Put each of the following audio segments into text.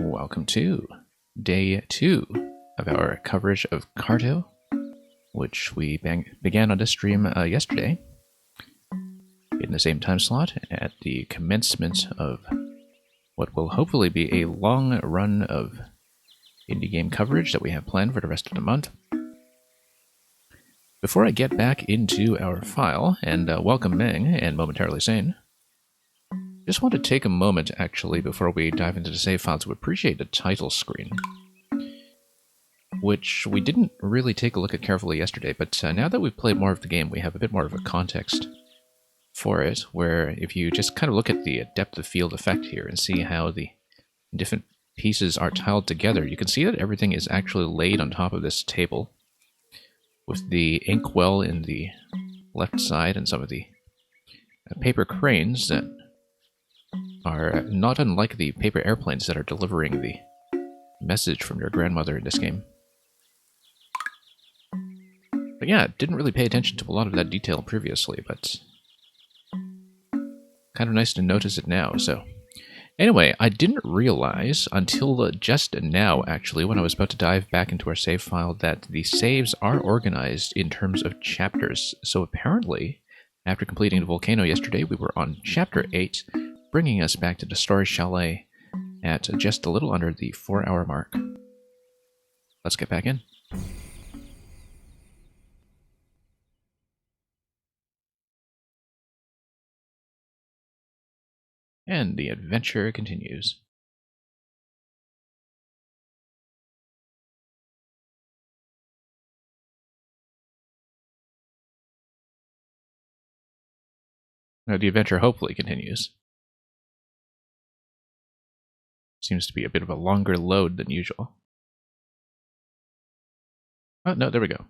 Welcome to day 2 of our coverage of Carto, which we began on this stream yesterday in the same time slot at the commencement of what will hopefully be a long run of indie game coverage that we have planned for the rest of the month. Before I get back into our file, and welcome Meng and Momentarily Sane, just want to take a moment, actually, before we dive into the save file to appreciate the title screen, which we didn't really take a look at carefully yesterday, but now that we've played more of the game, we have a bit more of a context for it, where if you just kind of look at the depth of field effect here and see how the different pieces are tiled together, you can see that everything is actually laid on top of this table, with the inkwell in the left side and some of the paper cranes that are not unlike the paper airplanes that are delivering the message from your grandmother in this game. But yeah, didn't really pay attention to a lot of that detail previously, but kind of nice to notice it now. So anyway, I didn't realize until just now, actually, when I was about to dive back into our save file, that the saves are organized in terms of chapters. So apparently, after completing the volcano yesterday, we were on chapter 8, bringing us back to the story chalet at just a little under the 4-hour mark. Let's get back in. And the adventure continues. Now, the adventure hopefully continues. Seems to be a bit of a longer load than usual. Oh, no, there we go.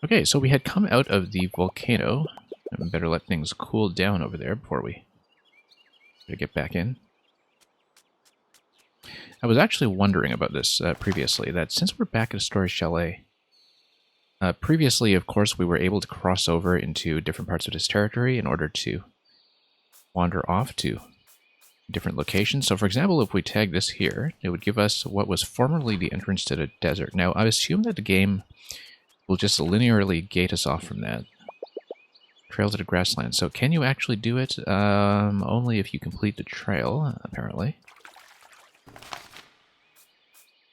Okay, so we had come out of the volcano. I better let things cool down over there before we get back in. I was actually wondering about this previously, that since we're back at a storage chalet, previously, of course, we were able to cross over into different parts of this territory in order to wander off to different locations. So, for example, if we tag this here, it would give us what was formerly the entrance to the desert. Now, I assume that the game will just linearly gate us off from that. Trail to the grassland. So, can you actually do it? Only if you complete the trail, apparently.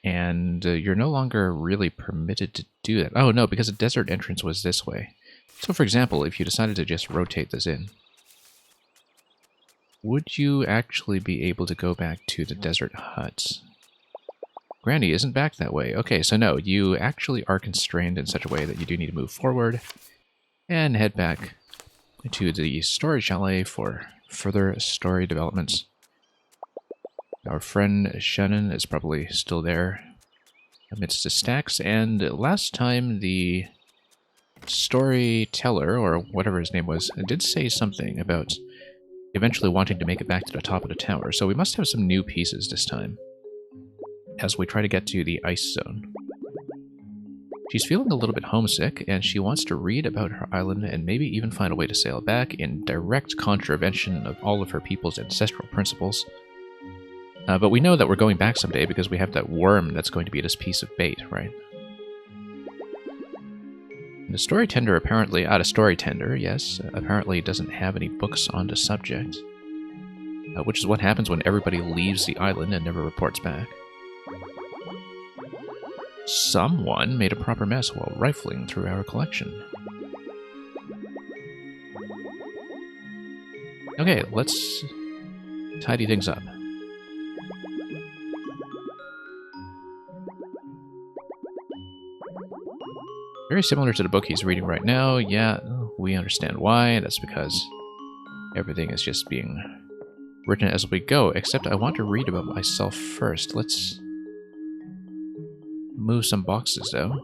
And you're no longer really permitted to do that. Oh, no, because the desert entrance was this way. So, for example, if you decided to just rotate this in, would you actually be able to go back to the desert huts? Granny isn't back that way. Okay, so no, you actually are constrained in such a way that you do need to move forward and head back to the storage chalet for further story developments. Our friend Shannon is probably still there amidst the stacks, and last time the storyteller, or whatever his name was, did say something about eventually wanting to make it back to the top of the tower, so we must have some new pieces this time as we try to get to the ice zone. She's feeling a little bit homesick, and she wants to read about her island and maybe even find a way to sail back in direct contravention of all of her people's ancestral principles. But we know that we're going back someday because we have that worm that's going to be this piece of bait, right? The story tender apparently, yes, apparently doesn't have any books on the subject, which is what happens when everybody leaves the island and never reports back. Someone made a proper mess while rifling through our collection. Okay, let's tidy things up. Very similar to the book he's reading right now. Yeah, we understand why. That's because everything is just being written as we go, except I want to read about myself first. Let's move some boxes, though.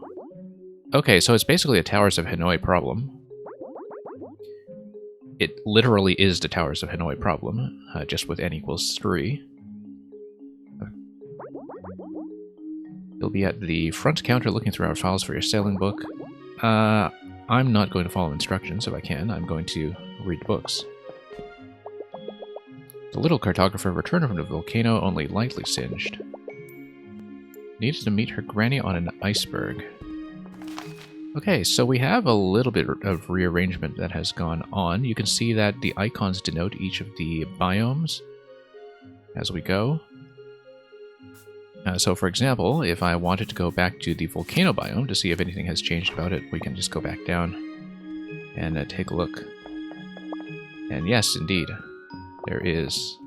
Okay, so it's basically a Towers of Hanoi problem. It literally is the Towers of Hanoi problem, just with n equals 3. You'll be at the front counter looking through our files for your sailing book. I'm not going to follow instructions if I can. I'm going to read books. The little cartographer returned from the volcano only lightly singed. Needed to meet her granny on an iceberg. Okay, so we have a little bit of rearrangement that has gone on. You can see that the icons denote each of the biomes as we go. So for example, if I wanted to go back to the volcano biome to see if anything has changed about it, we can just go back down and take a look. And yes, indeed, there is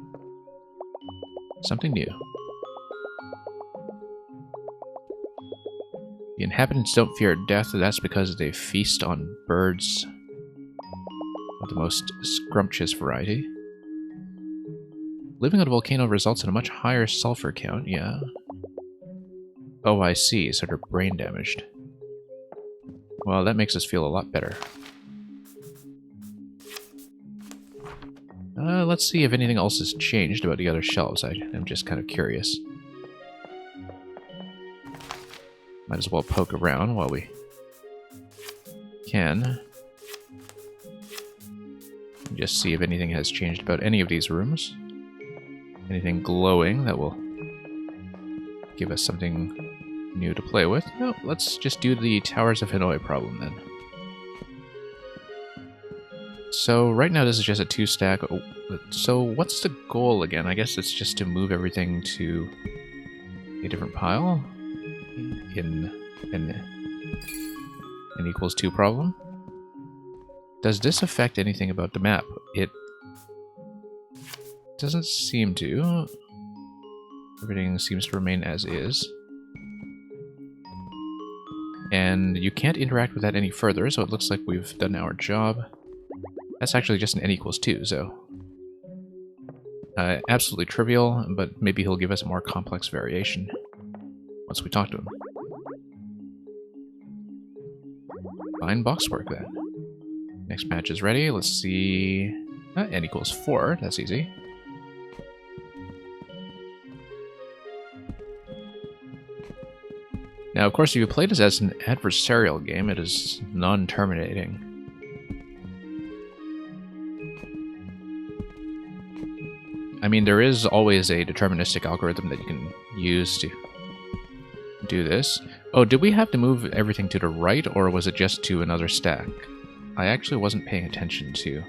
something new. The inhabitants don't fear death, that's because they feast on birds of the most scrumptious variety. Living on a volcano results in a much higher sulfur count, yeah. Oh, I see, so they're brain damaged. Well, that makes us feel a lot better. Let's see if anything else has changed about the other shelves. I'm just kind of curious. Might as well poke around while we can. Just see if anything has changed about any of these rooms. Anything glowing that will give us something new to play with. No, let's just do the Towers of Hanoi problem then. So right now this is just a 2-stack. So what's the goal again? I guess it's just to move everything to a different pile in an equals 2 problem. Does this affect anything about the map? It doesn't seem to. Everything seems to remain as is. And you can't interact with that any further, so it looks like we've done our job. That's actually just an n equals 2, so... absolutely trivial, but maybe he'll give us a more complex variation once we talk to him. Fine boxwork, then. Next match is ready. Let's see... n equals 4, that's easy. Now, of course, if you play this as an adversarial game, it is non-terminating. I mean, there is always a deterministic algorithm that you can use to do this. Oh, did we have to move everything to the right, or was it just to another stack? I actually wasn't paying attention to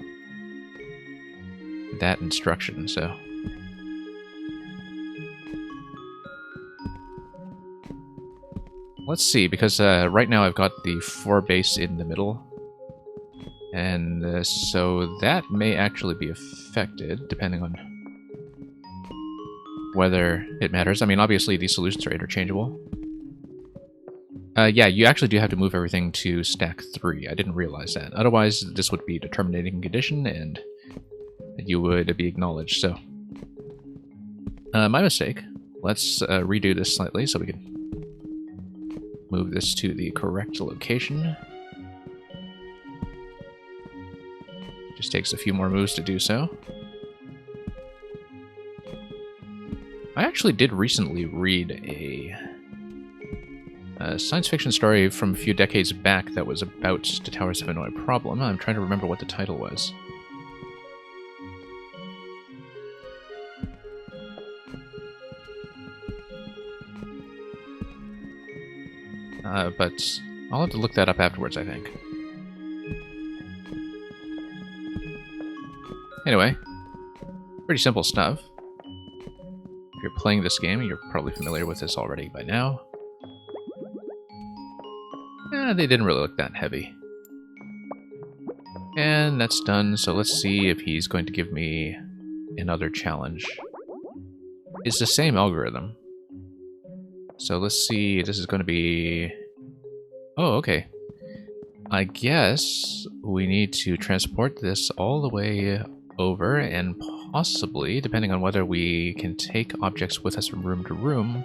that instruction, so... Let's see, because right now I've got the 4 base in the middle. And so that may actually be affected, depending on whether it matters. I mean, obviously these solutions are interchangeable. Yeah, you actually do have to move everything to stack 3. I didn't realize that. Otherwise, this would be a terminating condition, and you would be acknowledged, so... my mistake. Let's redo this slightly so we can move this to the correct location. Just takes a few more moves to do so. I actually did recently read a science fiction story from a few decades back that was about the Towers of Hanoi problem. I'm trying to remember what the title was. But I'll have to look that up afterwards, I think. Anyway, pretty simple stuff. If you're playing this game, you're probably familiar with this already by now. They didn't really look that heavy. And that's done, so let's see if he's going to give me another challenge. It's the same algorithm. So let's see, this is going to be... Oh, okay. I guess we need to transport this all the way over, and possibly, depending on whether we can take objects with us from room to room,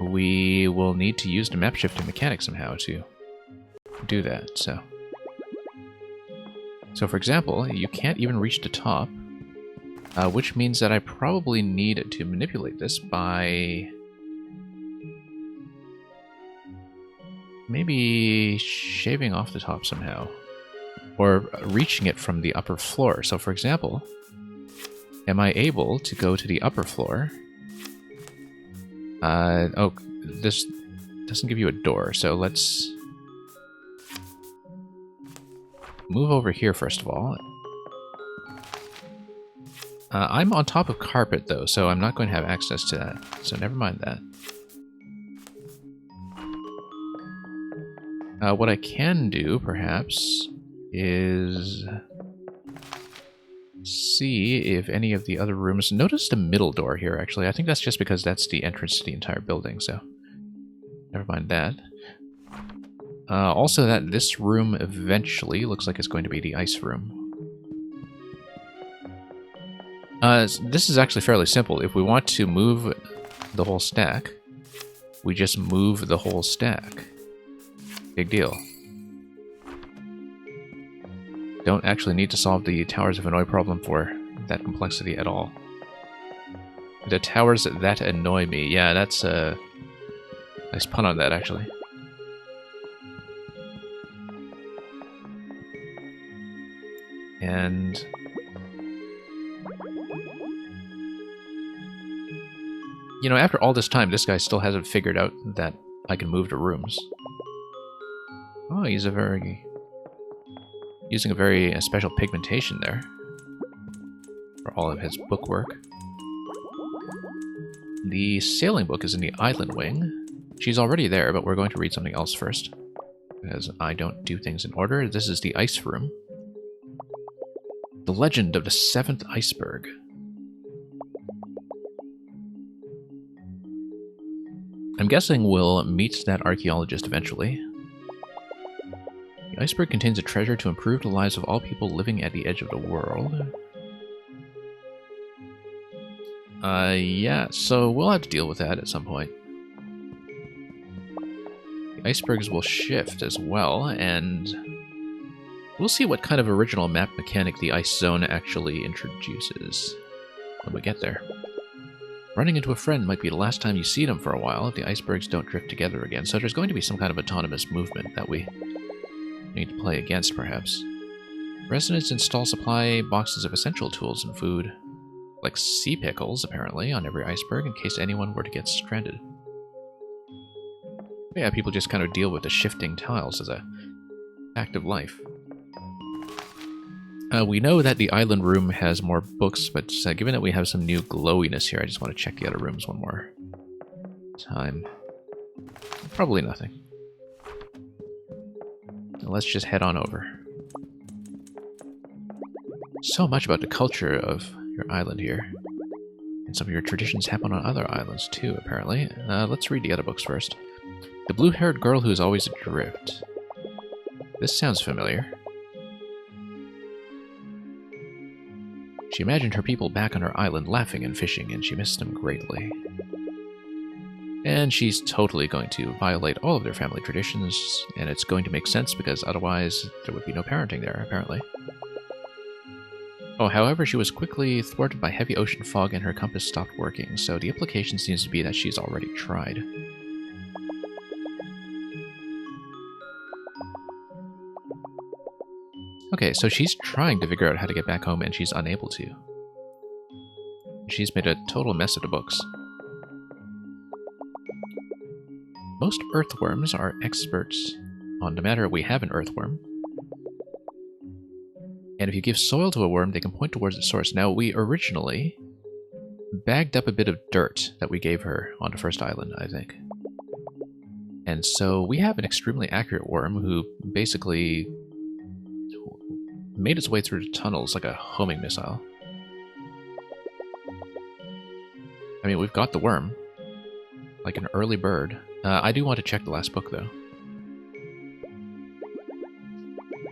we will need to use the map shifting mechanic somehow to do that, so... So for example, you can't even reach the top, which means that I probably need to manipulate this by... maybe shaving off the top somehow. Or reaching it from the upper floor. So for example, am I able to go to the upper floor? Oh, this doesn't give you a door, so let's move over here first of all. I'm on top of carpet, though, so I'm not going to have access to that, so never mind that. What I can do, perhaps, is see if any of the other rooms... Notice the middle door here, actually. I think that's just because that's the entrance to the entire building, so never mind that. Also, that this room eventually looks like it's going to be the ice room. This is actually fairly simple. If we want to move the whole stack, we just move the whole stack. Big deal. Don't actually need to solve the Towers of Annoy problem for that complexity at all. The towers that annoy me. Yeah, that's a nice pun on that, actually. And... you know, after all this time, this guy still hasn't figured out that I can move to rooms. Oh, he's using a very special pigmentation there for all of his bookwork. The sailing book is in the island wing. She's already there, but we're going to read something else first, because I don't do things in order. This is the ice room. The Legend of the Seventh Iceberg. I'm guessing we'll meet that archaeologist eventually. The iceberg contains a treasure to improve the lives of all people living at the edge of the world. Yeah, so we'll have to deal with that at some point. The icebergs will shift as well, and we'll see what kind of original map mechanic the ice zone actually introduces when we get there. Running into a friend might be the last time you see them for a while if the icebergs don't drift together again, so there's going to be some kind of autonomous movement that we need to play against, perhaps. Residents install supply boxes of essential tools and food, like sea pickles, apparently, on every iceberg in case anyone were to get stranded. Yeah, people just kind of deal with the shifting tiles as a fact of life. We know that the island room has more books, but given that we have some new glowiness here, I just want to check the other rooms one more time. Probably nothing. Let's just head on over. So much about the culture of your island here. And some of your traditions happen on other islands too, apparently. Let's read the other books first. The blue-haired girl who is always adrift. This sounds familiar. She imagined her people back on her island laughing and fishing, and she missed them greatly. And she's totally going to violate all of their family traditions, and it's going to make sense because otherwise there would be no parenting there, apparently. Oh, however, she was quickly thwarted by heavy ocean fog and her compass stopped working, so the implication seems to be that she's already tried. Okay, so she's trying to figure out how to get back home and she's unable to. She's made a total mess of the books. Most earthworms are experts on the matter we have an earthworm. And if you give soil to a worm, they can point towards the source. Now, we originally bagged up a bit of dirt that we gave her on the first island, I think. And so we have an extremely accurate worm who basically made its way through the tunnels like a homing missile. I mean, we've got the worm, like an early bird. I do want to check the last book, though.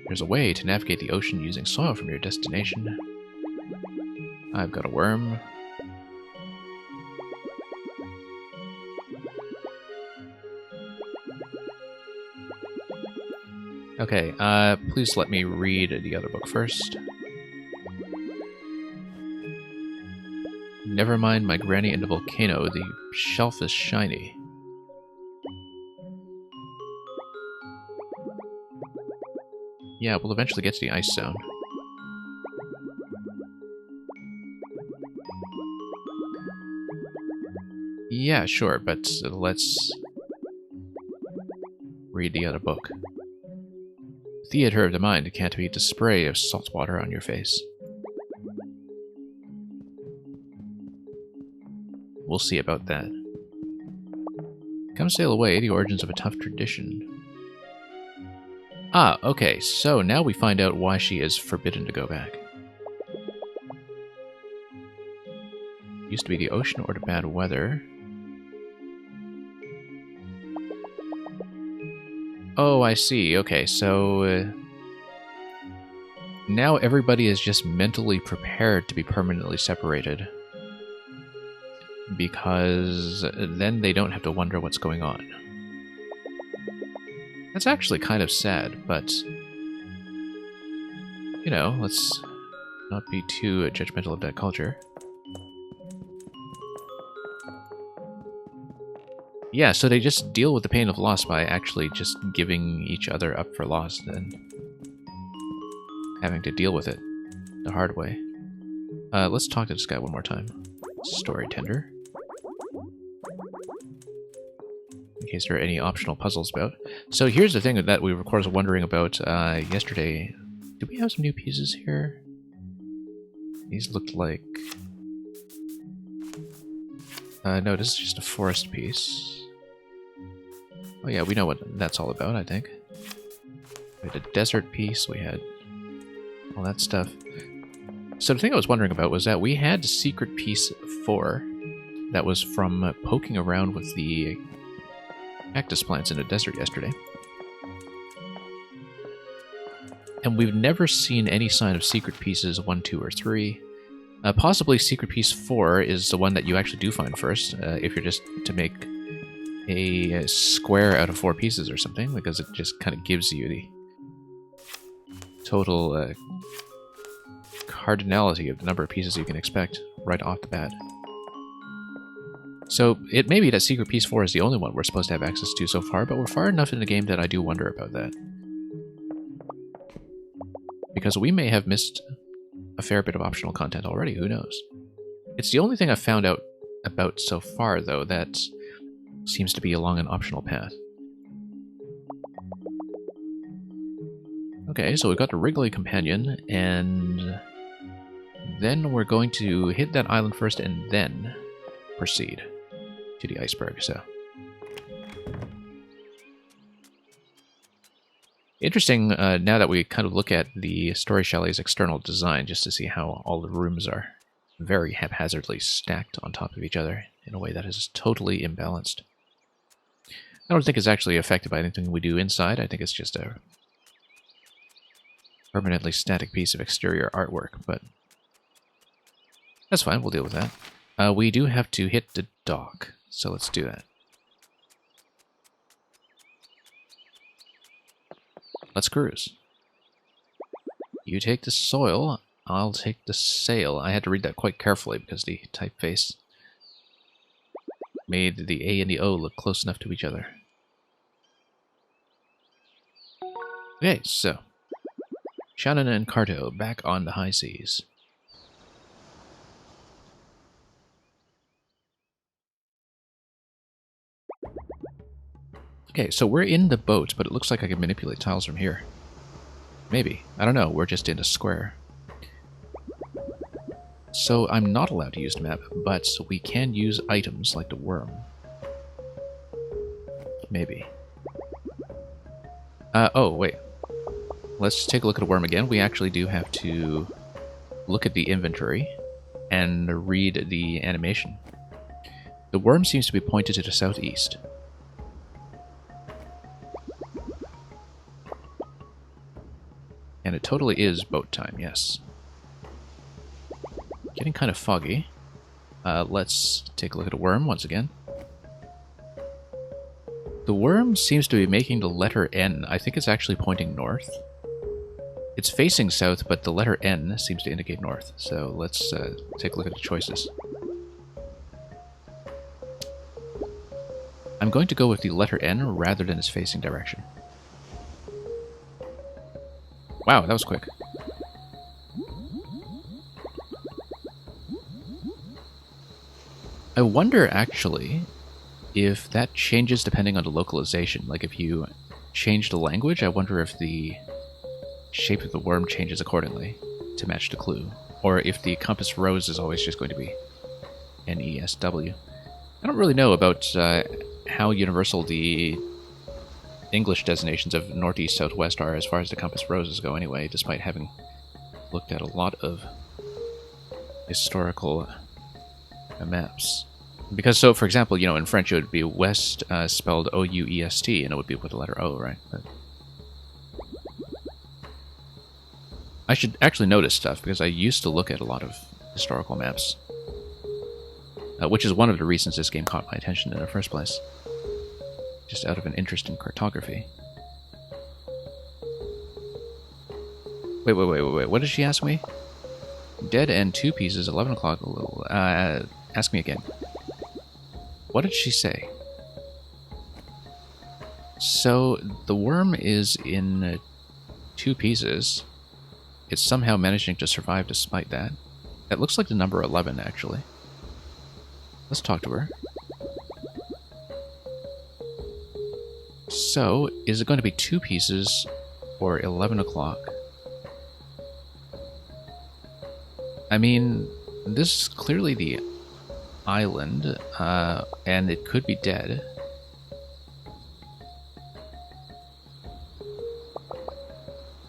There's a way to navigate the ocean using soil from your destination. I've got a worm. Okay, please let me read the other book first. Never mind my granny in the volcano, the shelf is shiny. Yeah, we'll eventually get to the ice zone. Yeah, sure, but let's read the other book. Theater of the mind can't beat the spray of salt water on your face. We'll see about that. Come sail away, the origins of a tough tradition. Ah, okay, so now we find out why she is forbidden to go back. Used to be the ocean or the bad weather. Oh, I see. Okay, so now everybody is just mentally prepared to be permanently separated. Because then they don't have to wonder what's going on. That's actually kind of sad, but you know, let's not be too judgmental of that culture. Yeah, so they just deal with the pain of loss by actually just giving each other up for loss and having to deal with it the hard way. Let's talk to this guy one more time. Story tender. In case there are any optional puzzles about. So here's the thing that we were, of course, wondering about yesterday. Do we have some new pieces here? These looked like... no, this is just a forest piece. Oh yeah, we know what that's all about, I think. We had a desert piece, we had all that stuff. So the thing I was wondering about was that we had secret piece 4 that was from poking around with the cactus plants in the desert yesterday. And we've never seen any sign of secret pieces 1, 2, or 3. Possibly secret piece 4 is the one that you actually do find first, if you're just to make a square out of 4 pieces or something, because it just kind of gives you the total cardinality of the number of pieces you can expect right off the bat. So it may be that secret piece 4 is the only one we're supposed to have access to so far, but we're far enough in the game that I do wonder about that. Because we may have missed a fair bit of optional content already, who knows? It's the only thing I've found out about so far, though, that seems to be along an optional path. Okay, so we've got the Wrigley Companion, and then we're going to hit that island first and then proceed to the iceberg, so... Interesting, now that we kind of look at the Story Chalet's external design, just to see how all the rooms are very haphazardly stacked on top of each other in a way that is totally imbalanced. I don't think it's actually affected by anything we do inside. I think it's just a permanently static piece of exterior artwork, but that's fine, we'll deal with that. We do have to hit the dock, so let's do that. Let's cruise. You take the soil, I'll take the sail. I had to read that quite carefully because the typeface made the A and the O look close enough to each other. Okay, so Shannon and Carto back on the high seas. Okay, so we're in the boat, but it looks like I can manipulate tiles from here. Maybe. I don't know, we're just in a square. So I'm not allowed to use the map, but we can use items like the worm. Maybe. Oh, wait. Let's take a look at a worm again. We actually do have to look at the inventory and read the animation. The worm seems to be pointed to the southeast. And it totally is boat time, yes. Getting kind of foggy. Let's take a look at a worm once again. The worm seems to be making the letter N. I think it's actually pointing north. It's facing south, but the letter N seems to indicate north. So let's take a look at the choices. I'm going to go with the letter N rather than its facing direction. Wow, that was quick. I wonder, actually, if that changes depending on the localization. Like, if you change the language, I wonder if the shape of the worm changes accordingly to match the clue. Or if the compass rose is always just going to be NESW. I don't really know about how universal the English designations of northeast, southwest are as far as the compass roses go anyway, despite having looked at a lot of historical maps. Because, so, for example, in French it would be west spelled O-U-E-S-T, and it would be with the letter O, right? But I should actually notice stuff, because I used to look at a lot of historical maps. Which is one of the reasons this game caught my attention in the first place. Just out of an interest in cartography. Wait, what did she ask me? Dead and 2 pieces, 11 o'clock. Ask me again. What did she say? So, the worm is in 2 pieces. It's somehow managing to survive despite that. That looks like the number 11, actually. Let's talk to her. So, is it going to be 2 pieces or 11 o'clock? I mean, this is clearly the island, and it could be dead.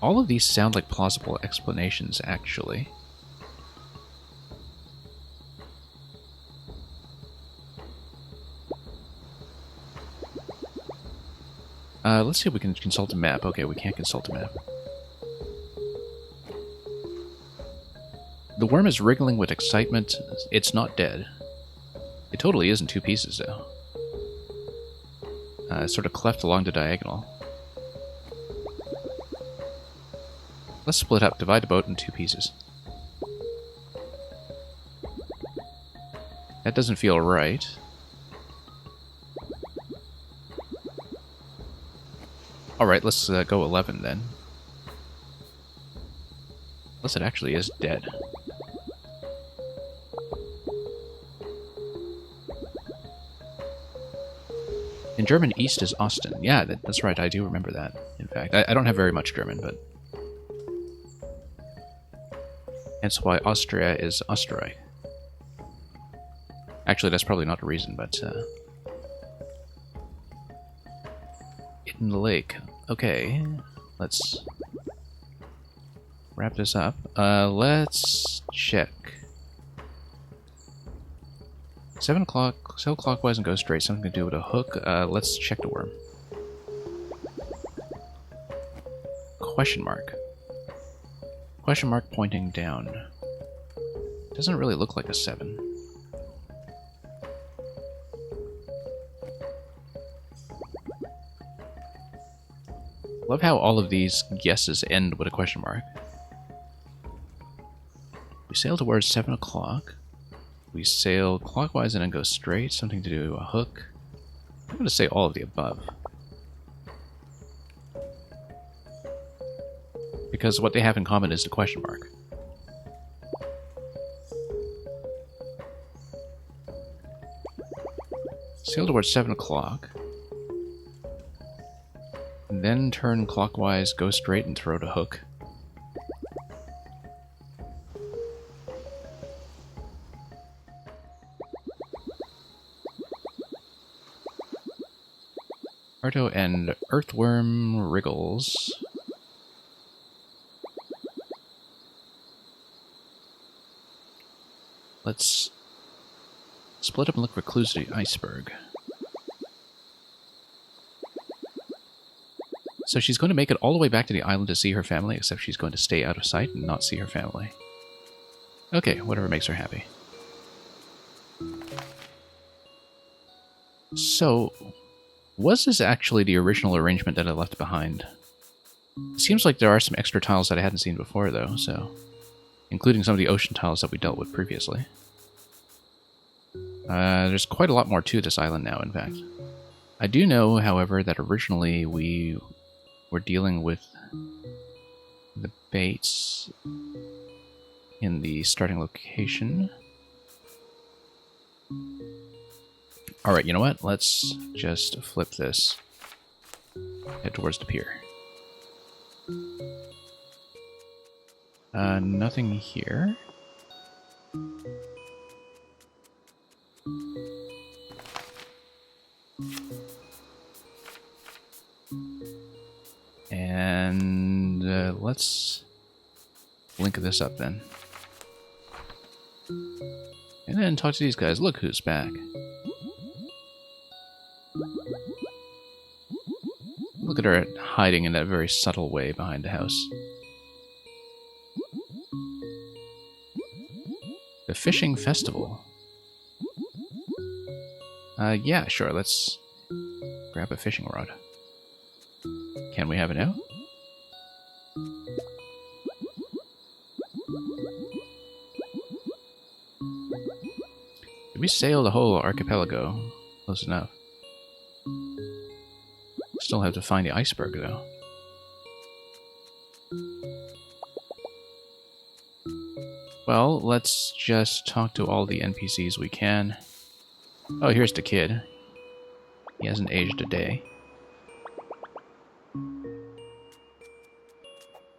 All of these sound like plausible explanations, actually. Let's see if we can consult a map. Okay, we can't consult a map. The worm is wriggling with excitement. It's not dead. It totally is in 2 pieces, though. It's sort of cleft along the diagonal. Let's split up. Divide the boat in 2 pieces. That doesn't feel right. Alright, let's go 11 then. Unless it actually is dead. In German, East is Osten. Yeah, that's right, I do remember that, in fact. I don't have very much German, but... hence why Austria is Österreich. Actually, that's probably not a reason, but... in the lake. Okay, let's wrap this up. Let's check. 7 o'clock, sail clockwise and go straight. Something to do with a hook. Let's check the worm. Question mark. Question mark pointing down. Doesn't really look like a 7. Love how all of these guesses end with a question mark. We sail towards 7 o'clock. We sail clockwise and then go straight. Something to do with a hook. I'm going to say all of the above. Because what they have in common is the question mark. Sail towards 7 o'clock. Then turn clockwise, go straight, and throw the hook. Carto and earthworm wriggles. Let's split up and look for clues to the iceberg. So she's going to make it all the way back to the island to see her family, except she's going to stay out of sight and not see her family. Okay, whatever makes her happy. So, was this actually the original arrangement that I left behind? It seems like there are some extra tiles that I hadn't seen before, though, so... including some of the ocean tiles that we dealt with previously. There's quite a lot more to this island now, in fact. I do know, however, that originally we were dealing with the baits in the starting location. Alright, you know what? Let's just flip this. Head towards the pier. Nothing here. And let's link this up then. And then talk to these guys. Look who's back. Look at her hiding in that very subtle way behind the house. The fishing festival. Yeah, sure, let's grab a fishing rod. Can we have it now? Did we sail the whole archipelago? Close enough. Still have to find the iceberg, though. Well, let's just talk to all the NPCs we can. Oh, here's the kid. He hasn't aged a day.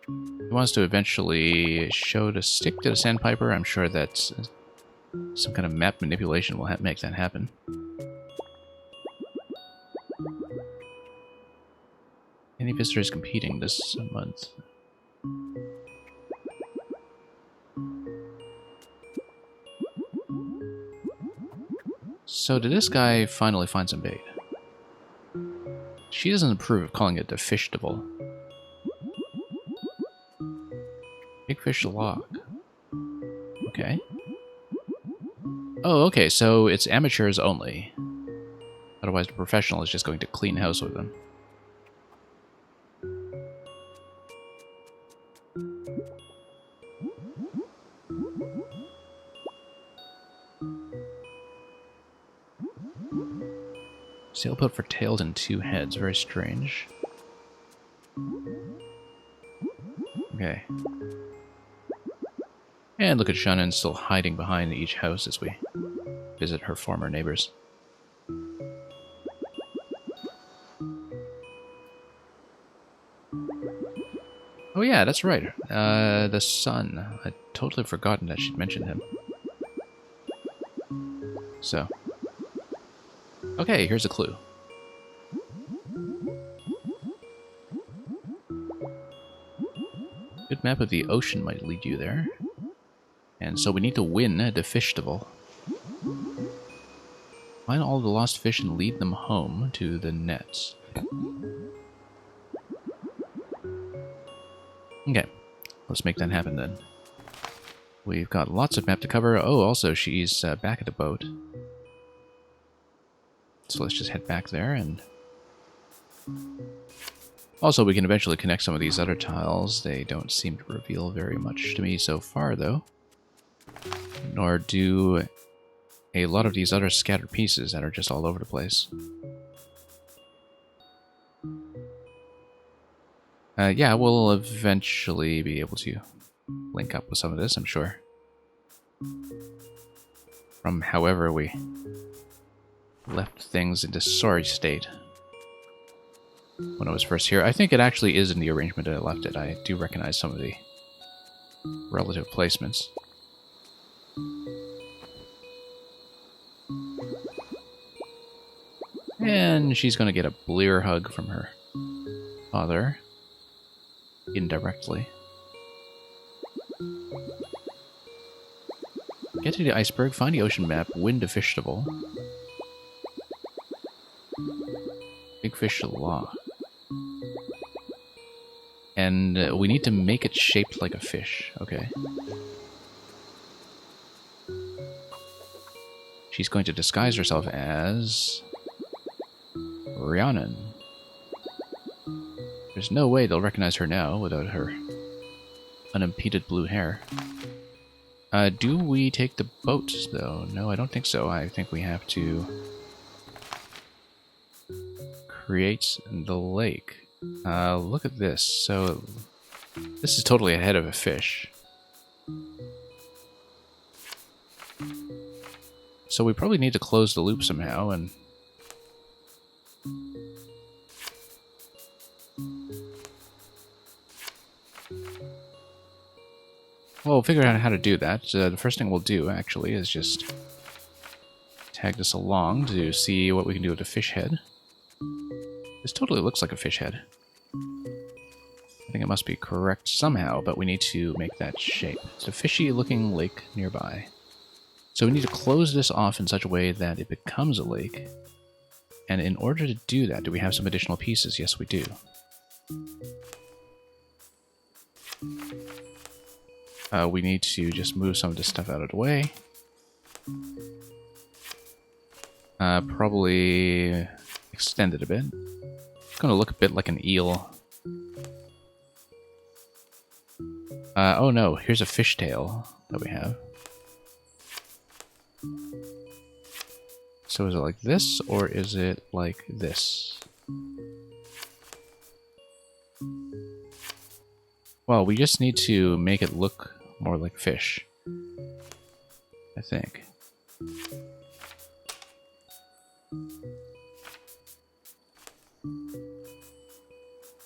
He wants to eventually show the stick to the sandpiper. I'm sure that some kind of map manipulation will make that happen. Any visitors competing this month? So did this guy finally find some bait? She doesn't approve of calling it the fishtival. Big fish lock. Okay. Oh, okay, so it's amateurs only. Otherwise the professional is just going to clean house with them. Sailboat for tails and 2 heads. Very strange. Okay. And look at Shannon still hiding behind each house as we visit her former neighbors. Oh yeah, that's right. The sun. I'd totally forgotten that she'd mentioned him. So. Okay, here's a clue. Good map of the ocean might lead you there. And so we need to win the fishtival. Find all the lost fish and lead them home to the nets. Okay, let's make that happen then. We've got lots of map to cover. Oh, also she's back at the boat. So let's just head back there and... Also, we can eventually connect some of these other tiles. They don't seem to reveal very much to me so far, though. Nor do a lot of these other scattered pieces that are just all over the place. Yeah, we'll eventually be able to link up with some of this, I'm sure. From however we left things in this sorry state when I was first here. I think it actually is in the arrangement that I left it. I do recognize some of the relative placements. And she's going to get a blear hug from her father. Indirectly. Get to the iceberg, find the ocean map, win the fishtival. Big fish law. And we need to make it shaped like a fish. Okay. She's going to disguise herself as Rhiannon. There's no way they'll recognize her now without her unimpeded blue hair. Do we take the boat, though? No, I don't think so. I think we have to create the lake. Look at this. So, this is totally ahead of a fish. So we probably need to close the loop somehow, and... well, we'll figure out how to do that. The first thing we'll do, actually, is just tag this along to see what we can do with the fish head. This totally looks like a fish head. I think it must be correct somehow, but we need to make that shape. It's a fishy-looking lake nearby. So we need to close this off in such a way that it becomes a lake. And in order to do that, do we have some additional pieces? Yes, we do. We need to just move some of this stuff out of the way. Probably extend it a bit. It's going to look a bit like an eel. Oh no, here's a fishtail that we have. So is it like this, or is it like this? Well, we just need to make it look more like fish, I think.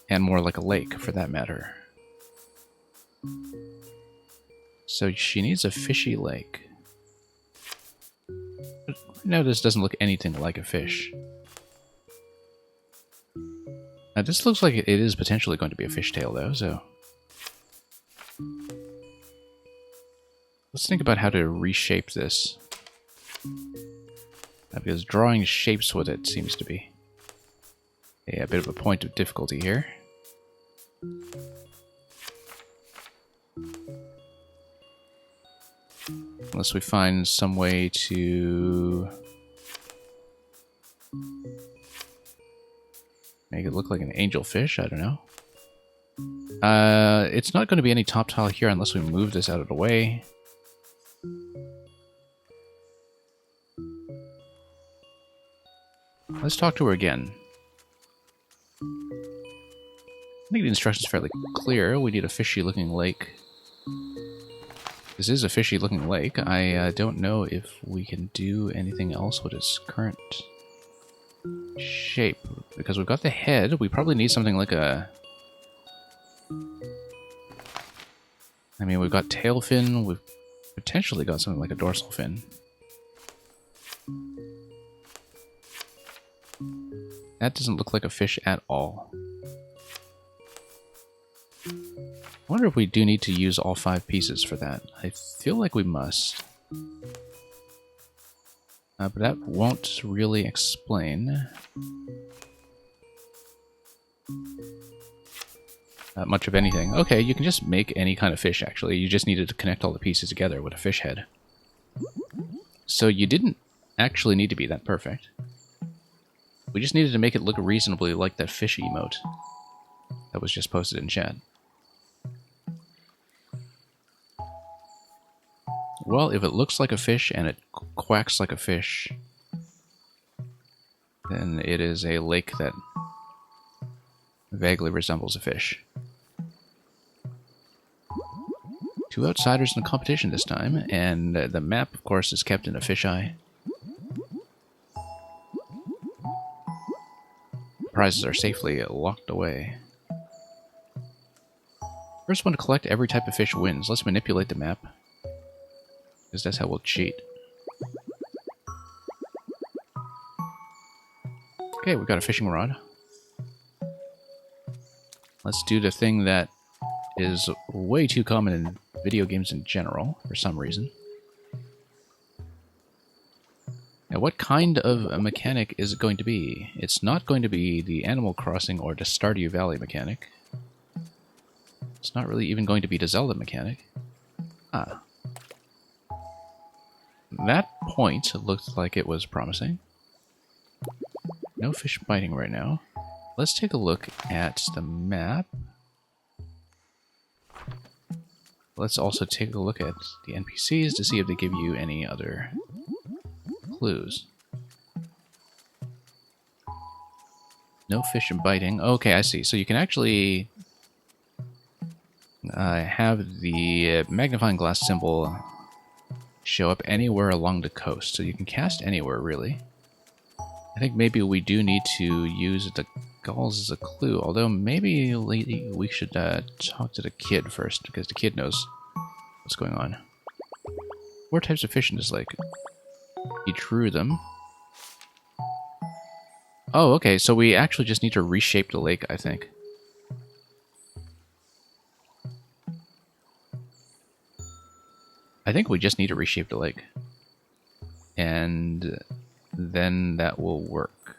And more like a lake, for that matter. So she needs a fishy lake. But no, this doesn't look anything like a fish. Now this looks like it is potentially going to be a fishtail though, so... let's think about how to reshape this. Because drawing shapes what it seems to be a bit of a point of difficulty here. Unless we find some way to make it look like an angelfish, I don't know. It's not going to be any top tile here unless we move this out of the way. Let's talk to her again. I think the instructions are fairly clear. We need a fishy-looking lake. This is a fishy-looking lake. I don't know if we can do anything else with its current shape. Because we've got the head, we probably need something like a... I mean, we've got tail fin, we've potentially got something like a dorsal fin. That doesn't look like a fish at all. I wonder if we do need to use all 5 pieces for that. I feel like we must. But that won't really explain much of anything. Okay, you can just make any kind of fish, actually. You just needed to connect all the pieces together with a fish head. So you didn't actually need to be that perfect. We just needed to make it look reasonably like that fish emote that was just posted in chat. Well, if it looks like a fish and it quacks like a fish, then it is a lake that vaguely resembles a fish. 2 outsiders in a competition this time, and the map, of course, is kept in a fisheye. Prizes are safely locked away. First one to collect every type of fish wins. Let's manipulate the map, because that's how we'll cheat. Okay, we've got a fishing rod. Let's do the thing that is way too common in video games in general, for some reason. Now, what kind of a mechanic is it going to be? It's not going to be the Animal Crossing or the Stardew Valley mechanic. It's not really even going to be the Zelda mechanic. Ah. That point looked like it was promising. No fish biting right now. Let's take a look at the map. Let's also take a look at the NPCs to see if they give you any other clues. No fish and biting. Okay, I see. So you can actually have the magnifying glass symbol show up anywhere along the coast. So you can cast anywhere, really. I think maybe we do need to use the gulls as a clue, although maybe we should talk to the kid first, because the kid knows what's going on. 4 types of fish in this lake. He drew them. Oh, okay, so we actually just need to reshape the lake, I think. I think we just need to reshape the lake. And then that will work.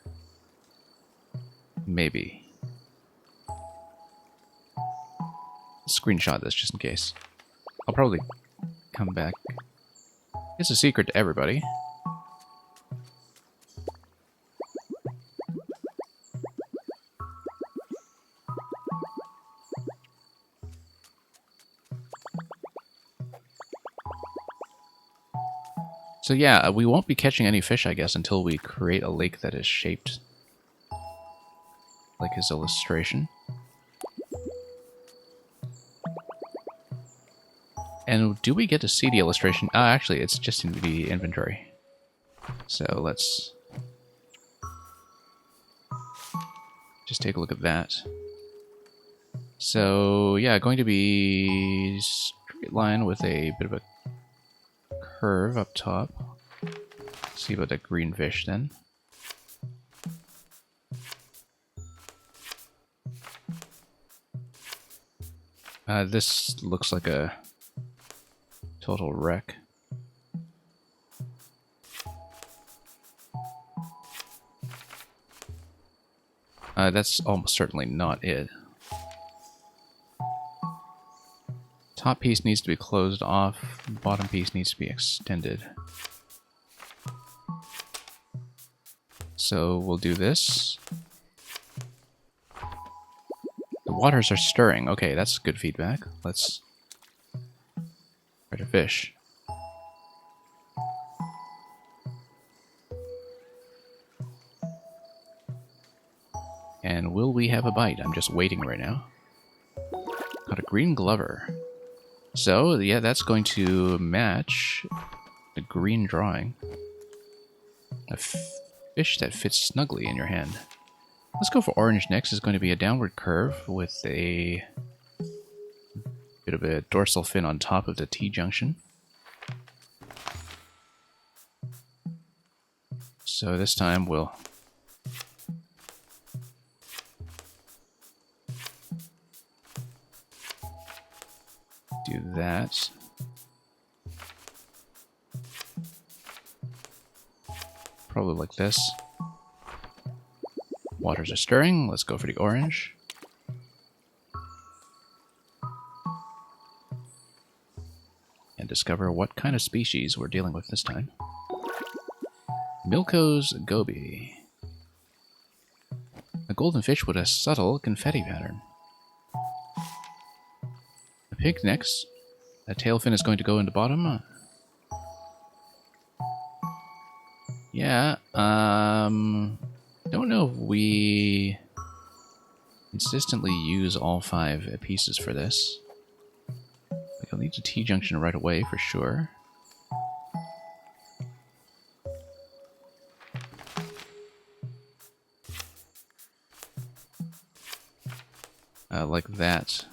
Maybe. Screenshot this just in case. I'll probably come back. It's a secret to everybody. So yeah, we won't be catching any fish, I guess, until we create a lake that is shaped like his illustration. And do we get to see the illustration? Actually, it's just in the inventory. So let's just take a look at that. So yeah, going to be straight line with a bit of a curve up top. See about that green fish then. This looks like a total wreck. That's almost certainly not it. Top piece needs to be closed off, bottom piece needs to be extended. So we'll do this. The waters are stirring. Okay, that's good feedback. Let's try to fish. And will we have a bite? I'm just waiting right now. Got a green glover. So, yeah, that's going to match the green drawing. A fish that fits snugly in your hand. Let's go for orange next. It's going to be a downward curve with a bit of a dorsal fin on top of the T-junction. So this time we'll do that. Probably like this. Waters are stirring. Let's go for the orange. And discover what kind of species we're dealing with this time. Milko's goby. A golden fish with a subtle confetti pattern. A pig next. A tail fin is going to go in the bottom. Yeah, don't know if we consistently use all 5 pieces for this. Like, I'll need the T-junction right away for sure. Like that,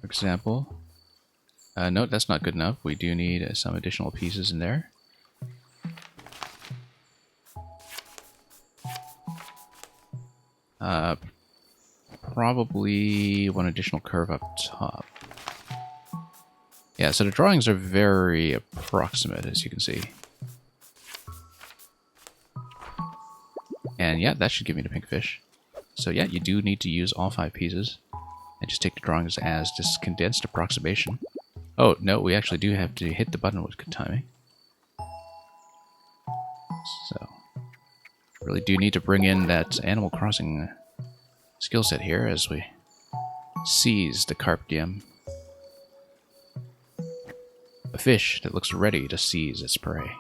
for example. No, that's not good enough. We do need some additional pieces in there. Probably one additional curve up top. Yeah, so the drawings are very approximate, as you can see. And yeah, that should give me the pink fish. So yeah, you do need to use all 5 pieces. And just take the drawings as this condensed approximation. Oh, no, we actually do have to hit the button with good timing. So, really do need to bring in that Animal Crossing skill set here as we seize the carp diem. A fish that looks ready to seize its prey.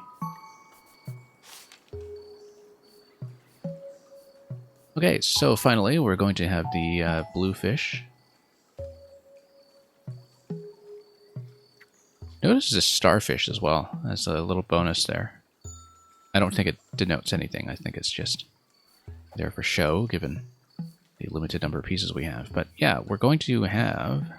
Okay, so finally we're going to have the blue fish. Notice a starfish as well. That's a little bonus there. I don't think it denotes anything. I think it's just there for show, given the limited number of pieces we have. But yeah, we're going to have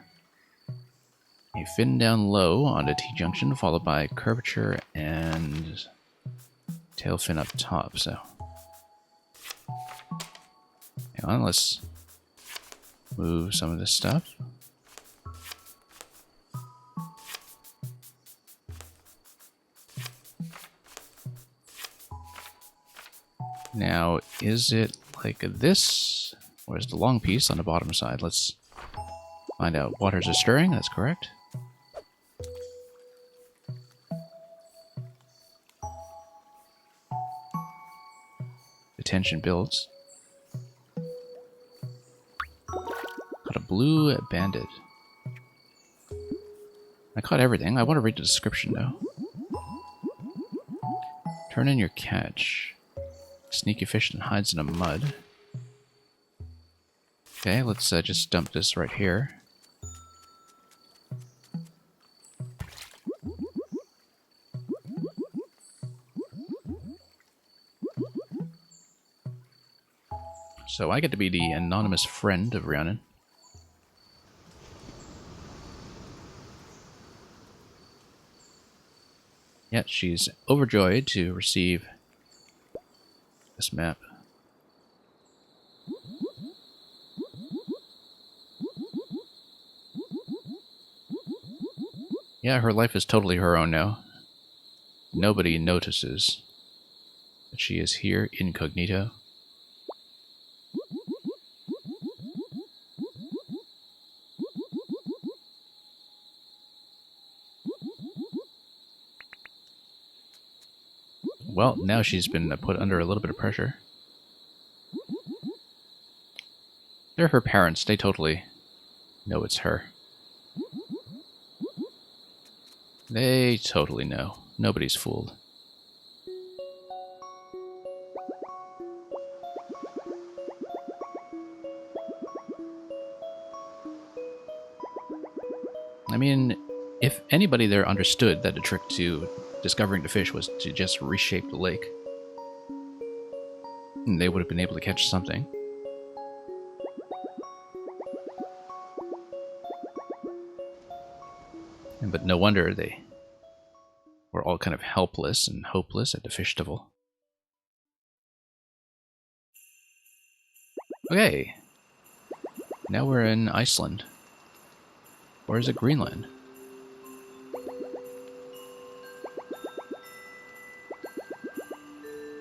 a fin down low onto T-junction, followed by curvature and tail fin up top. So hang on, let's move some of this stuff. Now, is it like this? Or is the long piece on the bottom side? Let's find out. Waters are stirring, that's correct. The tension builds. Got a blue bandit. I caught everything. I want to read the description though. Turn in your catch. Sneaky fish and hides in the mud. Okay, let's just dump this right here. So I get to be the anonymous friend of Rhiannon. Yet she's overjoyed to receive this map. Yeah, her life is totally her own now. Nobody notices that she is here incognito. Well, now she's been put under a little bit of pressure. They're her parents. They totally know it's her. They totally know. Nobody's fooled. I mean, if anybody there understood that the trick to discovering the fish was to just reshape the lake, they would have been able to catch something. But no wonder they were all kind of helpless and hopeless at the festival. Okay. Now we're in Iceland. Or is it Greenland?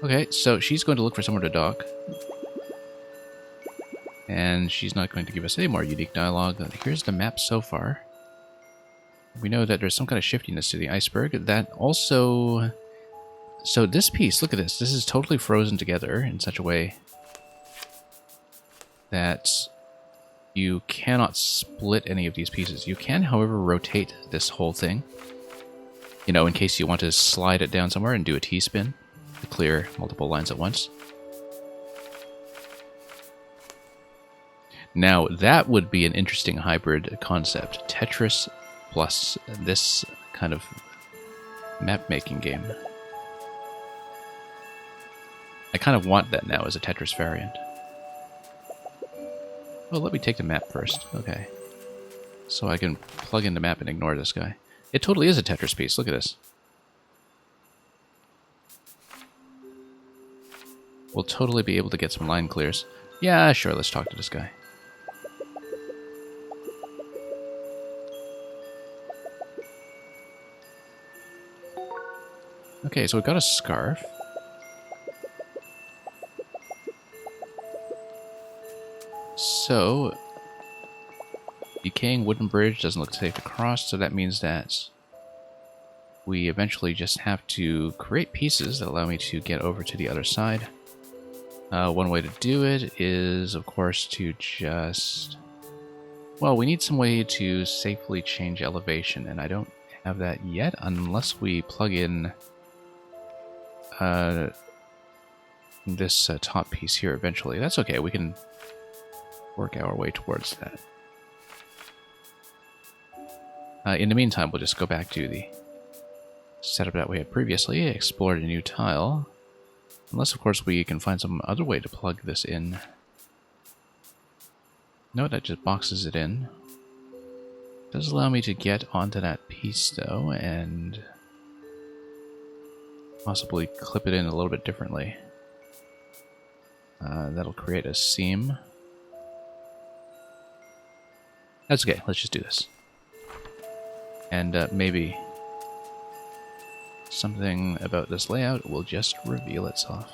Okay, so she's going to look for somewhere to dock. And she's not going to give us any more unique dialogue. Here's the map so far. We know that there's some kind of shiftiness to the iceberg. That also... So this piece, look at this. This is totally frozen together in such a way that you cannot split any of these pieces. You can, however, rotate this whole thing. You know, in case you want to slide it down somewhere and do a T-spin to clear multiple lines at once. Now, that would be an interesting hybrid concept. Tetris plus this kind of map-making game. I kind of want that now as a Tetris variant. Well, let me take the map first. Okay. So I can plug in the map and ignore this guy. It totally is a Tetris piece. Look at this. We'll totally be able to get some line clears. Yeah, sure, let's talk to this guy. Okay, so we've got a scarf. So, decaying wooden bridge doesn't look safe to cross, so that means that we eventually just have to create pieces that allow me to get over to the other side. One way to do it is, of course, to just... Well, we need some way to safely change elevation, and I don't have that yet unless we plug in this top piece here eventually. That's okay, we can work our way towards that. In the meantime, we'll just go back to the set up that we had previously, explored a new tile. Unless, of course, we can find some other way to plug this in. No, that just boxes it in. Does allow me to get onto that piece, though, and possibly clip it in a little bit differently. That'll create a seam. That's okay, let's just do this. And maybe something about this layout will just reveal itself.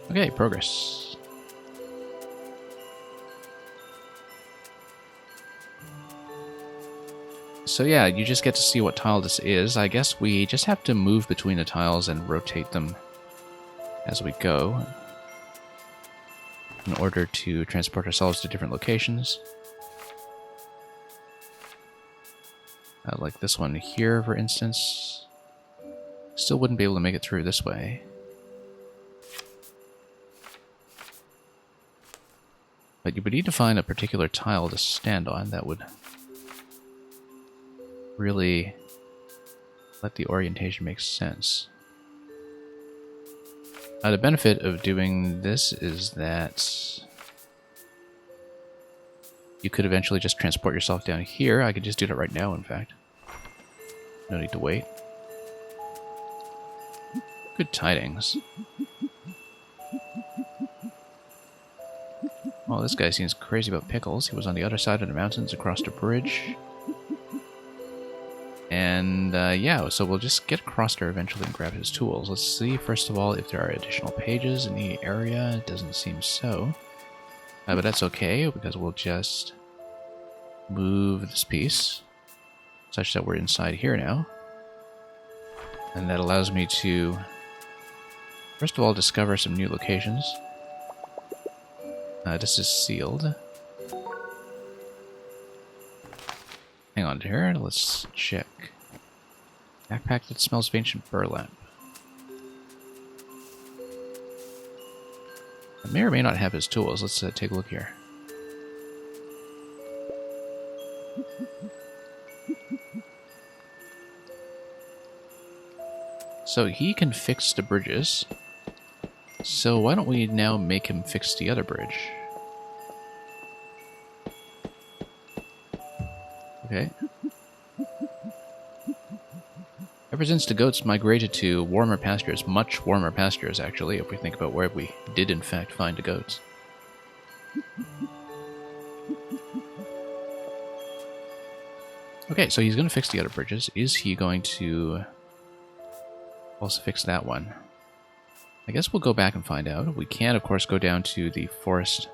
Okay, progress. So yeah, you just get to see what tile this is. I guess we just have to move between the tiles and rotate them as we go in order to transport ourselves to different locations. Like this one here, for instance. Still wouldn't be able to make it through this way. But you would need to find a particular tile to stand on that would really let the orientation make sense. The benefit of doing this is that you could eventually just transport yourself down here. I could just do that right now, in fact. No need to wait. Good tidings. Oh, this guy seems crazy about pickles. He was on the other side of the mountains across the bridge. And yeah, so we'll just get across there eventually and grab his tools. Let's see, first of all, if there are additional pages in the area. It doesn't seem so. But that's okay, because we'll just move this piece such that we're inside here now. And that allows me to, first of all, discover some new locations. This is sealed. Hang on here, let's check. Backpack that smells of ancient burlap. I may or may not have his tools. Let's take a look here. So he can fix the bridges. So why don't we now make him fix the other bridge? Okay. Ever since the goats migrated to warmer pastures, much warmer pastures actually, if we think about where we did in fact find the goats. Okay, so he's going to fix the other bridges. Is he going to also fix that one? I guess we'll go back and find out. We can, of course, go down to the forest.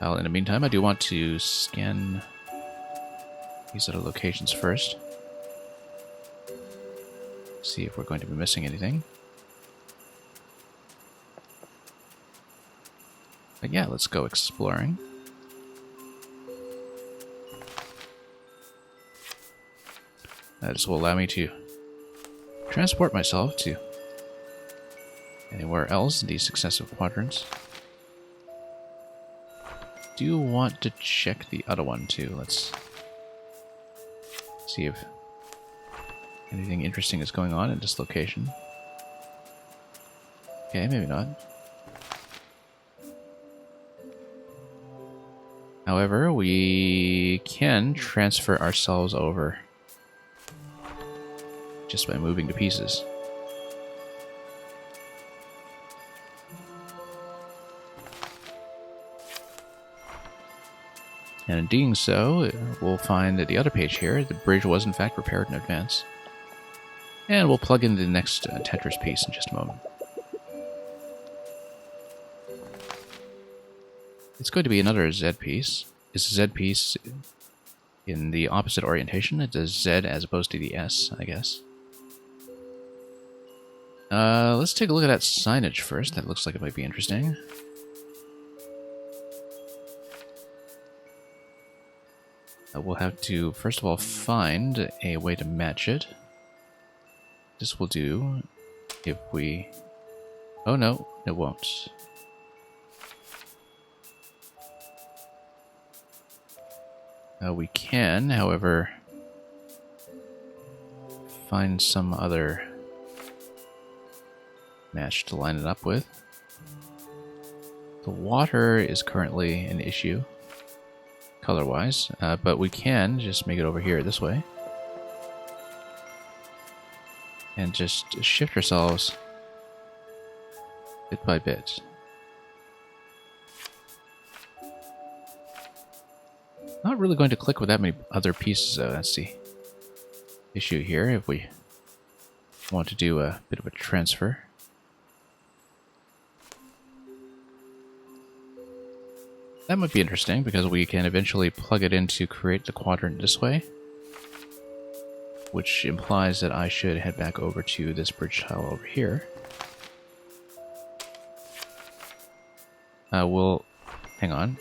Well, in the meantime, I do want to scan these other locations first. See if we're going to be missing anything. But yeah, let's go exploring. This will allow me to transport myself to anywhere else in these successive quadrants. Do want to check the other one too. Let's see if anything interesting is going on in this location. Okay, maybe not. However, we can transfer ourselves over just by moving to pieces. And in doing so, we'll find that the other page here, the bridge was in fact repaired in advance. And we'll plug in the next Tetris piece in just a moment. It's going to be another Z piece. It's a Z piece in the opposite orientation. It's a Z as opposed to the S, I guess. Let's take a look at that signage first. That looks like it might be interesting. We'll have to, first of all, find a way to match it. This will do if we... Oh no, it won't. We can, however, find some other match to line it up with. The water is currently an issue, color-wise, but we can just make it over here this way. And just shift ourselves bit by bit. Not really going to click with that many other pieces, though. That's the issue here, if we want to do a bit of a transfer. That might be interesting, because we can eventually plug it in to create the quadrant this way, which implies that I should head back over to this bridge tile over here. We'll, hang on,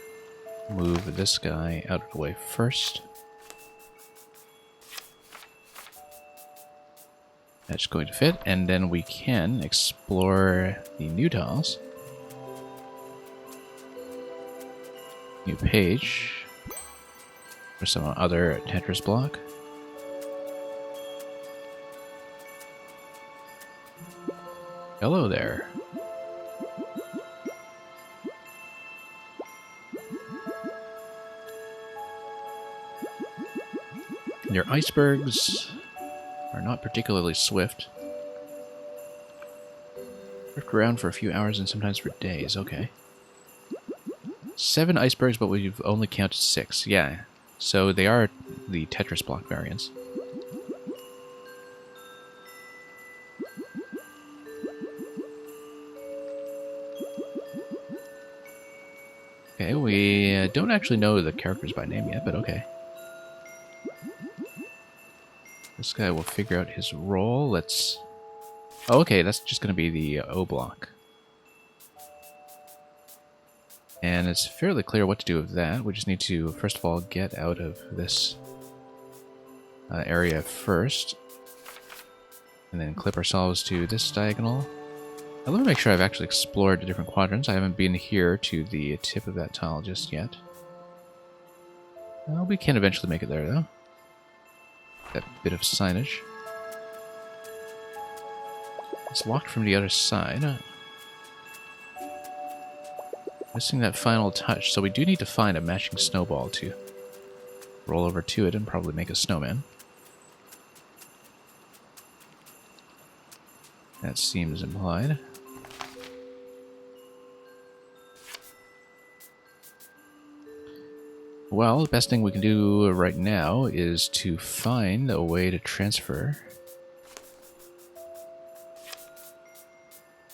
move this guy out of the way first. That's going to fit, and then we can explore the new tiles. New page for some other Tetris block. Hello there. Your icebergs are not particularly swift. Drift around for a few hours and sometimes for days, okay. 7 icebergs, but we've only counted 6. Yeah, so they are the Tetris block variants. Okay, we don't actually know the characters by name yet, but okay. This guy will figure out his role. Let's... Oh, okay, that's just going to be the O block. And it's fairly clear what to do with that. We just need to, first of all, get out of this area first. And then clip ourselves to this diagonal. I want to make sure I've actually explored the different quadrants. I haven't been here to the tip of that tile just yet. We can eventually make it there, though. That bit of signage. It's locked from the other side. Missing that final touch, so we do need to find a matching snowball to roll over to it and probably make a snowman. That seems implied. Well, the best thing we can do right now is to find a way to transfer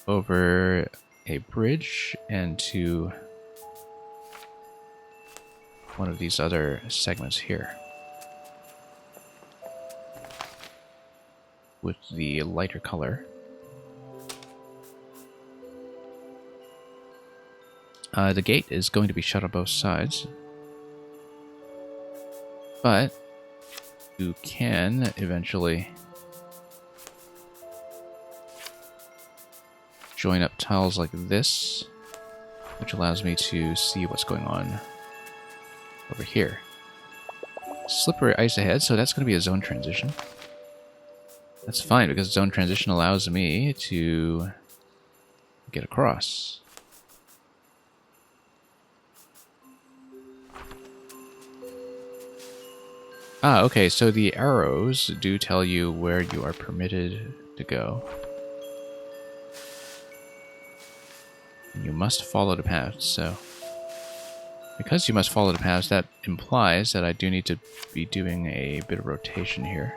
over a bridge and to one of these other segments here with the lighter color. The gate is going to be shut on both sides, but you can eventually join up tiles like this, which allows me to see what's going on over here. Slippery ice ahead, so that's going to be a zone transition. That's fine, because zone transition allows me to get across. Ah, okay, so the arrows do tell you where you are permitted to go. You must follow the path, so... Because you must follow the paths, that implies that I do need to be doing a bit of rotation here.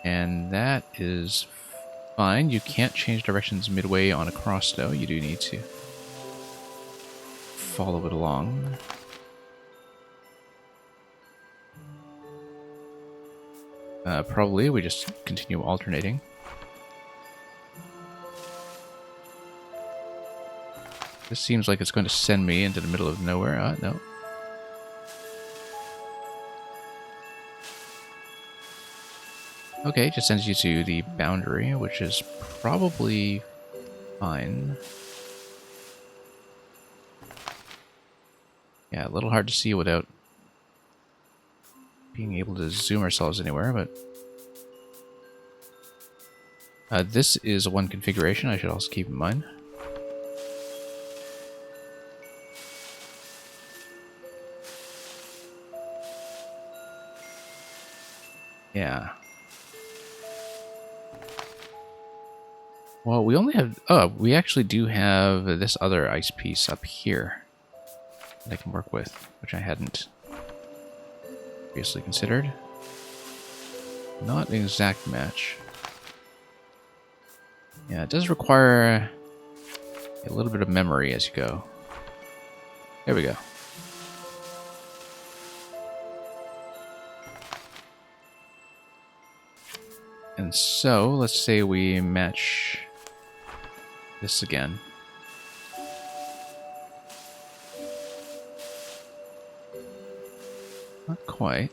And that is fine. You can't change directions midway on a cross, though. You do need to follow it along. Probably we just continue alternating. This seems like it's going to send me into the middle of nowhere. No. Okay, it just sends you to the boundary, which is probably fine. Yeah, a little hard to see without being able to zoom ourselves anywhere, but this is one configuration I should also keep in mind. Yeah. Well, we only have... Oh, we actually do have this other ice piece up here that I can work with, which I hadn't previously considered. Not an exact match. Yeah, it does require a little bit of memory as you go. There we go. And so, let's say we match this again. Not quite.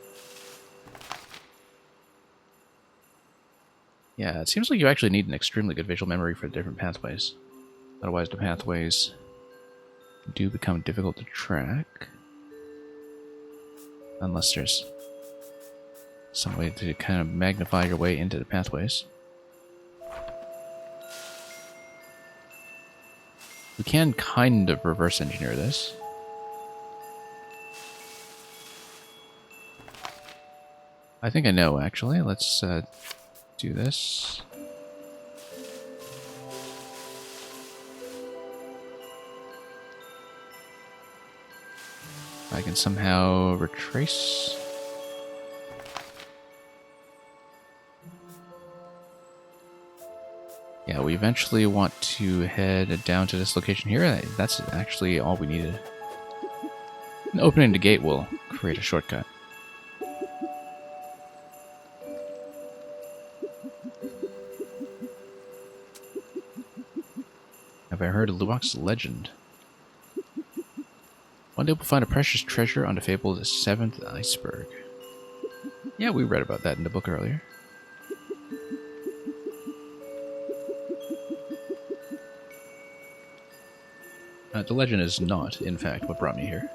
Yeah, it seems like you actually need an extremely good visual memory for the different pathways. Otherwise, the pathways do become difficult to track. Unless there's some way to kind of magnify your way into the pathways. We can kind of reverse engineer this. I think I know, actually. Let's do this. I can somehow retrace. Yeah, we eventually want to head down to this location here. That's actually all we needed. And opening the gate will create a shortcut. Have I heard of Luwak's legend? One day we'll find a precious treasure on the fabled 7th iceberg. Yeah, we read about that in the book earlier. The legend is not, in fact, what brought me here.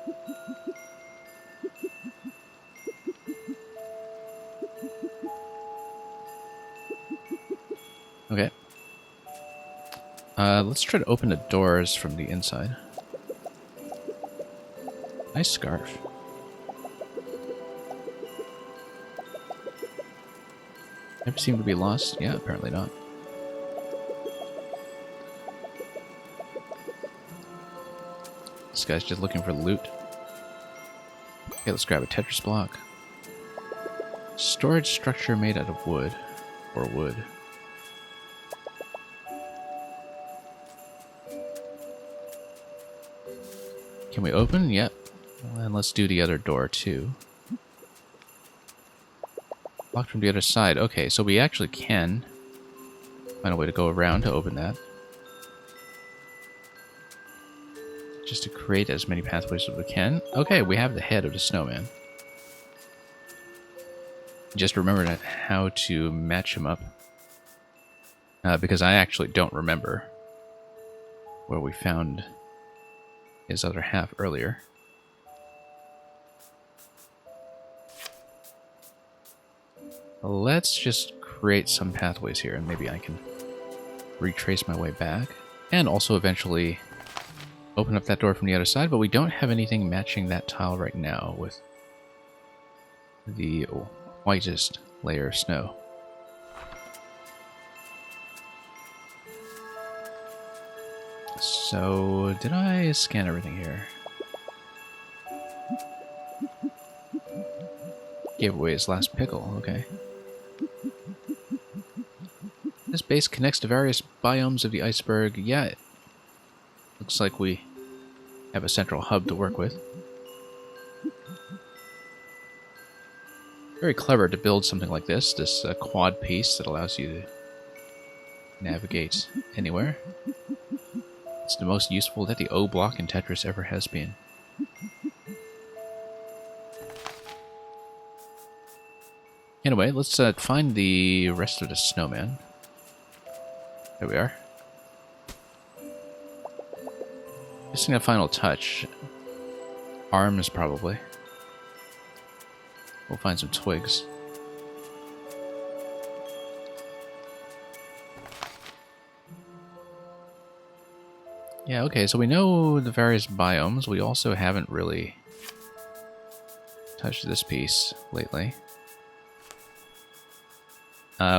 Okay. Let's try to open the doors from the inside. Nice scarf. Never seem to be lost? Yeah, apparently not. This guy's just looking for loot. Okay, let's grab a Tetris block. Storage structure made out of wood. Or wood. Can we open? Yep. And let's do the other door too. Locked from the other side. Okay, so we actually can find a way to go around to open that. Just to create as many pathways as we can. Okay, we have the head of the snowman. Just remember how to match him up. Because I actually don't remember where we found his other half earlier. Let's just create some pathways here, and maybe I can retrace my way back. And also eventually open up that door from the other side, but we don't have anything matching that tile right now with the whitest layer of snow. So, did I scan everything here? Gave away his last pickle, okay. This base connects to various biomes of the iceberg. Yeah, it looks like we have a central hub to work with. Very clever to build something like this quad piece that allows you to navigate anywhere. It's the most useful that the O block in Tetris ever has been. Anyway, let's find the rest of the snowman. There we are. Missing a final touch. arms, probably. We'll find some twigs. Yeah, okay, so we know the various biomes. We also haven't really touched this piece lately.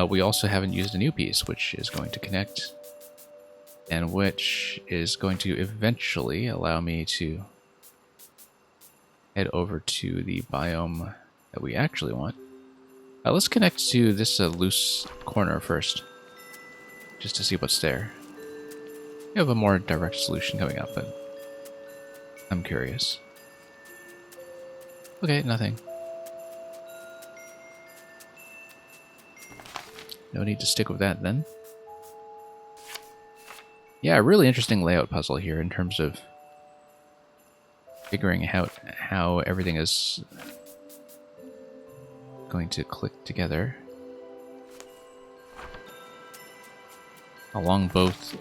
We also haven't used a new piece, which is going to connect, and which is going to eventually allow me to head over to the biome that we actually want. Let's connect to this loose corner first, just to see what's there. We have a more direct solution coming up, but I'm curious. Okay, nothing. No need to stick with that then. Yeah, a really interesting layout puzzle here in terms of figuring out how everything is going to click together along both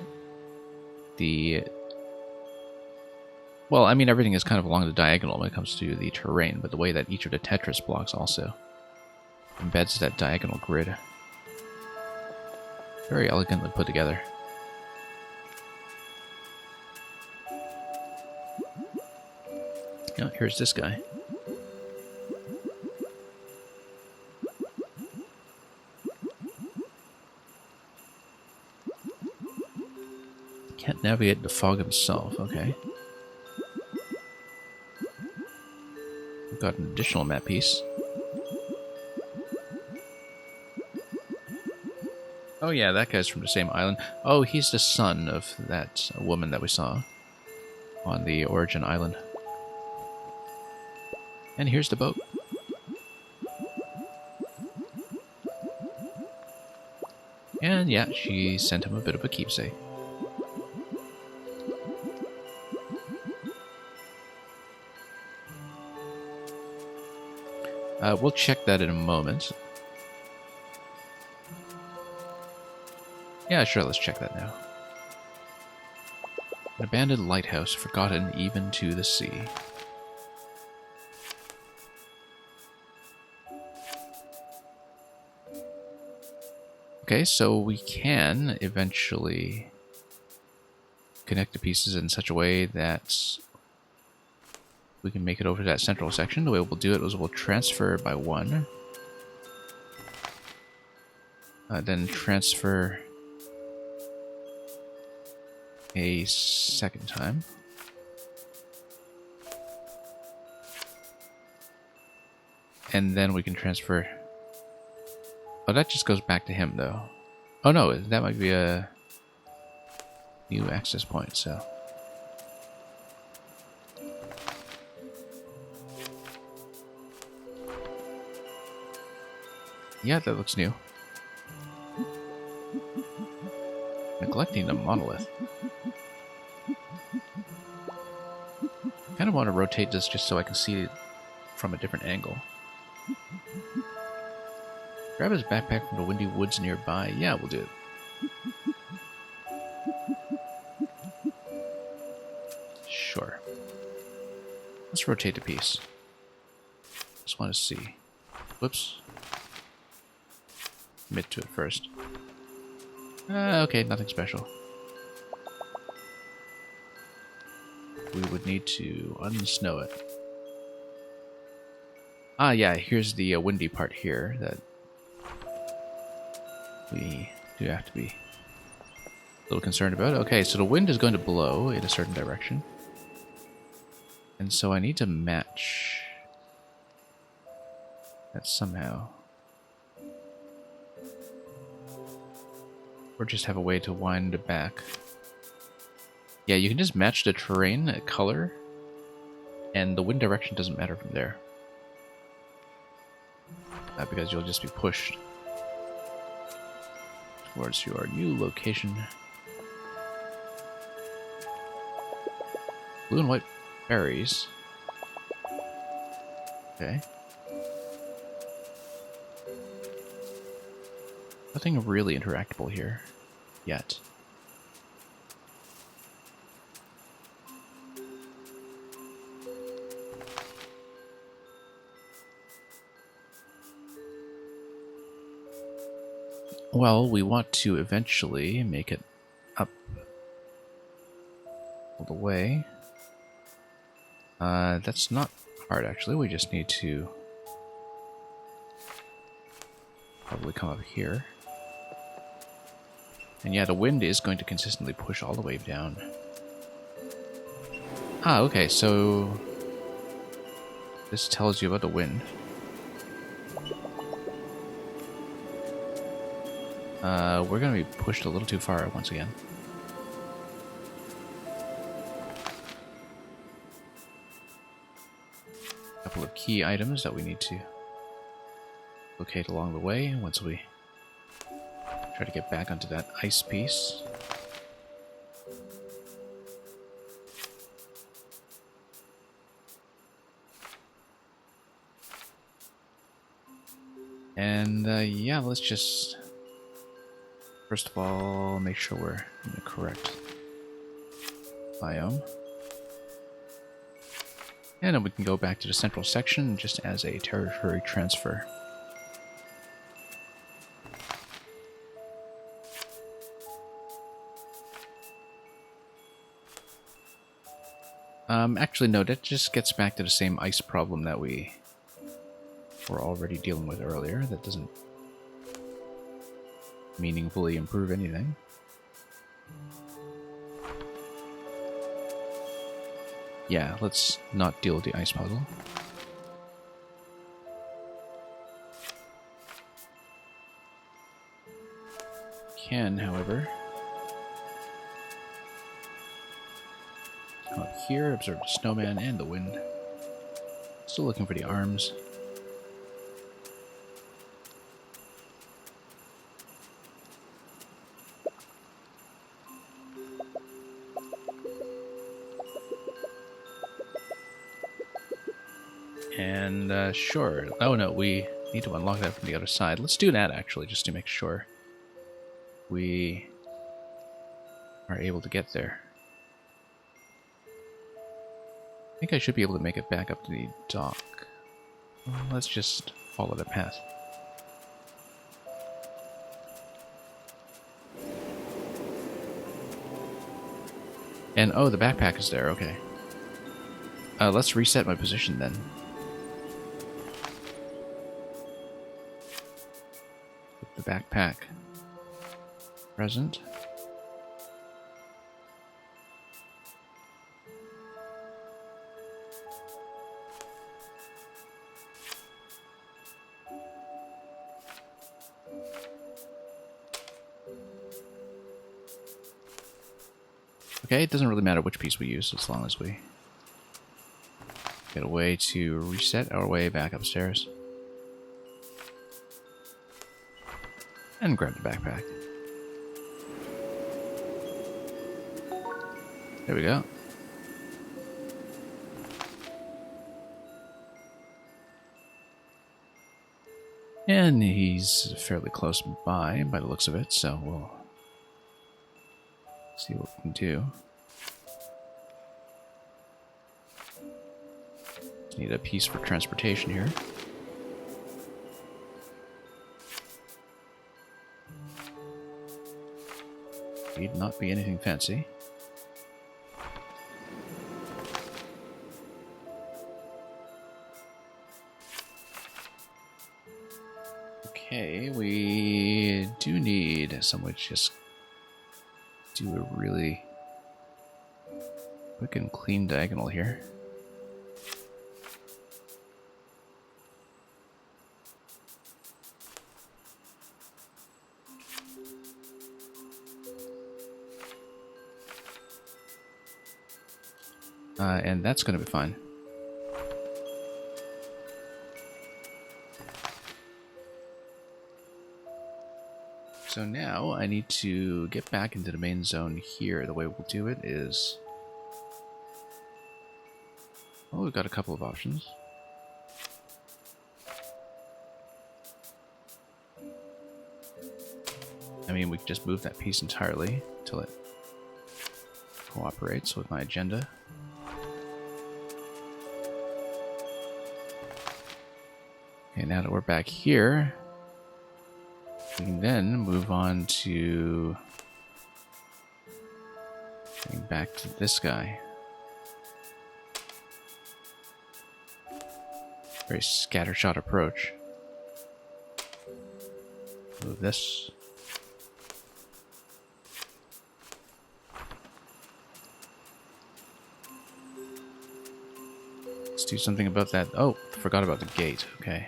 the... Well, I mean, everything is kind of along the diagonal when it comes to the terrain, but the way that each of the Tetris blocks also embeds that diagonal grid. Very elegantly put together. Oh, here's this guy. Can't navigate the fog himself, okay. We've got an additional map piece. Oh yeah, that guy's from the same island. Oh, he's the son of that woman that we saw on the Origin Island. And here's the boat. And yeah, she sent him a bit of a keepsake. We'll check that in a moment. Yeah, sure, let's check that now. An abandoned lighthouse, forgotten even to the sea. Okay, so we can eventually connect the pieces in such a way that we can make it over to that central section. The way we'll do it is we'll transfer by one. Then transfer a second time. And then we can transfer... Oh, that just goes back to him, though. Oh no, that might be a new access point, so... Yeah, that looks new. Neglecting the monolith. Kind of want to rotate this just so I can see it from a different angle. Grab his backpack from the windy woods nearby. Yeah, we'll do it. Sure. Let's rotate the piece. Just want to see. Whoops. Commit to it first. Okay, nothing special. We would need to unsnow it. Ah, yeah, here's the windy part here that we do have to be a little concerned about. Okay, so the wind is going to blow in a certain direction. And so I need to match that somehow. Or just have a way to wind it back. Yeah, you can just match the terrain color, and the wind direction doesn't matter from there. Because you'll just be pushed towards your new location. Blue and white berries. Okay. Nothing really interactable here yet. Well, we want to eventually make it up all the way. That's not hard, actually. We just need to probably come up here. And yeah, the wind is going to consistently push all the way down. Ah, okay, so this tells you about the wind. We're going to be pushed a little too far once again. A couple of key items that we need to locate along the way once we try to get back onto that ice piece. And yeah, let's just first of all make sure we're in the correct biome. And then we can go back to the central section just as a territory transfer. Actually, no, that just gets back to the same ice problem that we were already dealing with earlier. That doesn't meaningfully improve anything. Yeah, let's not deal with the ice puzzle. Can, however, come up here, observe the snowman and the wind. Still looking for the arms. And sure. Oh no, we need to unlock that from the other side. Let's do that actually, just to make sure we are able to get there. I think I should be able to make it back up to the dock. Well, let's just follow the path. And oh, the backpack is there, okay. Let's reset my position then. Put the backpack present. Okay, it doesn't really matter which piece we use as long as we get a way to reset our way back upstairs. And grab the backpack. There we go. And he's fairly close by the looks of it, so we'll see what we can do. Need a piece for transportation here. Need not be anything fancy. Okay, we do need someone to just do a really quick and clean diagonal here. And that's going to be fine. So now I need to get back into the main zone here. The way we'll do it is... well, we've got a couple of options. I mean, we could just move that piece entirely until it cooperates with my agenda. Okay, now that we're back here, We can then move on to getting back to this guy. Very scattershot approach. Move this. Let's do something about that. Oh, forgot about the gate. Okay.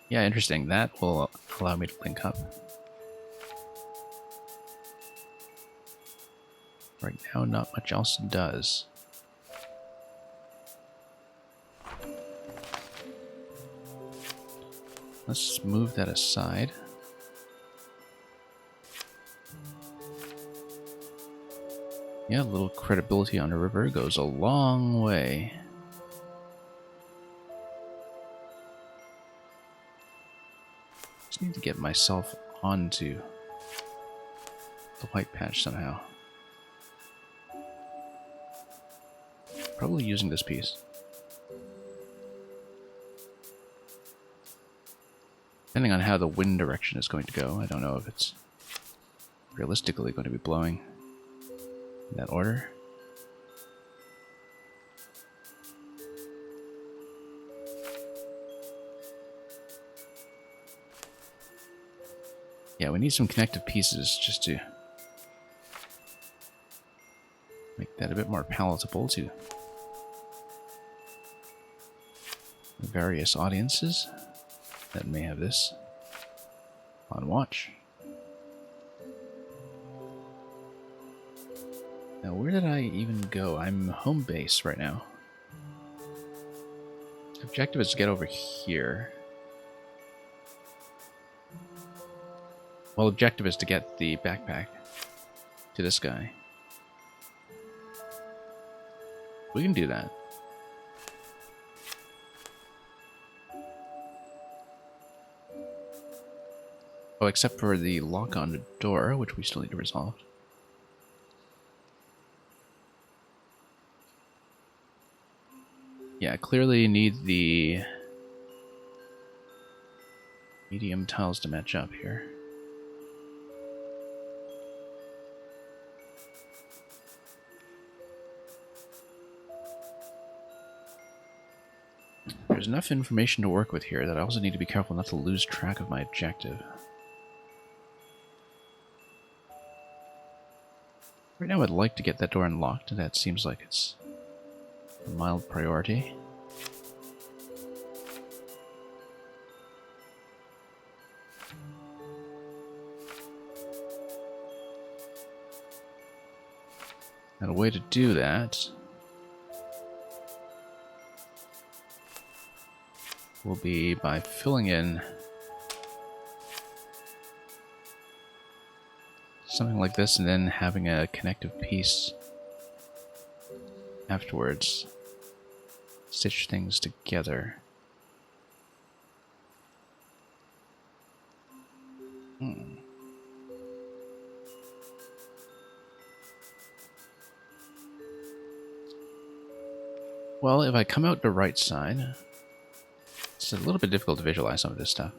Yeah, interesting. That will allow me to link up. Right now, not much else does. Let's move that aside. Yeah, a little credibility on a river goes a long way. Just need to get myself onto the white patch somehow. Probably using this piece. Depending on how the wind direction is going to go, I don't know if it's realistically going to be blowing in that order. Yeah, we need some connective pieces just to make that a bit more palatable to various audiences that may have this on watch. Now, where did I even go? I'm home base right now. Objective is to get over here. Well, objective is to get the backpack to this guy. We can do that. Oh, except for the lock on the door, which we still need to resolve. Yeah, clearly need the medium tiles to match up here. There's enough information to work with here that I also need to be careful not to lose track of my objective. Right now I'd like to get that door unlocked, and that seems like it's a mild priority. And a way to do that will be by filling in something like this and then having a connective piece afterwards. Stitch things together. Well, if I come out the right side, it's a little bit difficult to visualize some of this stuff.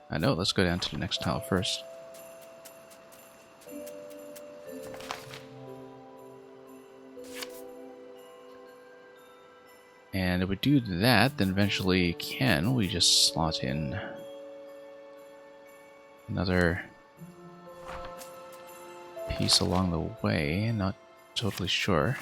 I know, let's go down to the next tile first. And if we do that, then eventually we just slot in another piece along the way, not totally sure.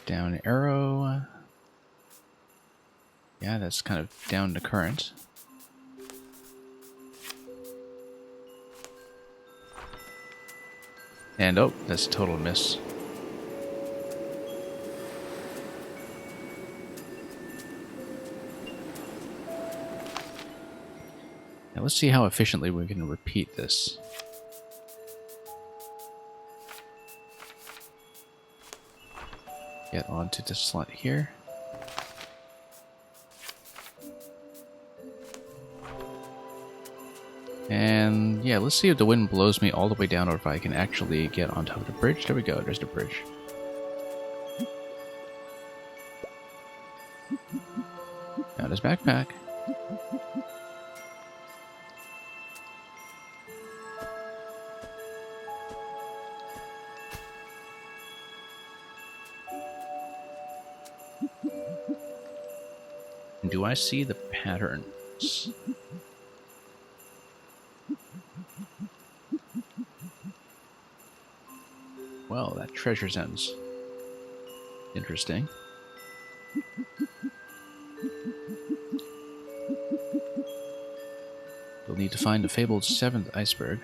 Down arrow. Yeah, that's kind of down the current. And oh, that's a total miss. Now let's see how efficiently we can repeat this. Get onto this slot here. And yeah, let's see if the wind blows me all the way down or if I can actually get on top of the bridge. There we go, there's the bridge. Found his backpack. And do I see the patterns? Well, that treasure sounds interesting. We'll need to find the fabled 7th iceberg.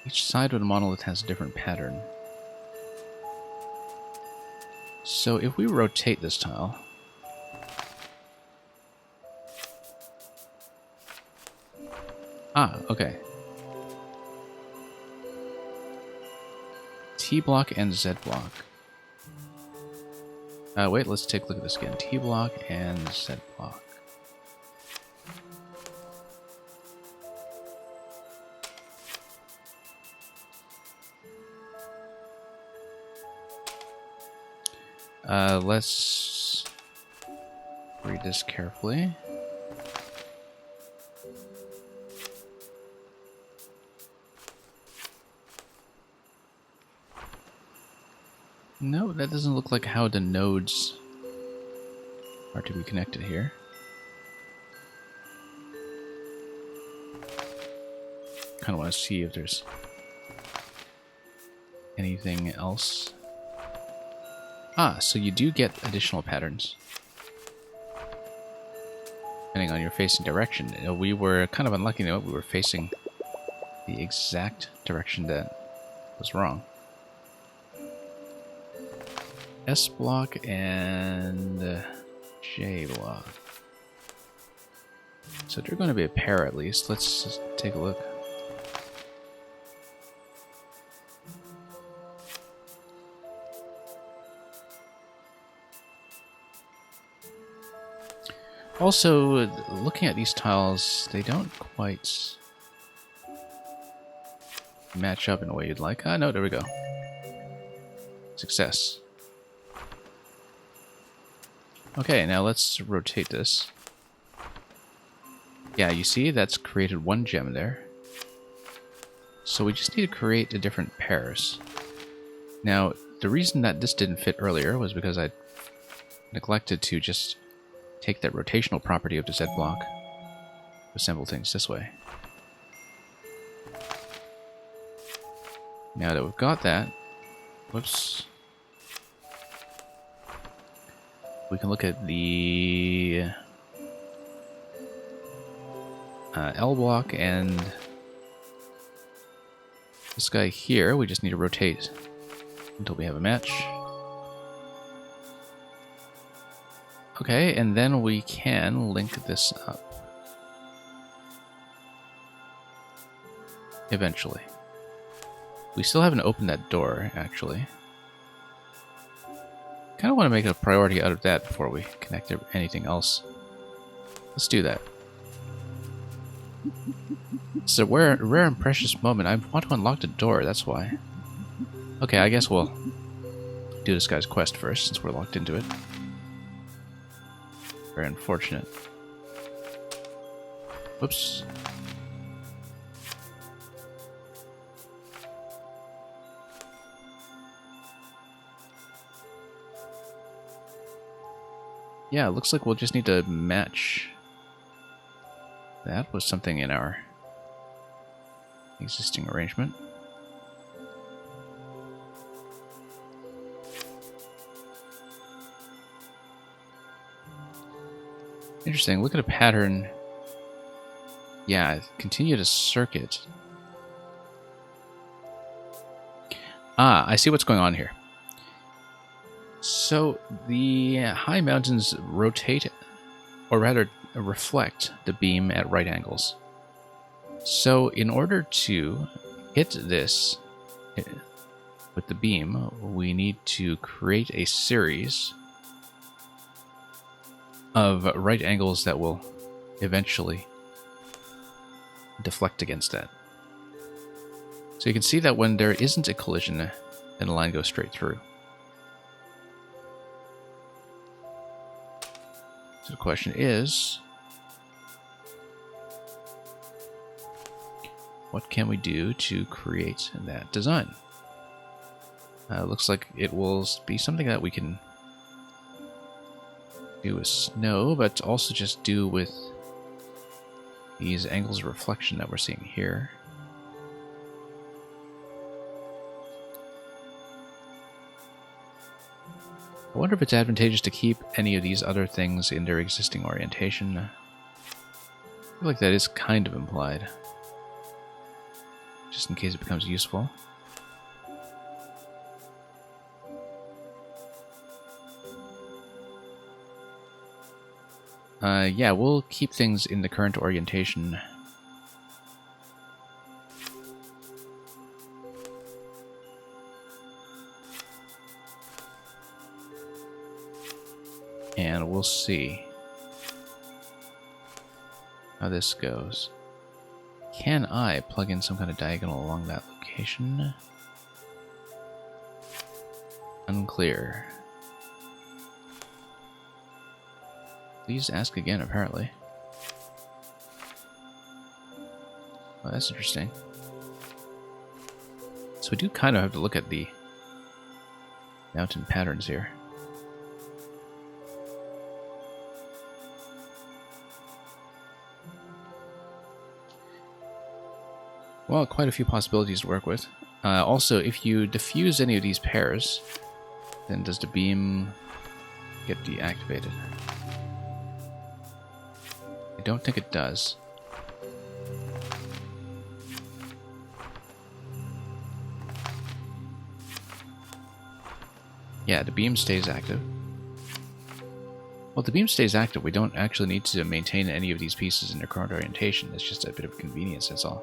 Each side of the monolith has a different pattern. So if we rotate this tile... Ah, okay. T block and Z block. Wait, let's take a look at this again. T block and Z block. Let's read this carefully. No, that doesn't look like how the nodes are to be connected here. Kind of want to see if there's anything else. Ah, so you do get additional patterns. Depending on your facing direction. We were kind of unlucky, though. We were facing the exact direction that was wrong. S block and J block. So they're going to be a pair at least. Let's just take a look. Also, looking at these tiles, they don't quite match up in a way you'd like. Ah, no, there we go. Success. Okay, now let's rotate this. Yeah, you see, that's created one gem there. So we just need to create the different pairs. Now, the reason that this didn't fit earlier was because I neglected to just take that rotational property of the Z block, assemble things this way. Now that we've got that, whoops, we can look at the L block and this guy here. We just need to rotate until we have a match. Okay, and then we can link this up. Eventually. We still haven't opened that door, actually. Kind of want to make a priority out of that before we connect anything else. Let's do that. It's a rare and precious moment. I want to unlock the door, that's why. Okay, I guess we'll do this guy's quest first, since we're locked into it. Very unfortunate. Whoops. Yeah, it looks like we'll just need to match that with something in our existing arrangement. Interesting, look at a pattern. Yeah, continue to circuit. Ah, I see what's going on here. So the high mountains rotate or rather reflect the beam at right angles. So in order to hit this with the beam, we need to create a series of right angles that will eventually deflect against that. So you can see that when there isn't a collision, then the line goes straight through. So the question is, what can we do to create that design? Looks like it will be something that we can do with snow, but also just do with these angles of reflection that we're seeing here. I wonder if it's advantageous to keep any of these other things in their existing orientation. I feel like that is kind of implied, just in case it becomes useful. Yeah, we'll keep things in the current orientation. And we'll see how this goes. Can I plug in some kind of diagonal along that location? Unclear. Please ask again, apparently. Well, that's interesting. So we do kind of have to look at the mountain patterns here. Well, quite a few possibilities to work with. Also, if you diffuse any of these pairs, then does the beam get deactivated? I don't think it does. Yeah, the beam stays active. Well, the beam stays active. We don't actually need to maintain any of these pieces in their current orientation. It's just a bit of convenience, that's all.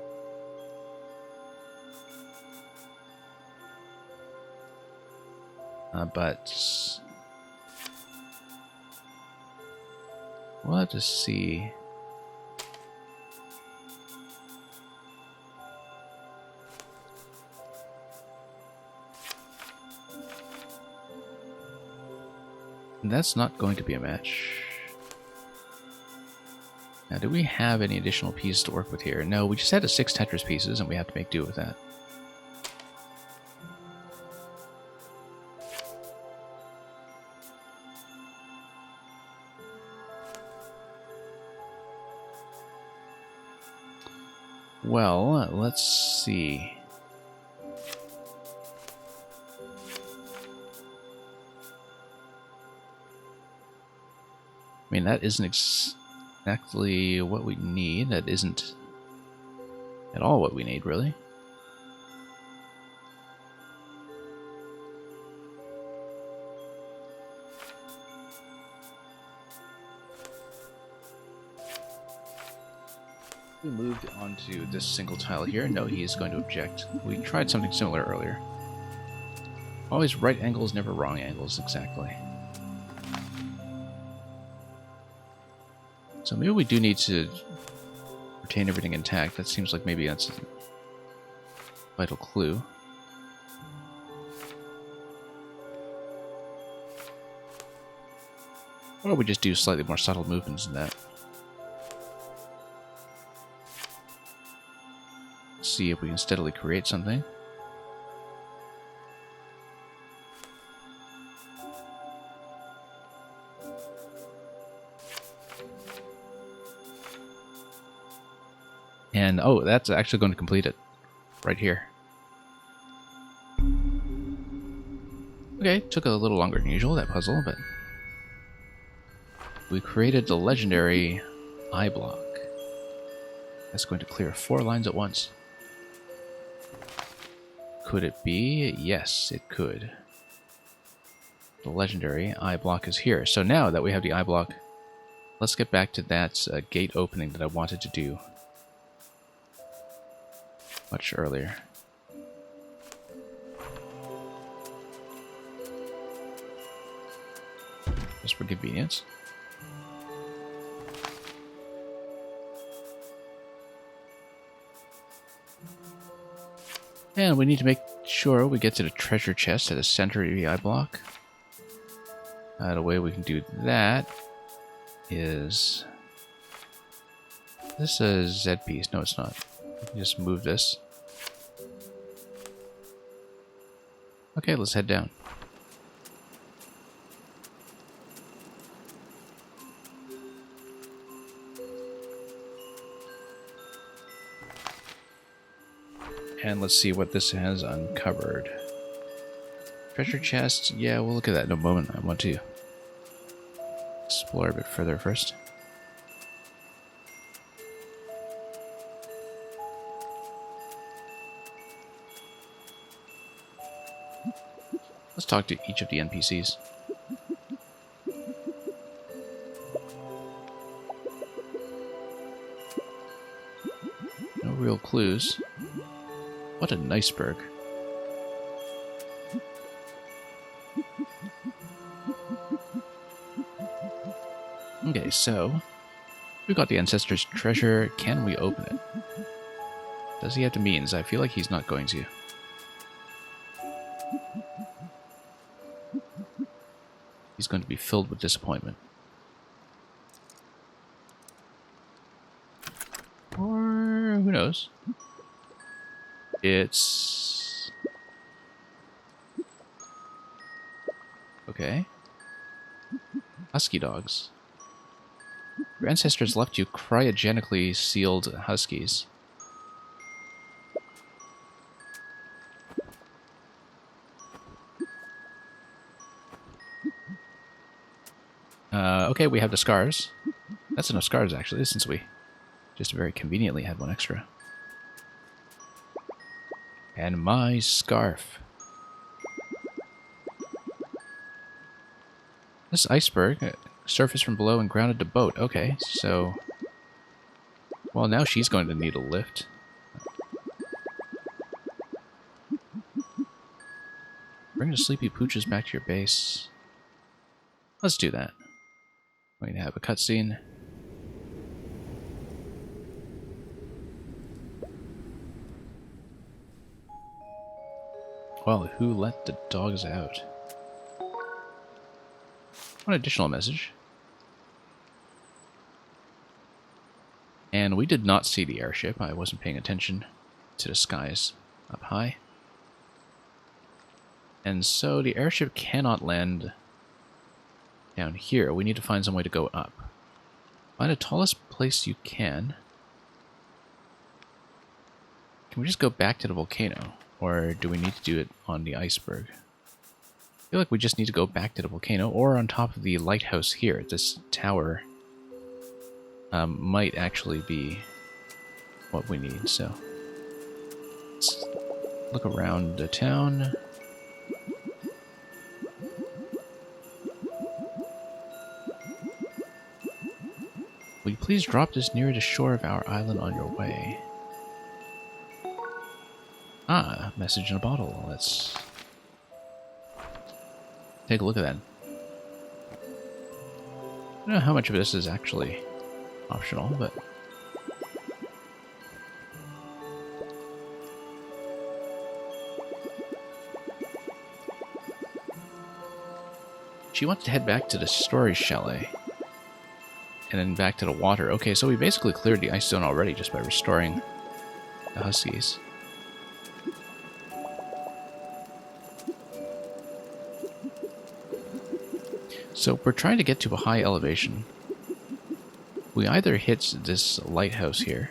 But we'll have to see. That's not going to be a match. Now, do we have any additional pieces to work with here? No, we just had the 6 Tetris pieces, and we have to make do with that. Well, let's see. I mean, that isn't exactly what we need. That isn't at all what we need, really. We moved onto this single tile here. No, he is going to object. We tried something similar earlier. Always right angles, never wrong angles, exactly. So maybe we do need to retain everything intact. That seems like maybe that's a vital clue. Or we just do slightly more subtle movements than that. See if we can steadily create something. And oh, that's actually going to complete it right here. Okay, took a little longer than usual, that puzzle, but we created the legendary eye block. That's going to clear 4 lines at once. Could it be? Yes, it could. The legendary eye block is here. So now that we have the eye block let's get back to that gate opening that I wanted to do much earlier. Just for convenience. And we need to make sure we get to the treasure chest at the center of the EI block. The way we can do that is... This is a Z piece. No, it's not. We can just move this. Okay, let's head down. And let's see what this has uncovered. Treasure chest, yeah, we'll look at that in a moment. I want to explore a bit further first. Let's talk to each of the NPCs. No real clues. What an iceberg. Okay, so we got the Ancestor's treasure. Can we open it? Does he have the means? I feel like he's not going to. He's going to be filled with disappointment. Or who knows? It's... okay. Husky dogs. Your ancestors left you cryogenically sealed huskies. Okay, we have the scars. That's enough scars, actually, since we just very conveniently had one extra. And my scarf. This iceberg surfaced from below and grounded the boat. Okay, so... well, now she's going to need a lift. Bring the sleepy pooches back to your base. Let's do that. We're going to have a cutscene. Well, who let the dogs out? One additional message. And we did not see the airship. I wasn't paying attention to the skies up high. And so the airship cannot land down here. We need to find some way to go up. Find the tallest place you can. Can we just go back to the volcano? Or do we need to do it on the iceberg? I feel like we just need to go back to the volcano or on top of the lighthouse here. This tower might actually be what we need, so let's look around the town. Will you please drop this near the shore of our island on your way? Ah, message in a bottle. Let's take a look at that. I don't know how much of this is actually optional, but... she wants to head back to the storage chalet. And then back to the water. Okay, so we basically cleared the ice zone already just by restoring the huskies. So we're trying to get to a high elevation. We either hit this lighthouse here,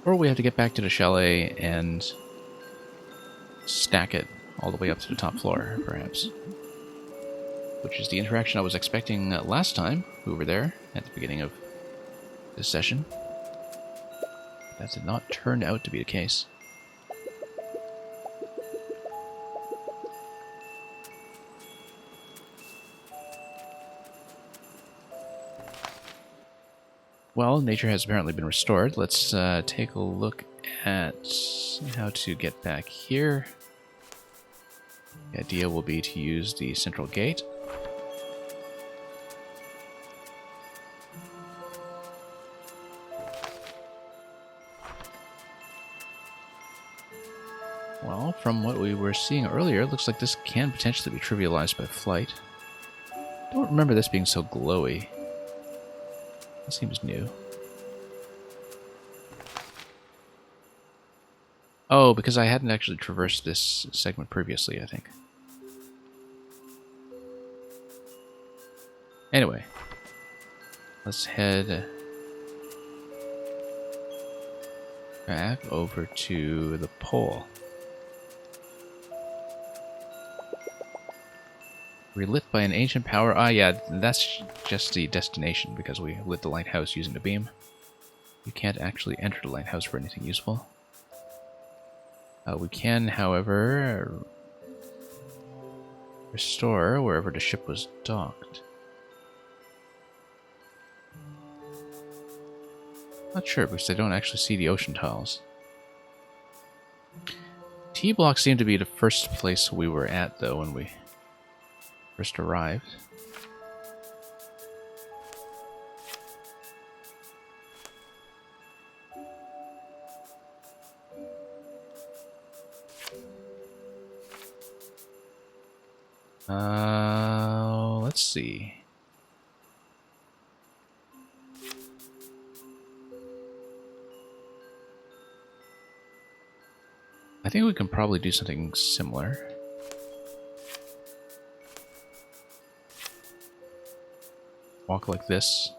or we have to get back to the chalet and stack it all the way up to the top floor, perhaps. Which is the interaction I was expecting last time we were there at the beginning of this session. That did not turn out to be the case. Well, nature has apparently been restored. Let's take a look at how to get back here. The idea will be to use the central gate. Well, from what we were seeing earlier, it looks like this can potentially be trivialized by flight. I don't remember this being so glowy. It seems new. Oh, because I hadn't actually traversed this segment previously, I think. Anyway, let's head back over to the pole. Relit by an ancient power. Ah, yeah, that's just the destination because we lit the lighthouse using the beam. You can't actually enter the lighthouse for anything useful. We can, however, restore wherever the ship was docked. Not sure because I don't actually see the ocean tiles. T-block seemed to be the first place we were at, though, when we first arrived. Let's see. I think we can probably do something similar. Walk like this.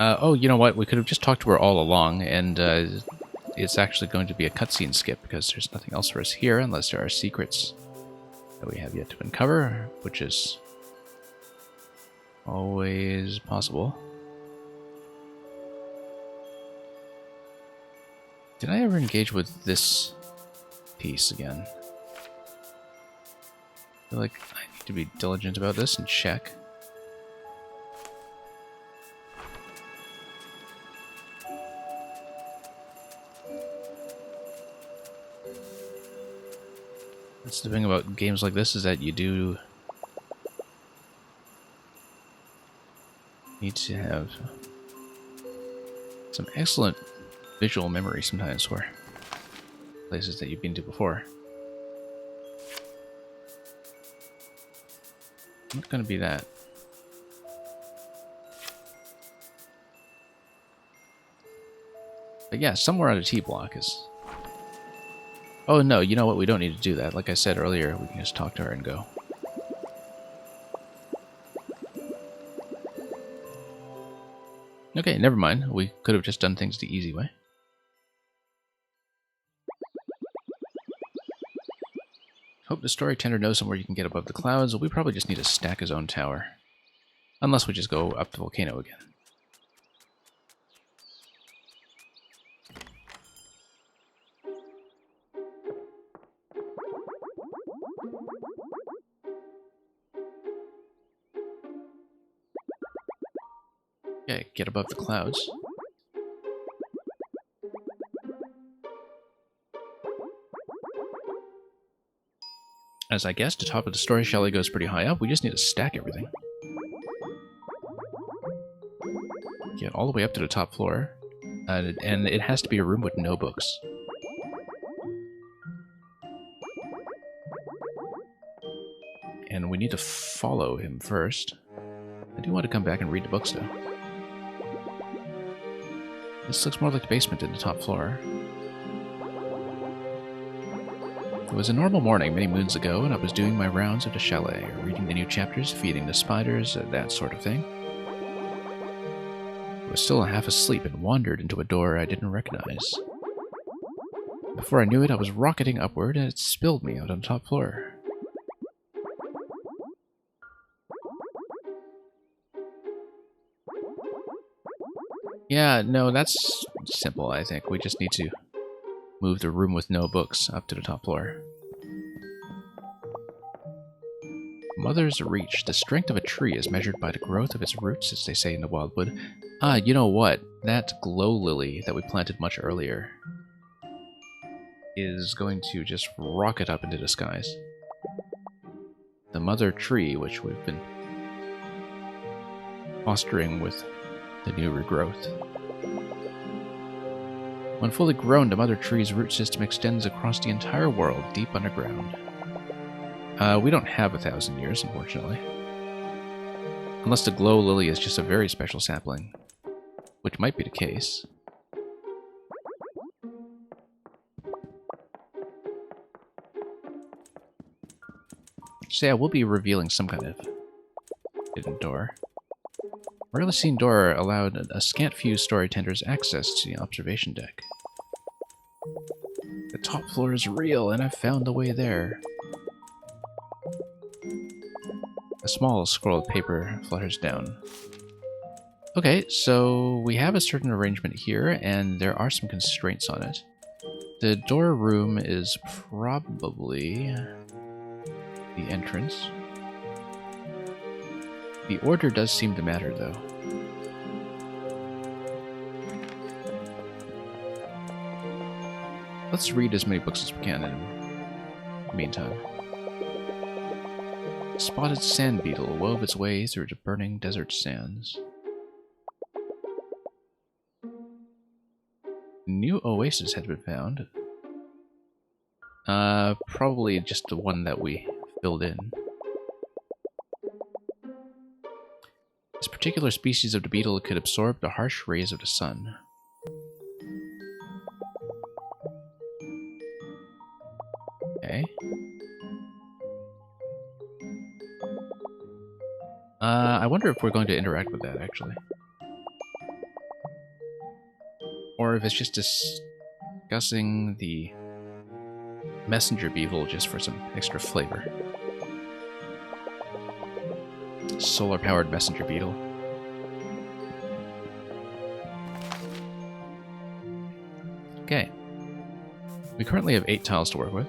Oh, you know what? We could have just talked to her all along, and it's actually going to be a cutscene skip because there's nothing else for us here unless there are secrets that we have yet to uncover, which is always possible. Did I ever engage with this piece again? I feel like I need to be diligent about this and check. That's the thing about games like this, is that you do need to have some excellent visual memory sometimes for places that you've been to before. Not going to be that. But yeah, somewhere on a T-block is... Oh no, you know what? We don't need to do that. Like I said earlier, we can just talk to her and go. Okay, never mind. We could have just done things the easy way. Hope the storyteller knows somewhere you can get above the clouds. We probably just need to stack his own tower. Unless we just go up the volcano again. Okay, get above the clouds. As I guessed, the top of the story chalet goes pretty high up. We just need to stack everything. Get all the way up to the top floor. And it has to be a room with no books. And we need to follow him first. I do want to come back and read the books, though. This looks more like the basement than the top floor. It was a normal morning many moons ago, and I was doing my rounds of the chalet, reading the new chapters, feeding the spiders, that sort of thing. I was still half asleep and wandered into a door I didn't recognize. Before I knew it, I was rocketing upward, and it spilled me out on the top floor. Yeah, no, that's simple, I think. We just need to move the room with no books up to the top floor. Mother's reach. The strength of a tree is measured by the growth of its roots, as they say in the wildwood. Ah, you know what? That glow lily that we planted much earlier is going to just rocket up into the skies. The mother tree, which we've been fostering with the new regrowth. When fully grown, the mother tree's root system extends across the entire world, deep underground. We don't have 1,000 years, unfortunately. Unless the glow lily is just a very special sapling, which might be the case. So yeah, we'll be revealing some kind of hidden door. Rarely seen door allowed a scant few story tenders access to the observation deck. The top floor is real, and I've found the way there. A small scroll of paper flutters down. Okay, so we have a certain arrangement here, and there are some constraints on it. The door room is probably the entrance. The order does seem to matter, though. Let's read as many books as we can in the meantime. Spotted sand beetle wove its way through the burning desert sands. New oasis had been found. Probably just the one that we filled in. This particular species of the beetle could absorb the harsh rays of the sun. Okay. I wonder if we're going to interact with that, actually. Or if it's just discussing the messenger beetle just for some extra flavor. Solar-powered messenger beetle. Okay. We currently have 8 tiles to work with.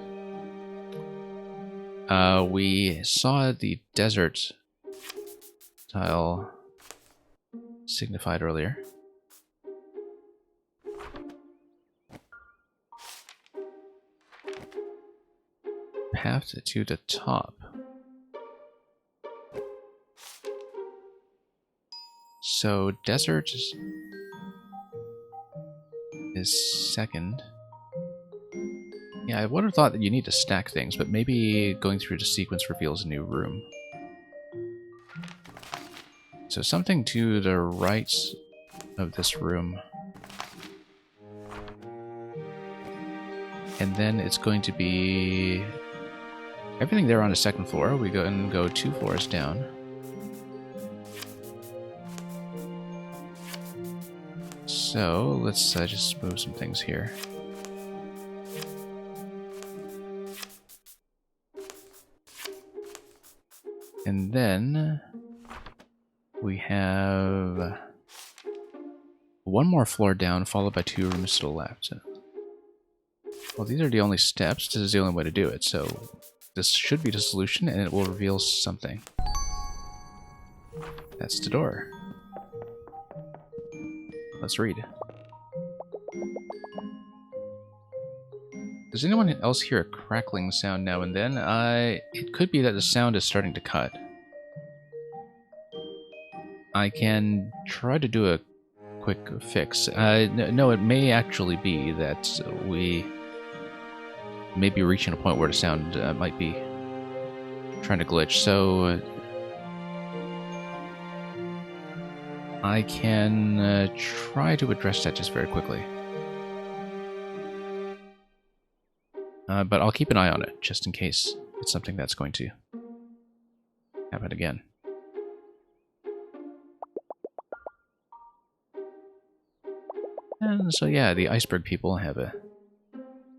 We saw the desert tile signified earlier. Path to the top. So desert is second. Yeah, I would have thought that you need to stack things, but maybe going through the sequence reveals a new room. So something to the right of this room. And then it's going to be everything there on the second floor. We go and go 2 floors down. So let's just move some things here. And then we have 1 more floor down, followed by 2 rooms to the left. Well, these are the only steps. This is the only way to do it, so this should be the solution, and it will reveal something. That's the door. Let's read. Does anyone else hear a crackling sound now and then? It could be that the sound is starting to cut. I can try to do a quick fix. No, it may actually be that we may be reaching a point where the sound might be trying to glitch, so I can try to address that just very quickly. But I'll keep an eye on it, just in case it's something that's going to happen again. And so yeah, the iceberg people have a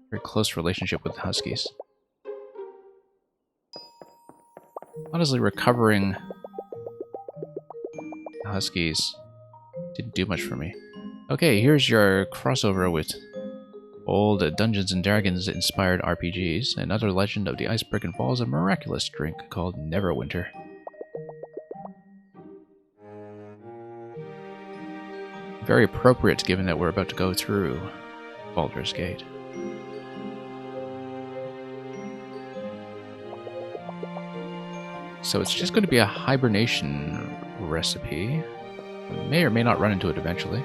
very close relationship with huskies. Honestly, recovering huskies didn't do much for me. Okay, here's your crossover with Old Dungeons and Dragons inspired RPGs. Another legend of the iceberg involves a miraculous drink called Neverwinter. Very appropriate given that we're about to go through Baldur's Gate. So it's just going to be a hibernation recipe. We may or may not run into it eventually.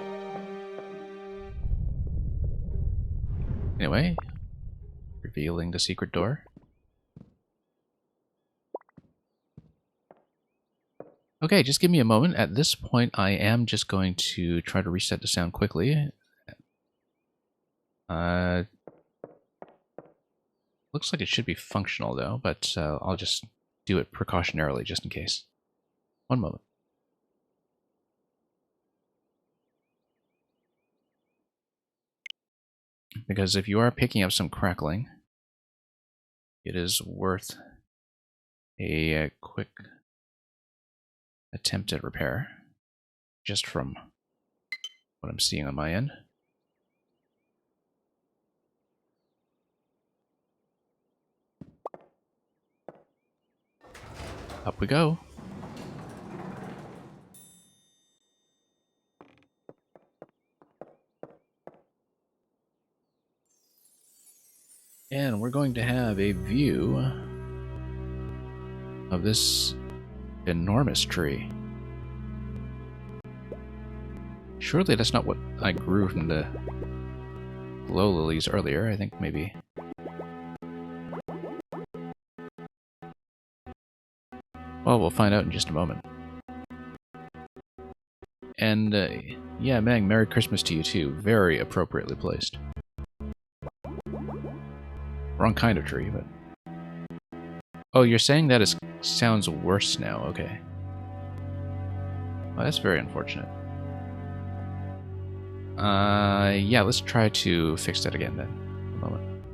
Anyway, revealing the secret door. Okay, just give me a moment. At this point, I am just going to try to reset the sound quickly. Looks like it should be functional though, but I'll just do it precautionarily just in case. One moment. Because if you are picking up some crackling, it is worth a quick attempt at repair, just from what I'm seeing on my end. Up we go. And we're going to have a view of this enormous tree. Surely that's not what I grew from the glow lilies earlier. I think maybe. Well, we'll find out in just a moment. And yeah, Meg, Merry Christmas to you too. Very appropriately placed. Wrong kind of tree, but... Oh, you're saying that it sounds worse now. Okay. Well, that's very unfortunate. Yeah, let's try to fix that again then. A moment.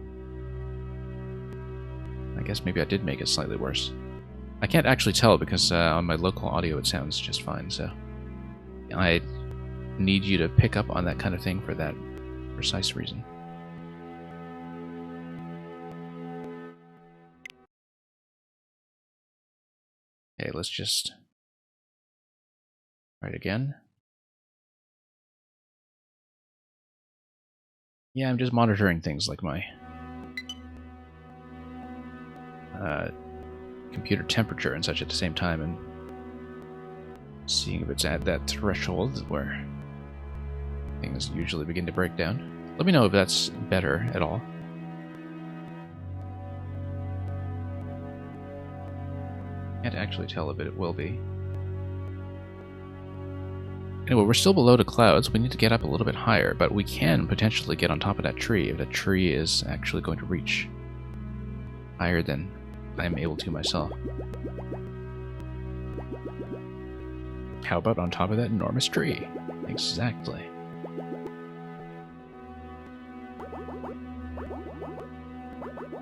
I guess maybe I did make it slightly worse. I can't actually tell because on my local audio it sounds just fine, so... I need you to pick up on that kind of thing for that precise reason. Okay, let's just try it again. Yeah, I'm just monitoring things like my computer temperature and such at the same time, and seeing if it's at that threshold where things usually begin to break down. Let me know if that's better at all. Can't actually tell if it will be. Anyway, we're still below the clouds. We need to get up a little bit higher, but we can potentially get on top of that tree if that tree is actually going to reach higher than I'm able to myself. How about on top of that enormous tree? Exactly.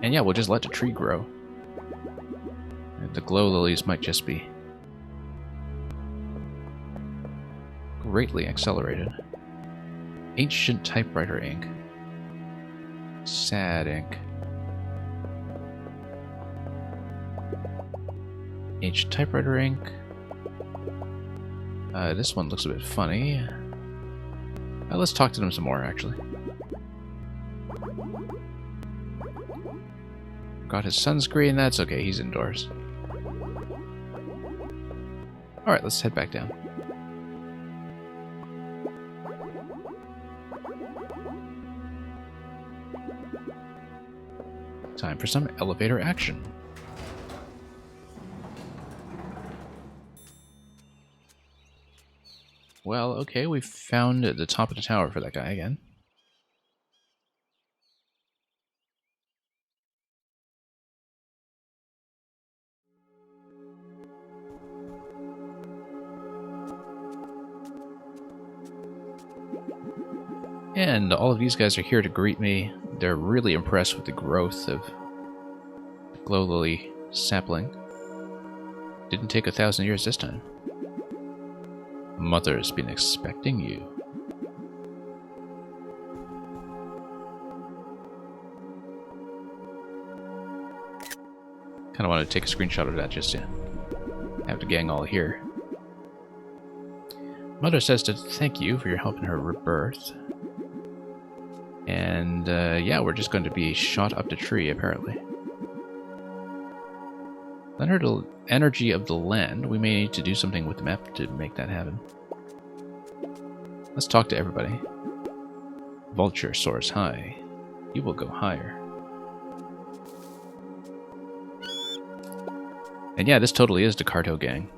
And yeah, we'll just let the tree grow. The glow lilies might just be greatly accelerated. Ancient typewriter ink. Sad ink. Ancient typewriter ink. This one looks a bit funny. Let's talk to them some more, actually. Got his sunscreen, that's okay, he's indoors. Alright, let's head back down. Time for some elevator action. Well, okay, we've found the top of the tower for that guy again. And all of these guys are here to greet me. They're really impressed with the growth of the glow lily sapling. Didn't take 1,000 years this time. Mother's been expecting you. Kind of want to take a screenshot of that just to have the gang all here. Mother says to thank you for your help in her rebirth. And yeah, we're just going to be shot up the tree, apparently. Leonard, energy of the land. We may need to do something with the map to make that happen. Let's talk to everybody. Vulture soars high. You will go higher. And yeah, this totally is the Carto gang.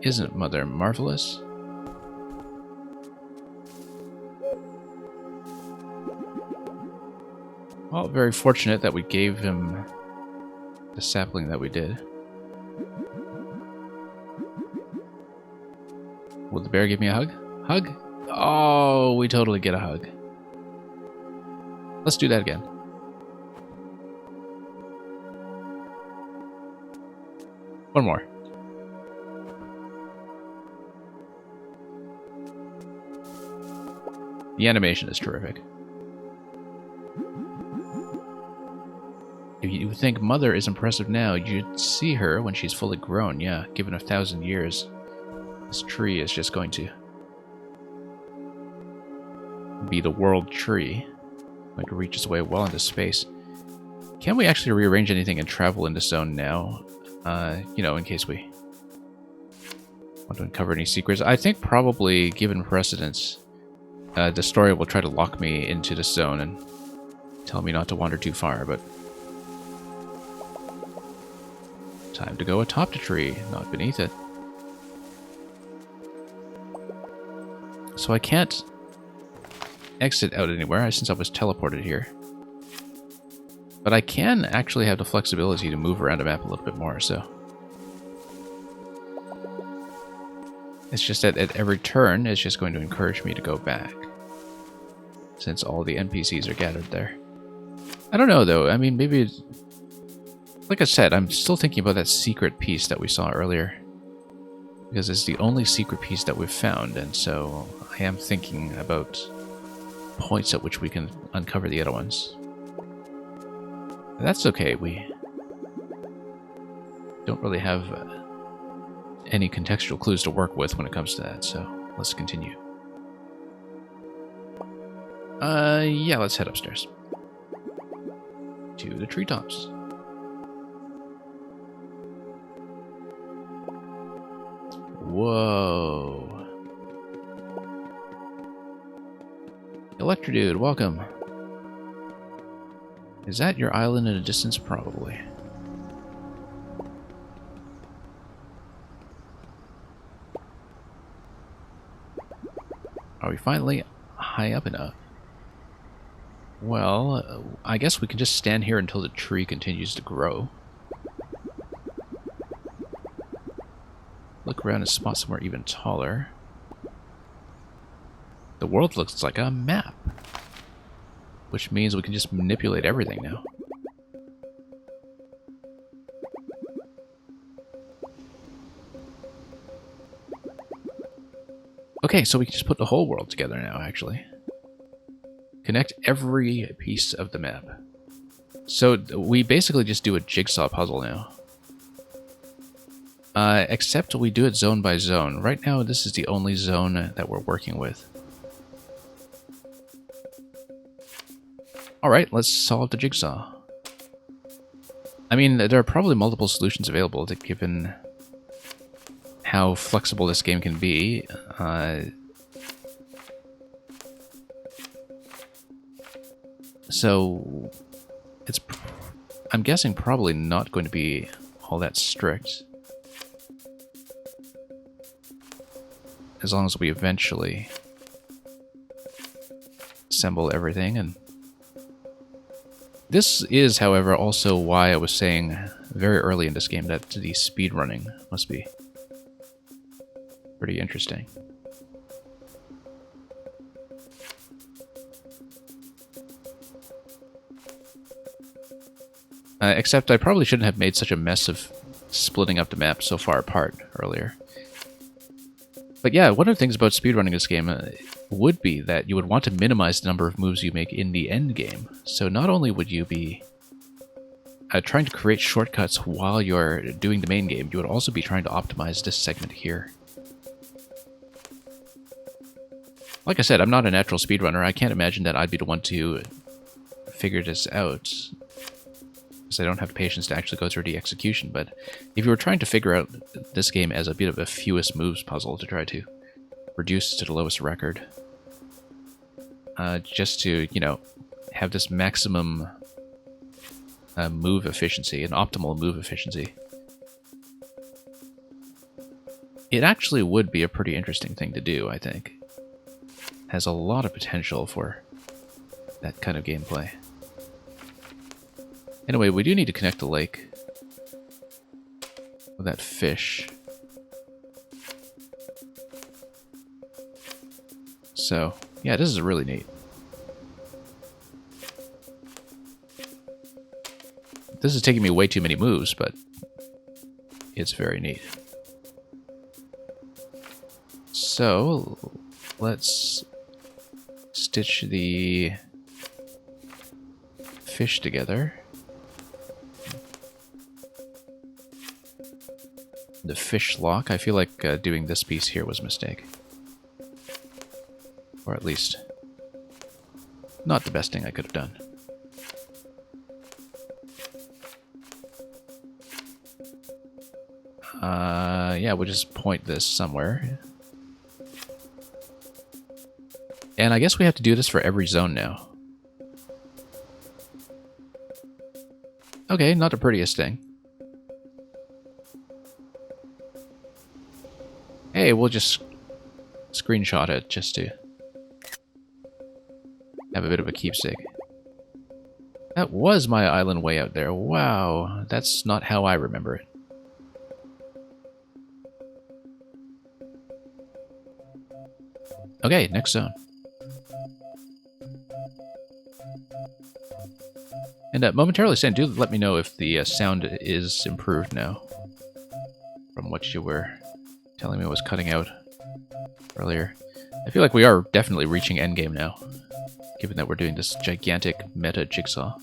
Isn't Mother marvelous? Well, very fortunate that we gave him the sapling that we did. Will the bear give me a hug? Hug? Oh, we totally get a hug. Let's do that again. One more. The animation is terrific. If you think Mother is impressive now, you'd see her when she's fully grown. Yeah, given 1,000 years, this tree is just going to be the world tree. Going to reach its way well into space. Can we actually rearrange anything and travel into zone now? You know, in case we want to uncover any secrets. I think probably, given precedence, the story will try to lock me into the zone and tell me not to wander too far, but time to go atop the tree, not beneath it. So I can't exit out anywhere since I was teleported here. But I can actually have the flexibility to move around the map a little bit more, so. It's just that at every turn, it's just going to encourage me to go back. Since all the NPCs are gathered there. I don't know, though. I mean, maybe... Like I said, I'm still thinking about that secret piece that we saw earlier. Because it's the only secret piece that we've found, and so I am thinking about points at which we can uncover the other ones. That's okay, we don't really have any contextual clues to work with when it comes to that, so let's continue. Yeah, let's head upstairs. To the treetops. Whoa. Electrodude, welcome. Is that your island in the distance? Probably. Are we finally high up enough? Well, I guess we can just stand here until the tree continues to grow. Look around and spot somewhere even taller. The world looks like a map. Which means we can just manipulate everything now. Okay, so we can just put the whole world together now, actually. Connect every piece of the map. So we basically just do a jigsaw puzzle now. Except we do it zone by zone. Right now, this is the only zone that we're working with. Alright, let's solve the jigsaw. I mean, there are probably multiple solutions available, given how flexible this game can be. So, it's, I'm guessing, probably not going to be all that strict. As long as we eventually assemble everything. And this is, however, also why I was saying very early in this game that the speedrunning must be pretty interesting. Except I probably shouldn't have made such a mess of splitting up the map so far apart earlier. But yeah, one of the things about speedrunning this game would be that you would want to minimize the number of moves you make in the end game. So not only would you be trying to create shortcuts while you're doing the main game, you would also be trying to optimize this segment here. Like I said, I'm not a natural speedrunner. I can't imagine that I'd be the one to figure this out, because I don't have the patience to actually go through the execution. But if you were trying to figure out this game as a bit of a fewest moves puzzle to try to reduce to the lowest record, just to, you know, have this maximum move efficiency, an optimal move efficiency, it actually would be a pretty interesting thing to do, I think. Has a lot of potential for that kind of gameplay. Anyway, we do need to connect the lake with that fish. So, yeah, this is really neat. This is taking me way too many moves, but it's very neat. So, let's stitch the fish together. The fish lock. I feel like doing this piece here was a mistake. Or at least, not the best thing I could have done. Yeah, we'll just point this somewhere. And I guess we have to do this for every zone now. Okay, not the prettiest thing. Hey, we'll just screenshot it just to have a bit of a keepsake. That was my island way out there. Wow, that's not how I remember it. Okay, next zone. And momentarily, Sam, do let me know if the sound is improved now from what you were telling me was cutting out earlier. I feel like we are definitely reaching endgame now, given that we're doing this gigantic meta jigsaw.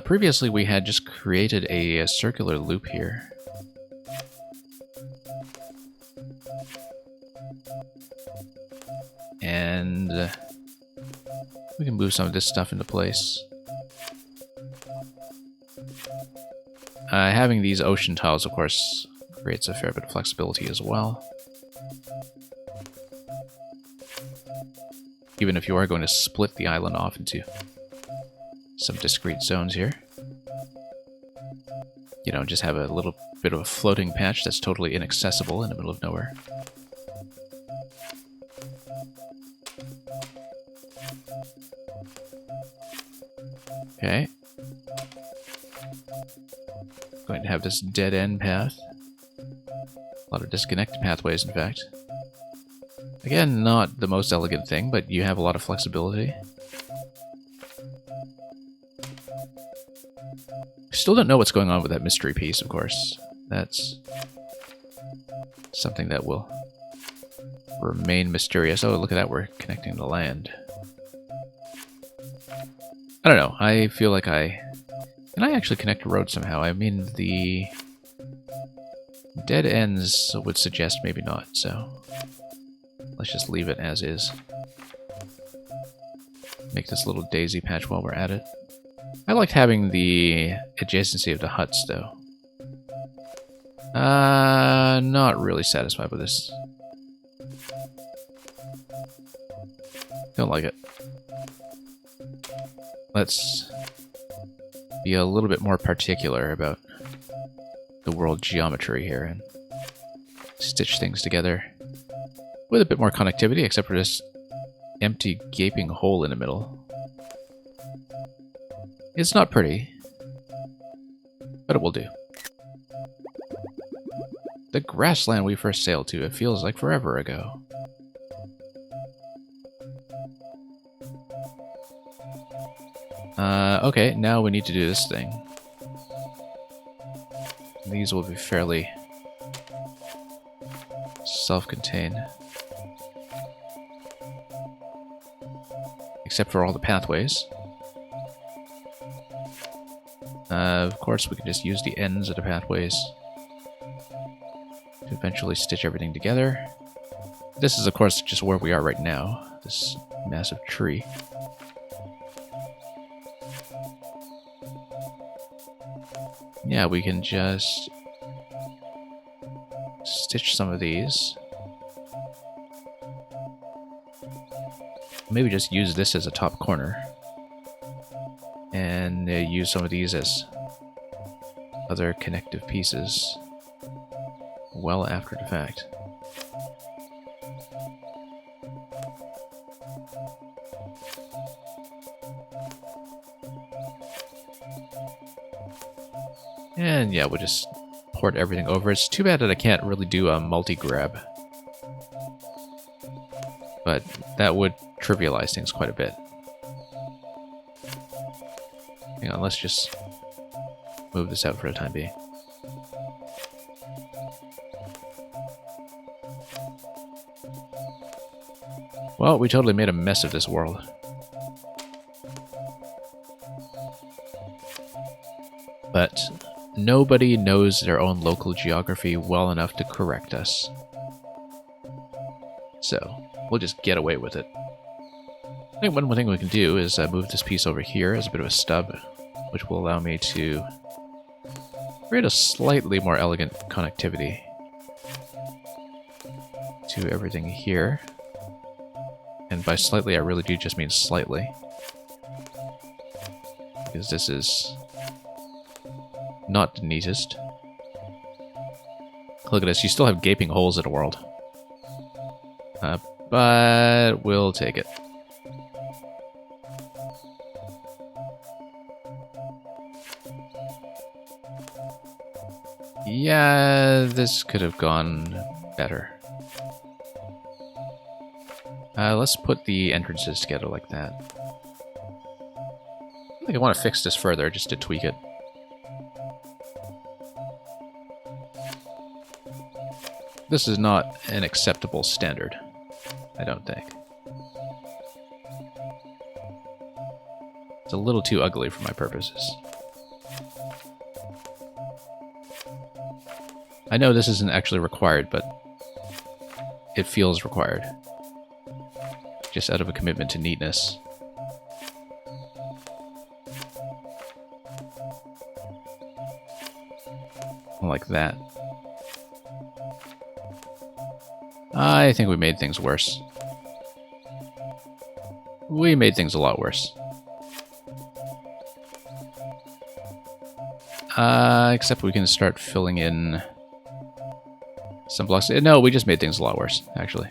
Previously, we had just created a circular loop here. And we can move some of this stuff into place. Having these ocean tiles, of course, creates a fair bit of flexibility as well. Even if you are going to split the island off into some discrete zones here. You know, just have a little bit of a floating patch that's totally inaccessible in the middle of nowhere. Okay. Going to have this dead-end path. A lot of disconnected pathways, in fact. Again, not the most elegant thing, but you have a lot of flexibility. Still don't know what's going on with that mystery piece, of course. That's something that will remain mysterious. Oh, look at that, we're connecting the land. I don't know, I feel like can I actually connect a road somehow? I mean, the dead ends would suggest maybe not, so let's just leave it as is. Make this little daisy patch while we're at it. I liked having the adjacency of the huts, though. Not really satisfied with this. Don't like it. Let's be a little bit more particular about the world geometry here and stitch things together with a bit more connectivity, except for this empty gaping hole in the middle. It's not pretty, but it will do. The grassland we first sailed to, it feels like forever ago. Okay, now we need to do this thing. These will be fairly self-contained. Except for all the pathways. Of course, we can just use the ends of the pathways to eventually stitch everything together. This is, of course, just where we are right now. This massive tree. Yeah, we can just stitch some of these. Maybe just use this as a top corner. And use some of these as other connective pieces well after the fact. And yeah, we'll just port everything over. It's too bad that I can't really do a multi-grab. But that would trivialize things quite a bit. Hang on, let's just move this out for the time being. Well, we totally made a mess of this world. But nobody knows their own local geography well enough to correct us. So, we'll just get away with it. I think one more thing we can do is move this piece over here as a bit of a stub, which will allow me to create a slightly more elegant connectivity to everything here. And by slightly, I really do just mean slightly. Because this is not the neatest. Look at this, you still have gaping holes in the world. But we'll take it. Yeah, this could have gone better. Let's put the entrances together like that. I think I want to fix this further just to tweak it. This is not an acceptable standard, I don't think. It's a little too ugly for my purposes. I know this isn't actually required, but it feels required. Just out of a commitment to neatness. Like that. I think we made things worse. We made things a lot worse. Except we can start filling in some blocks. No, we just made things a lot worse, actually.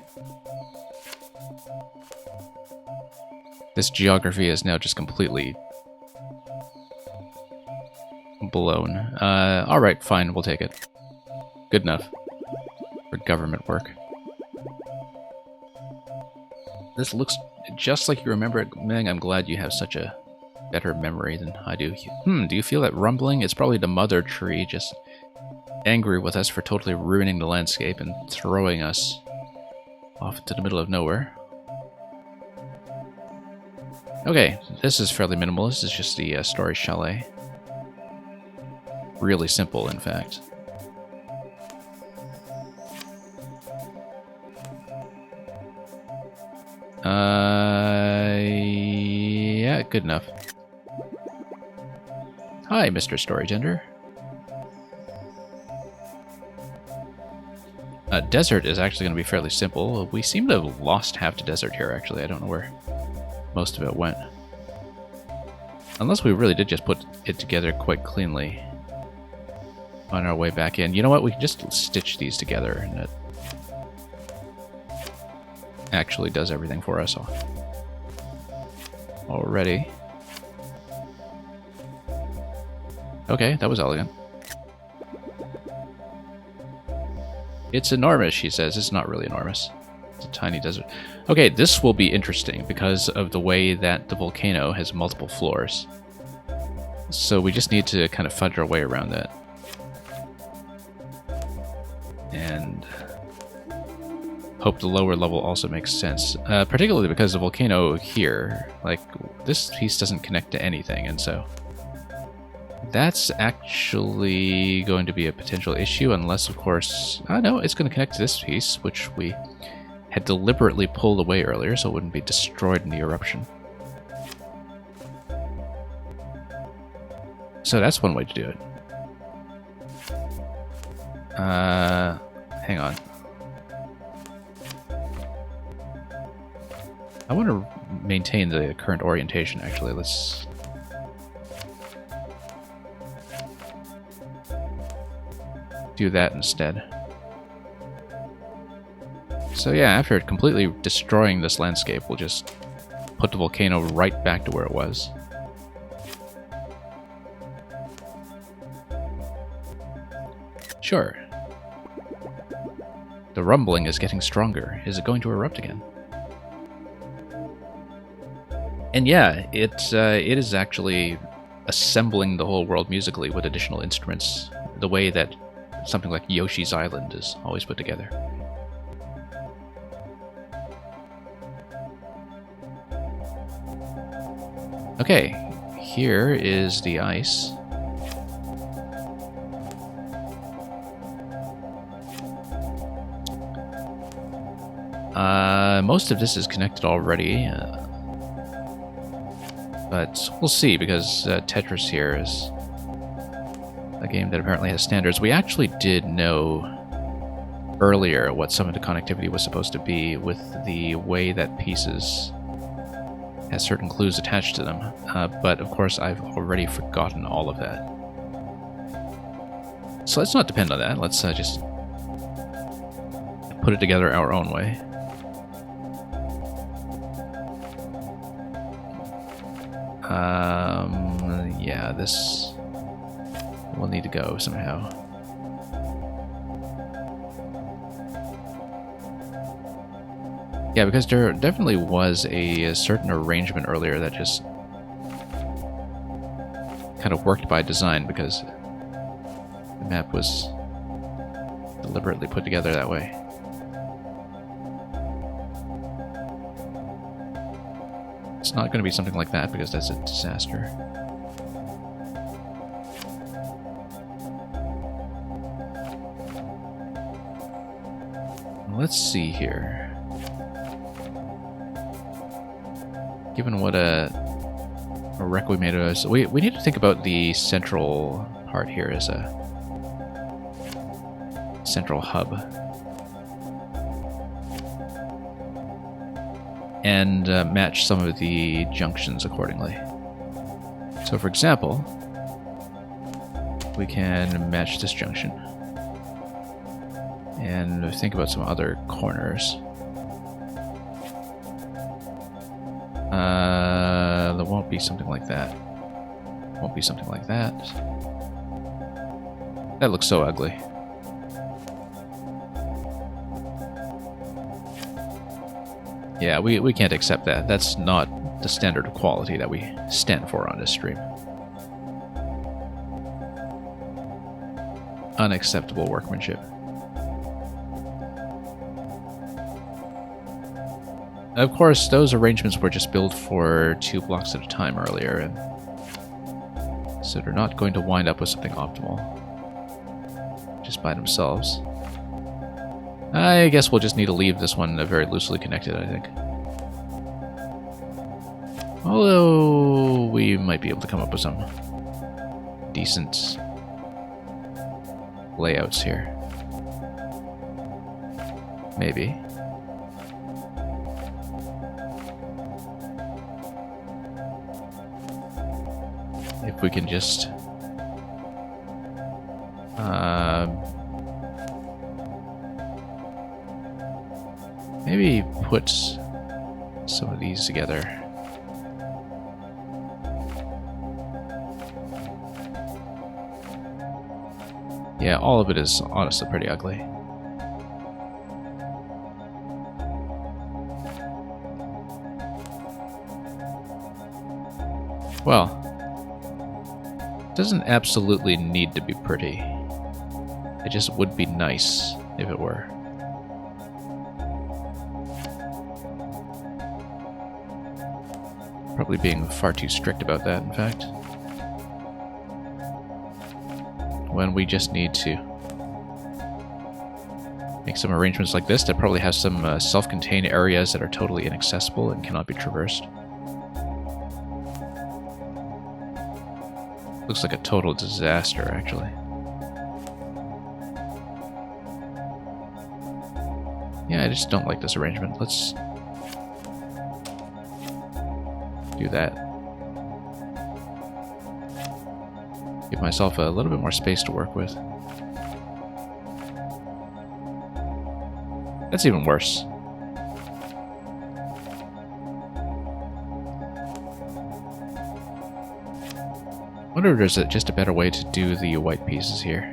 This geography is now just completely blown. Alright, fine, we'll take it. Good enough for government work. This looks just like you remember it. Meng, I'm glad you have such a better memory than I do. Do you feel that rumbling? It's probably the mother tree just angry with us for totally ruining the landscape and throwing us off into the middle of nowhere. Okay, this is fairly minimal. This is just the story chalet. Really simple, in fact. Yeah, good enough. Hi, Mr. Storytender. Desert is actually going to be fairly simple. We seem to have lost half the desert here, actually. I don't know where most of it went. Unless we really did just put it together quite cleanly on our way back in. You know what? We can just stitch these together and it actually does everything for us already. Okay, that was elegant. It's enormous, she says. It's not really enormous. It's a tiny desert. Okay, this will be interesting because of the way that the volcano has multiple floors. So we just need to kind of fudge our way around that. And hope the lower level also makes sense, particularly because the volcano here, like, this piece doesn't connect to anything, and so that's actually going to be a potential issue, unless, of course, no, it's going to connect to this piece, which we had deliberately pulled away earlier, so it wouldn't be destroyed in the eruption. So that's one way to do it. Hang on. I want to maintain the current orientation, actually. Let's... do that instead. So yeah, after completely destroying this landscape, we'll just put the volcano right back to where it was. Sure. The rumbling is getting stronger. Is it going to erupt again? And yeah, it is actually assembling the whole world musically with additional instruments, the way that something like Yoshi's Island is always put together. Okay, here is the ice. Most of this is connected already, but we'll see, because Tetris here is a game that apparently has standards. We actually did know earlier what some of the connectivity was supposed to be with the way that pieces has certain clues attached to them, but of course I've already forgotten all of that. So let's not depend on that. Let's just put it together our own way. Yeah, this will need to go somehow. Yeah, because there definitely was a certain arrangement earlier that just kind of worked by design, because the map was deliberately put together that way. It's not going to be something like that, because that's a disaster. Let's see here. Given what a wreck we made of us, we need to think about the central part here as a central hub. And match some of the junctions accordingly. So for example, we can match this junction. And think about some other corners. There won't be something like that. Won't be something like that. That looks so ugly. Yeah, we can't accept that. That's not the standard of quality that we stand for on this stream. Unacceptable workmanship. Of course, those arrangements were just built for 2 blocks at a time earlier, and so they're not going to wind up with something optimal just by themselves. I guess we'll just need to leave this one very loosely connected, I think. Although we might be able to come up with some decent layouts here. Maybe. If we can just maybe put some of these together. Yeah, all of it is honestly pretty ugly. Well, it doesn't absolutely need to be pretty. It just would be nice if it were. Probably being far too strict about that, in fact. When we just need to make some arrangements like this that probably have some self-contained areas that are totally inaccessible and cannot be traversed. Looks like a total disaster, actually. Yeah, I just don't like this arrangement. Let's do that. Give myself a little bit more space to work with. That's even worse. I wonder if there's just a better way to do the white pieces here.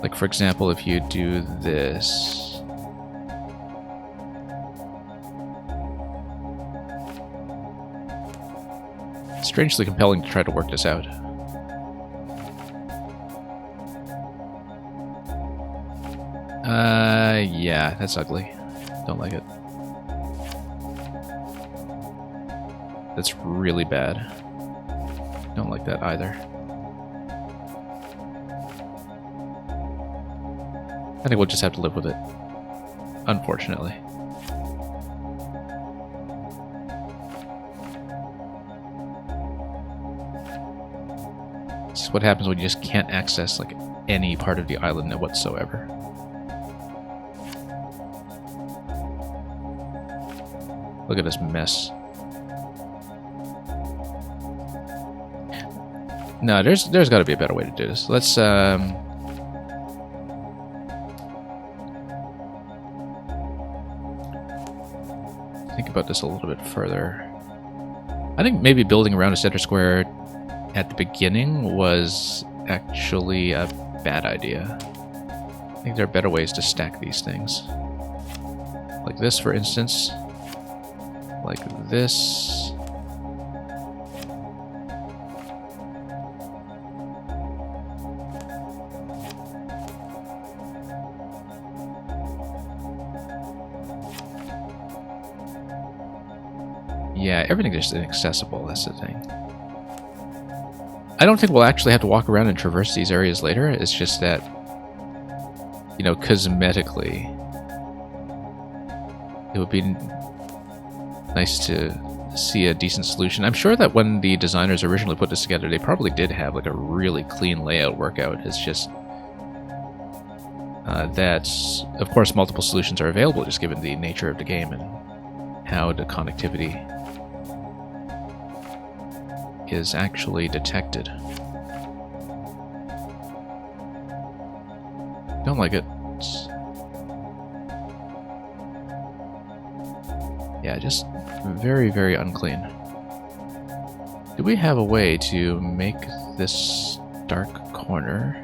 Like, for example, if you do this. Strangely compelling to try to work this out. Yeah, that's ugly. Don't like it. That's really bad. Don't like that either. I think we'll just have to live with it. Unfortunately. This is what happens when you just can't access like any part of the island whatsoever. Look at this mess. No, there's got to be a better way to do this. Let's think about this a little bit further. I think maybe building around a center square at the beginning was actually a bad idea. I think there are better ways to stack these things. Like this, for instance. Like this. Yeah, everything is inaccessible, that's the thing. I don't think we'll actually have to walk around and traverse these areas later. It's just that, you know, cosmetically, it would be nice to see a decent solution. I'm sure that when the designers originally put this together, they probably did have like a really clean layout workout. It's just that, of course, multiple solutions are available just given the nature of the game and how the connectivity is actually detected. Don't like it. Yeah, just very, very unclean. Do we have a way to make this dark corner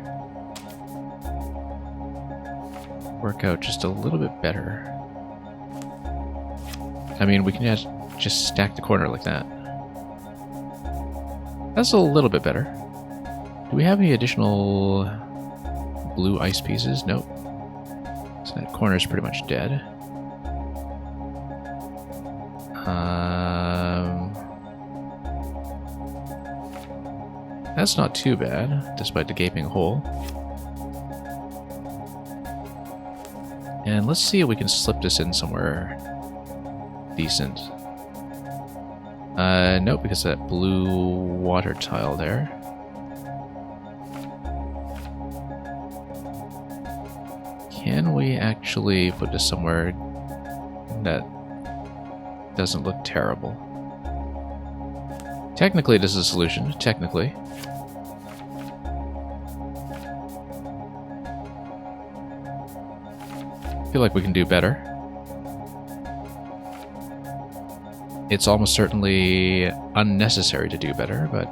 work out just a little bit better? I mean, we can just stack the corner like that. That's a little bit better. Do we have any additional blue ice pieces? Nope. So that corner is pretty much dead. That's not too bad, despite the gaping hole. And let's see if we can slip this in somewhere decent. Nope, because of that blue water tile there. Can we actually put this somewhere that doesn't look terrible? Technically, this is a solution. Technically. I feel like we can do better. It's almost certainly unnecessary to do better, but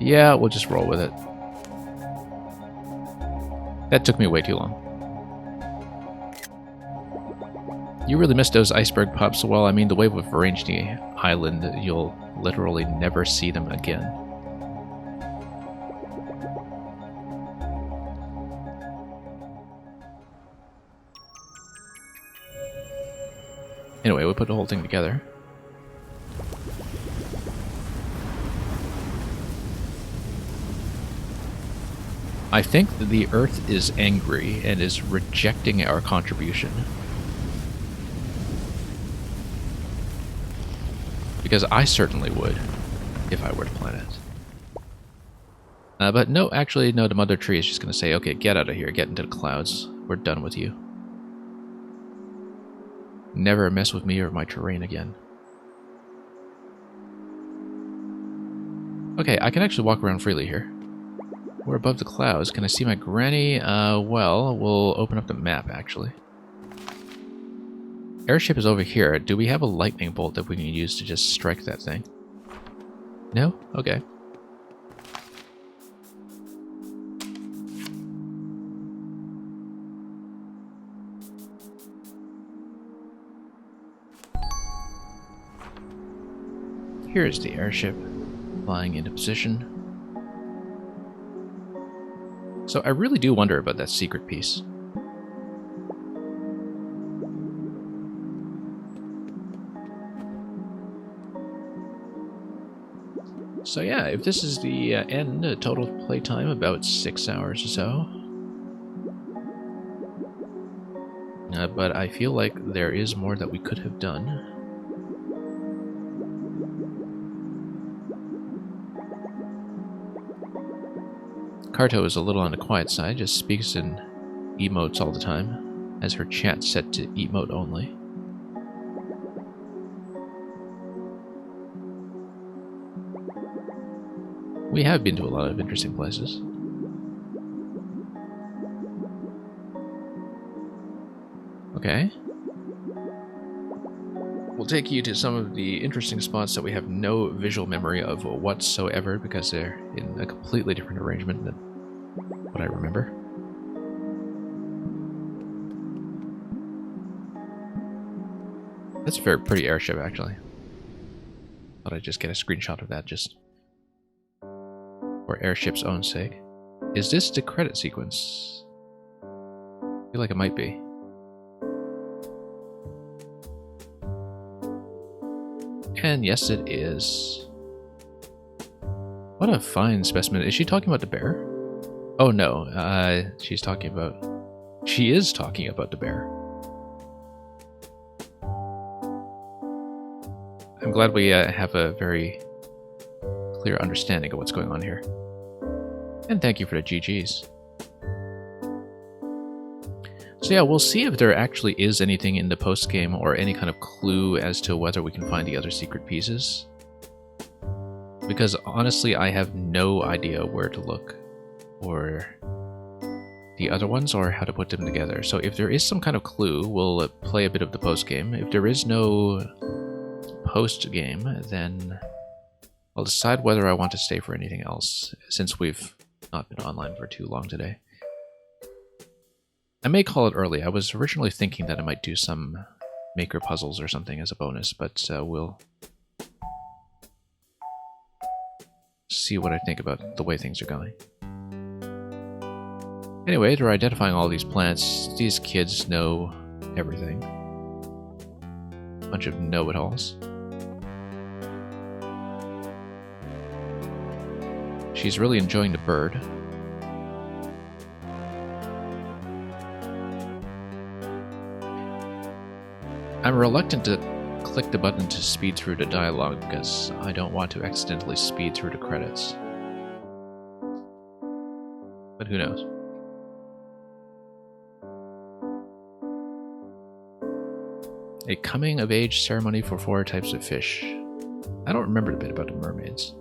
yeah, we'll just roll with it. That took me way too long. You really missed those iceberg pups. Well, I mean, the way we've arranged the island, you'll literally never see them again. Anyway, we put the whole thing together. I think that the Earth is angry and is rejecting our contribution. Because I certainly would, if I were to plan it. But no, actually, no, the Mother Tree is just going to say, okay, get out of here, get into the clouds. We're done with you. Never mess with me or my terrain again. Okay, I can actually walk around freely here. We're above the clouds. Can I see my granny? Well, we'll open up the map, actually. Airship is over here. Do we have a lightning bolt that we can use to just strike that thing? No? Okay. Here's the airship, flying into position. So I really do wonder about that secret piece. So yeah, if this is the end, total playtime about 6 hours or so. But I feel like there is more that we could have done. Carto is a little on the quiet side, just speaks in emotes all the time, has her chat set to emote only. We have been to a lot of interesting places. Okay. We'll take you to some of the interesting spots that we have no visual memory of whatsoever because they're in a completely different arrangement than what I remember. That's a very pretty airship, actually. Thought I'd just get a screenshot of that just for airship's own sake. Is this the credit sequence? I feel like it might be. And yes, it is. What a fine specimen. Is she talking about the bear? Oh no, she's talking about... She is talking about the bear. I'm glad we have a very clear understanding of what's going on here. And thank you for the GGs. So yeah, we'll see if there actually is anything in the post-game or any kind of clue as to whether we can find the other secret pieces. Because honestly, I have no idea where to look or the other ones or how to put them together. So if there is some kind of clue, we'll play a bit of the post-game. If there is no post-game, then I'll decide whether I want to stay for anything else, since we've not been online for too long today. I may call it early. I was originally thinking that I might do some maker puzzles or something as a bonus, but we'll see what I think about the way things are going. Anyway, they're identifying all these plants. These kids know everything. Bunch of know-it-alls. She's really enjoying the bird. I'm reluctant to click the button to speed through the dialogue because I don't want to accidentally speed through the credits. But who knows? A coming-of-age ceremony for 4 types of fish. I don't remember a bit about the mermaids.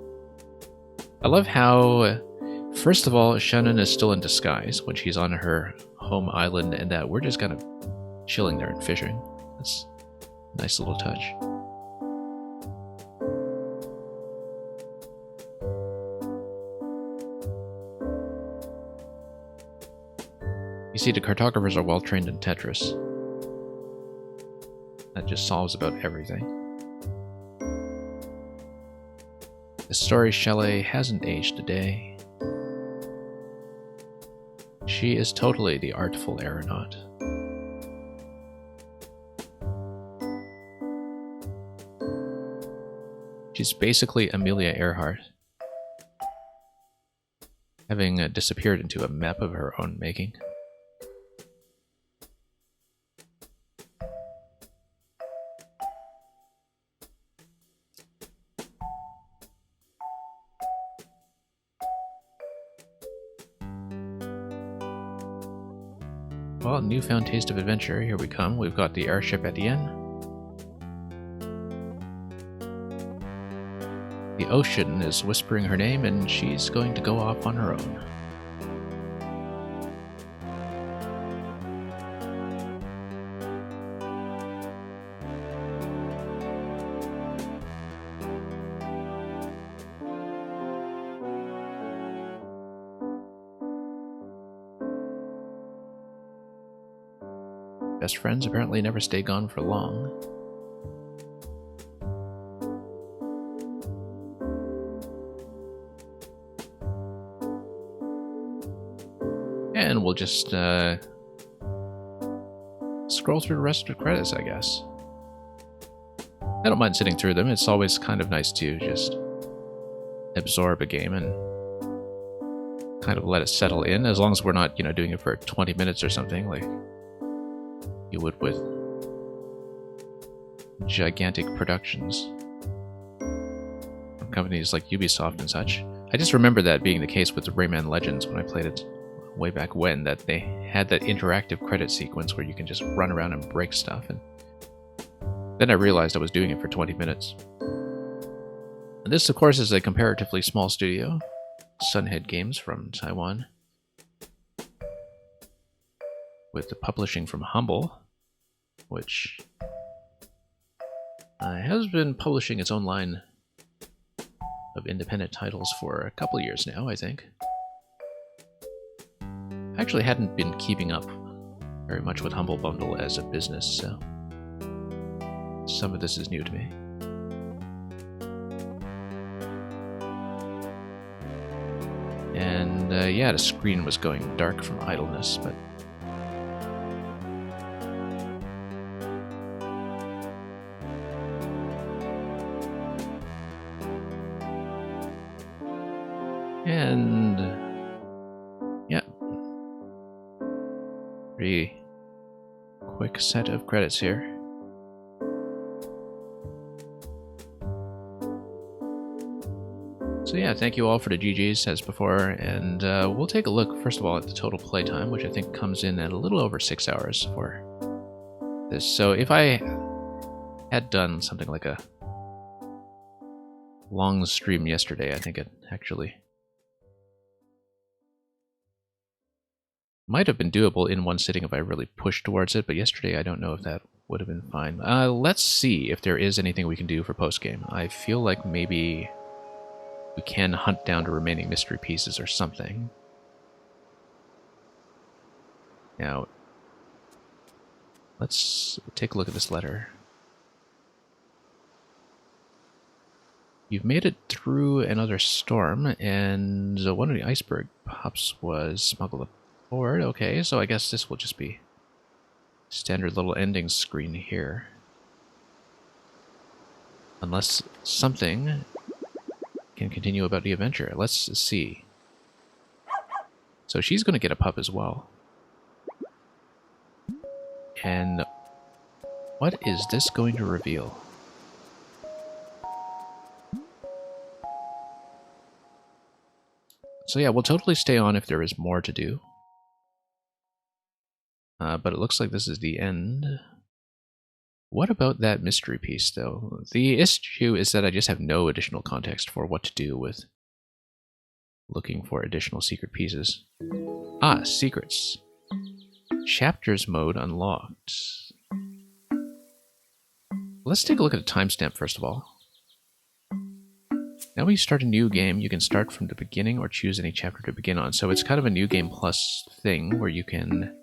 I love how, first of all, Shannon is still in disguise when she's on her home island and that we're just kind of chilling there and fishing. That's a nice little touch. You see, the cartographers are well trained in Tetris. just solves about everything. The story Shelley hasn't aged a day. She is totally the artful aeronaut. She's basically Amelia Earhart, having disappeared into a map of her own making. Well, newfound taste of adventure. Here we come. We've got the airship Etienne. The ocean is whispering her name, and she's going to go off on her own. Best friends apparently never stay gone for long. And we'll just scroll through the rest of the credits, I guess. I don't mind sitting through them. It's always kind of nice to just absorb a game and kind of let it settle in, as long as we're not, doing it for 20 minutes or something like you would with gigantic productions from companies like Ubisoft and such. I just remember that being the case with the Rayman Legends when I played it way back when, that they had that interactive credit sequence where you can just run around and break stuff, and then I realized I was doing it for 20 minutes. And this, of course, is a comparatively small studio, Sunhead Games from Taiwan, with the publishing from Humble, which has been publishing its own line of independent titles for a couple of years now, I think. I actually hadn't been keeping up very much with Humble Bundle as a business, so some of this is new to me. And yeah, the screen was going dark from idleness, but and yeah, pretty quick set of credits here. So yeah, thank you all for the GGs as before, and we'll take a look first of all at the total playtime, which I think comes in at a little over 6 hours for this. So if I had done something like a long stream yesterday, I think it actually might have been doable in one sitting if I really pushed towards it, but yesterday I don't know if that would have been fine. Let's see if there is anything we can do for post-game. I feel like maybe we can hunt down the remaining mystery pieces or something. Now, let's take a look at this letter. You've made it through another storm, and one of the iceberg pups was smuggled aboard. Okay, so I guess this will just be standard little ending screen here. Unless something can continue about the adventure. Let's see. So she's going to get a pup as well. And what is this going to reveal? So yeah, we'll totally stay on if there is more to do. But it looks like this is the end. What about that mystery piece, though? The issue is that I just have no additional context for what to do with looking for additional secret pieces. Ah, secrets. Chapters mode unlocked. Let's take a look at a timestamp first of all. Now when you start a new game, you can start from the beginning or choose any chapter to begin on. So it's kind of a new game plus thing where you can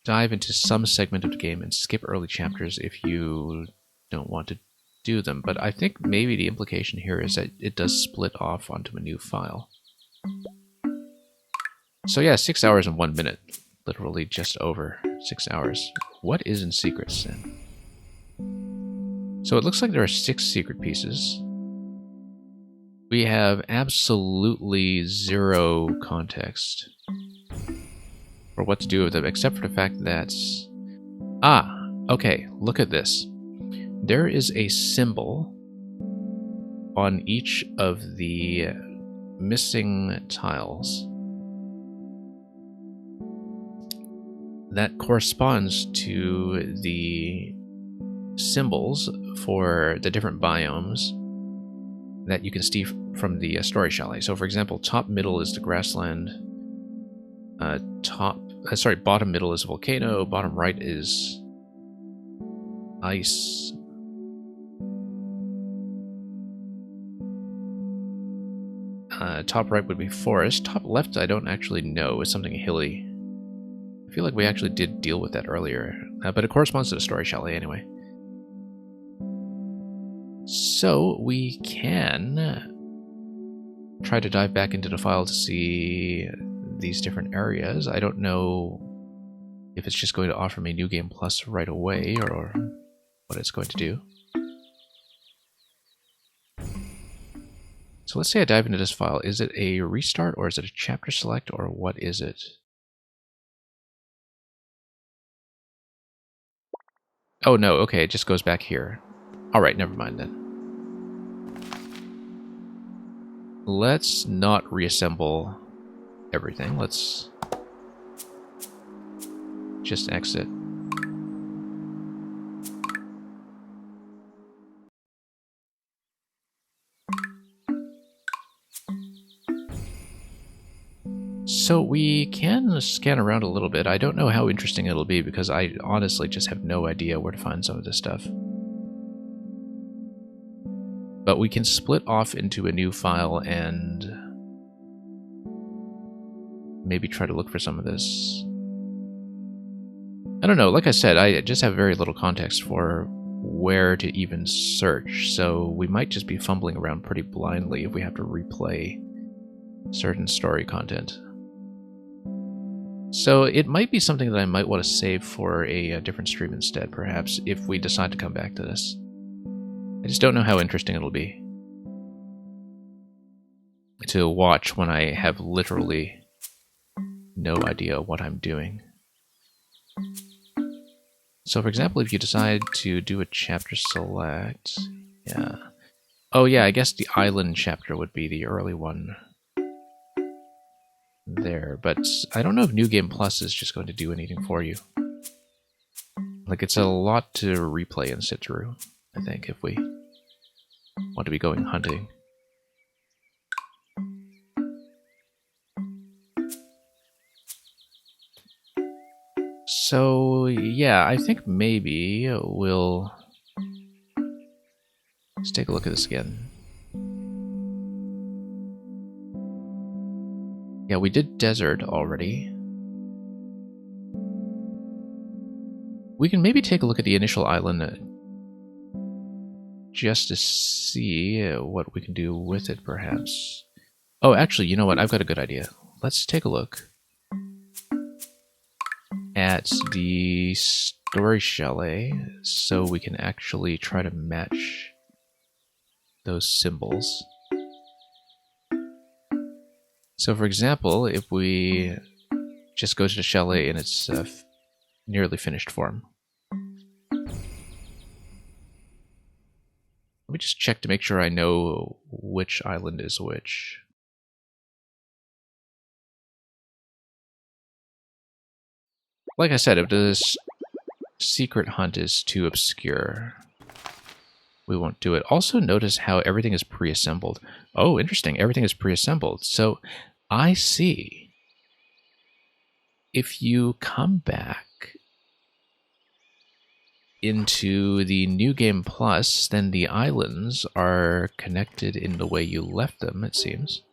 dive into some segment of the game and skip early chapters if you don't want to do them. But I think maybe the implication here is that it does split off onto a new file. So yeah, 6 hours and 1 minute. Literally just over 6 hours. What is in secrets then? So it looks like there are 6 secret pieces. We have absolutely zero context for what to do with them, except for the fact that... Ah, okay, look at this. There is a symbol on each of the missing tiles that corresponds to the symbols for the different biomes that you can see from the story chalet. So for example, top middle is the grassland, bottom middle is a volcano, bottom right is ice, top right would be forest, top left I don't actually know, is something hilly. I feel like we actually did deal with that earlier, but it corresponds to the story chalet anyway. So we can try to dive back into the file to see these different areas. I don't know if it's just going to offer me New Game Plus right away or what it's going to do. So let's say I dive into this file. Is it a restart or is it a chapter select or what is it? Oh no, okay, it just goes back here. Alright, never mind then. Let's not reassemble everything. Let's just exit. So we can scan around a little bit. I don't know how interesting it'll be because I honestly just have no idea where to find some of this stuff. But we can split off into a new file and maybe try to look for some of this. I don't know, like I said, I just have very little context for where to even search, so we might just be fumbling around pretty blindly if we have to replay certain story content. So it might be something that I might want to save for a different stream instead, perhaps, if we decide to come back to this. I just don't know how interesting it'll be to watch when I have literally no idea what I'm doing. So for example, if you decide to do a chapter select, yeah. Oh yeah, I guess the island chapter would be the early one there, but I don't know if New Game Plus is just going to do anything for you. Like, it's a lot to replay and sit through, I think, if we want to be going hunting. So, yeah, I think maybe we'll... Let's take a look at this again. Yeah, we did desert already. We can maybe take a look at the initial island just to see what we can do with it, perhaps. Oh, actually, you know what? I've got a good idea. Let's take a look at the story chalet so we can actually try to match those symbols. So for example, if we just go to the chalet in its nearly finished form. Let me just check to make sure I know which island is which. Like I said, if this secret hunt is too obscure, we won't do it. Also notice how everything is pre-assembled. Oh, interesting. Everything is pre-assembled. So I see. If you come back into the New Game Plus, then the islands are connected in the way you left them, it seems.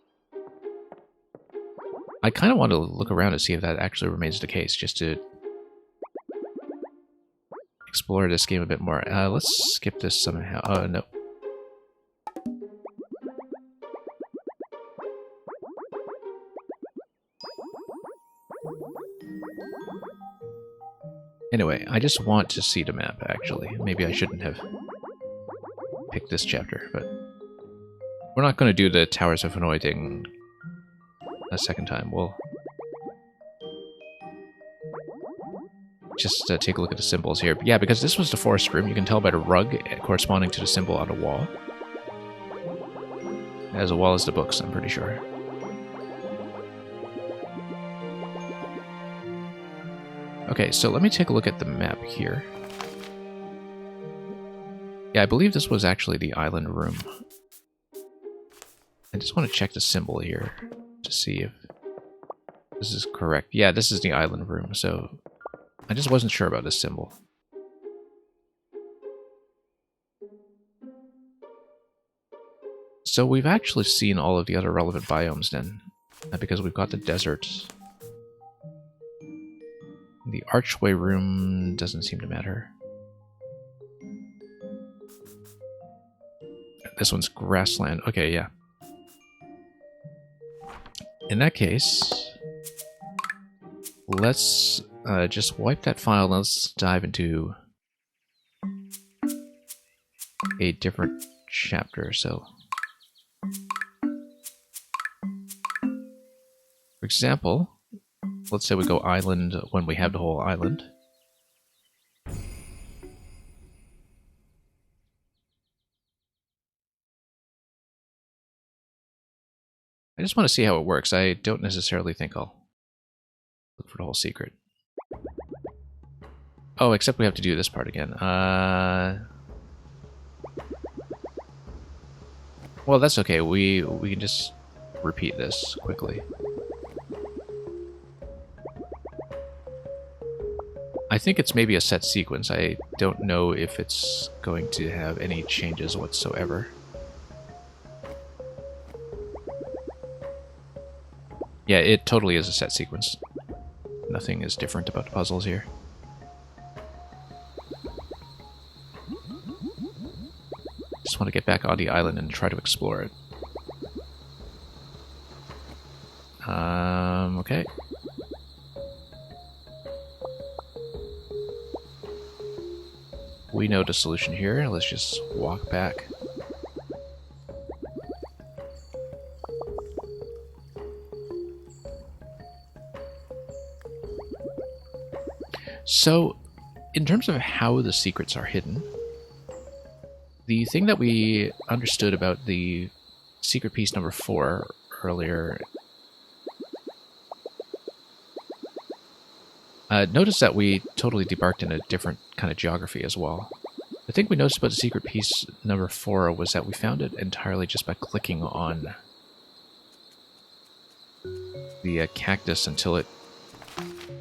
I kind of want to look around to see if that actually remains the case, just to explore this game a bit more. Let's skip this somehow. Oh, no. Anyway, I just want to see the map, actually. Maybe I shouldn't have picked this chapter, but we're not going to do the Towers of Hanoi thing a second time. We'll just take a look at the symbols here. Yeah, because this was the forest room. You can tell by the rug corresponding to the symbol on the wall. As well as the books, I'm pretty sure. Okay, so let me take a look at the map here. Yeah, I believe this was actually the island room. I just want to check the symbol here to see if this is correct. Yeah, this is the island room, so I just wasn't sure about this symbol. So we've actually seen all of the other relevant biomes then, because we've got the desert. The archway room doesn't seem to matter. This one's grassland. Okay, yeah. In that case, let's just wipe that file. Let's dive into a different chapter. So, for example, let's say we go island when we have the whole island. I just want to see how it works. I don't necessarily think I'll look for the whole secret. Oh, except we have to do this part again. Well, that's okay. We can just repeat this quickly. I think it's maybe a set sequence. I don't know if it's going to have any changes whatsoever. Yeah, it totally is a set sequence. Nothing is different about the puzzles here. Just want to get back on the island and try to explore it. Okay. We know the solution here. Let's just walk back. So, in terms of how the secrets are hidden, the thing that we understood about the secret piece number 4 earlier, notice that we totally debarked in a different kind of geography as well. The thing we noticed about the secret piece number 4 was that we found it entirely just by clicking on the cactus until it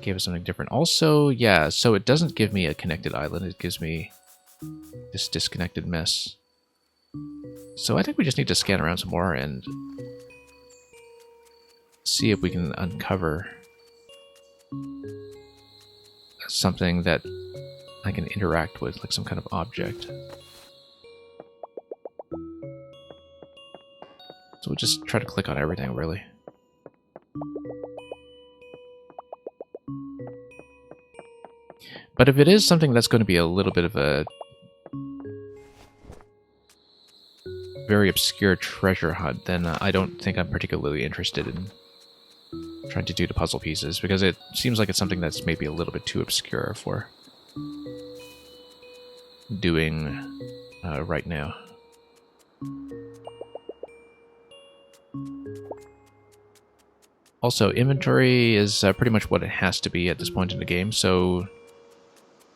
gave us something different. Also, yeah, so it doesn't give me a connected island, it gives me this disconnected mess. So I think we just need to scan around some more and see if we can uncover something that I can interact with, like some kind of object. So we'll just try to click on everything, really. But if it is something that's going to be a little bit of a very obscure treasure hunt, then I don't think I'm particularly interested in trying to do the puzzle pieces, because it seems like it's something that's maybe a little bit too obscure for doing right now. Also, inventory is pretty much what it has to be at this point in the game, so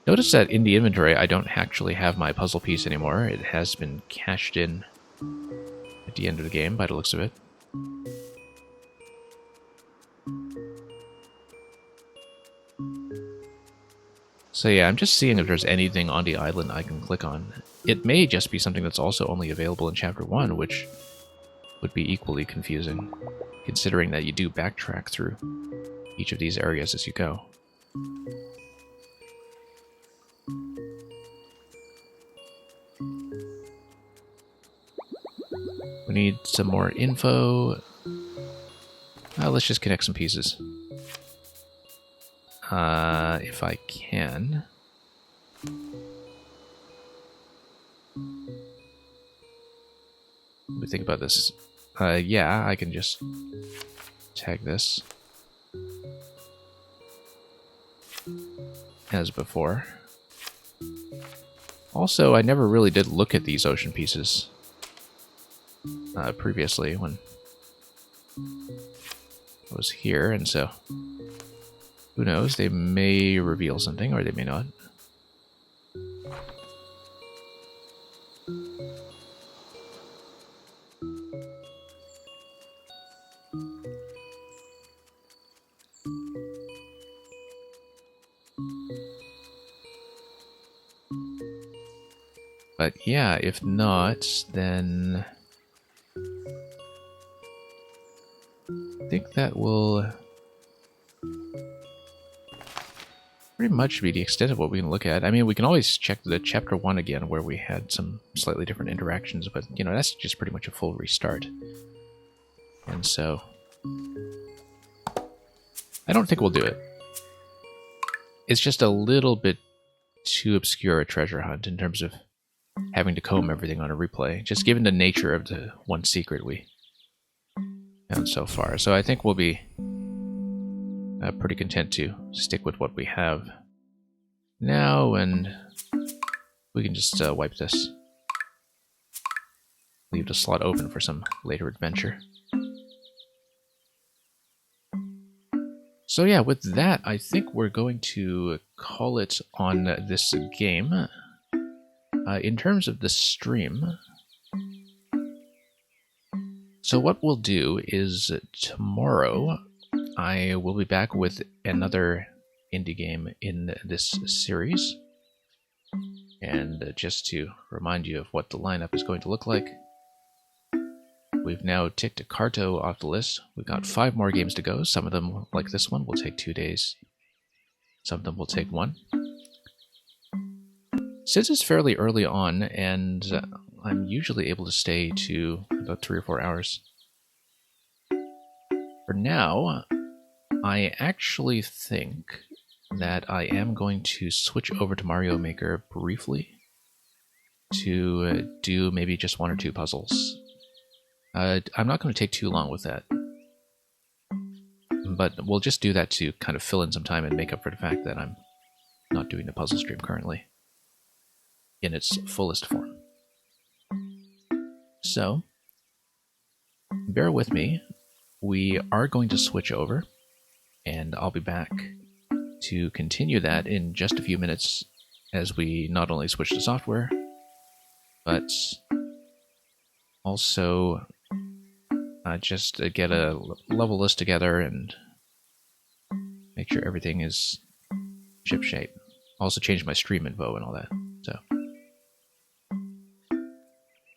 notice that in the inventory I don't actually have my puzzle piece anymore. It has been cached in at the end of the game by the looks of it. So yeah, I'm just seeing if there's anything on the island I can click on. It may just be something that's also only available in Chapter 1, which would be equally confusing, considering that you do backtrack through each of these areas as you go. We need some more info. Let's just connect some pieces. If I can. Let me think about this. Yeah, I can just tag this as before. Also, I never really did look at these ocean pieces previously when I was here, and so who knows, they may reveal something or they may not. But yeah, if not, then I think that will pretty much be the extent of what we can look at. I mean, we can always check the chapter 1 again where we had some slightly different interactions, but, you know, that's just pretty much a full restart. And so I don't think we'll do it. It's just a little bit too obscure a treasure hunt in terms of having to comb everything on a replay, just given the nature of the one secret we found so far. So I think we'll be pretty content to stick with what we have now, and we can just wipe this. Leave the slot open for some later adventure. So yeah, with that, I think we're going to call it on this game. In terms of the stream, so what we'll do is tomorrow I will be back with another indie game in this series. And just to remind you of what the lineup is going to look like, we've now ticked Carto off the list. We've got 5 more games to go. Some of them, like this one, will take 2 days. Some of them will take 1. Since it's fairly early on, and I'm usually able to stay to about 3 or 4 hours, for now, I actually think that I am going to switch over to Mario Maker briefly to do maybe just 1 or 2 puzzles. I'm not going to take too long with that, but we'll just do that to kind of fill in some time and make up for the fact that I'm not doing the puzzle stream currently in its fullest form. So, bear with me. We are going to switch over, and I'll be back to continue that in just a few minutes as we not only switch the software, but also just get a level list together and make sure everything is shipshape. Also change my stream info and all that. So,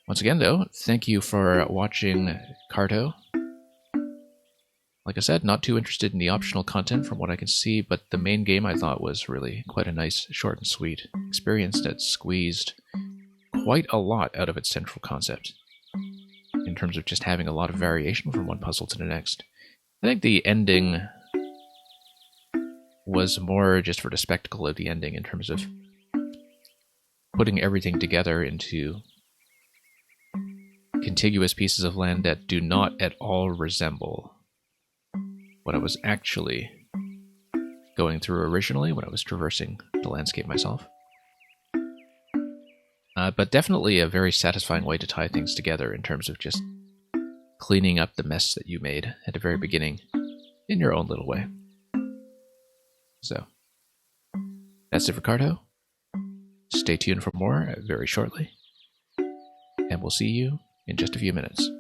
once again, though, thank you for watching Carto. Like I said, not too interested in the optional content from what I can see, but the main game I thought was really quite a nice, short and sweet experience that squeezed quite a lot out of its central concept, in terms of just having a lot of variation from one puzzle to the next. I think the ending was more just for the spectacle of the ending, in terms of putting everything together into contiguous pieces of land that do not at all resemble what I was actually going through originally when I was traversing the landscape myself. But definitely a very satisfying way to tie things together in terms of just cleaning up the mess that you made at the very beginning in your own little way. So, that's it for Carto. Stay tuned for more very shortly, and we'll see you in just a few minutes.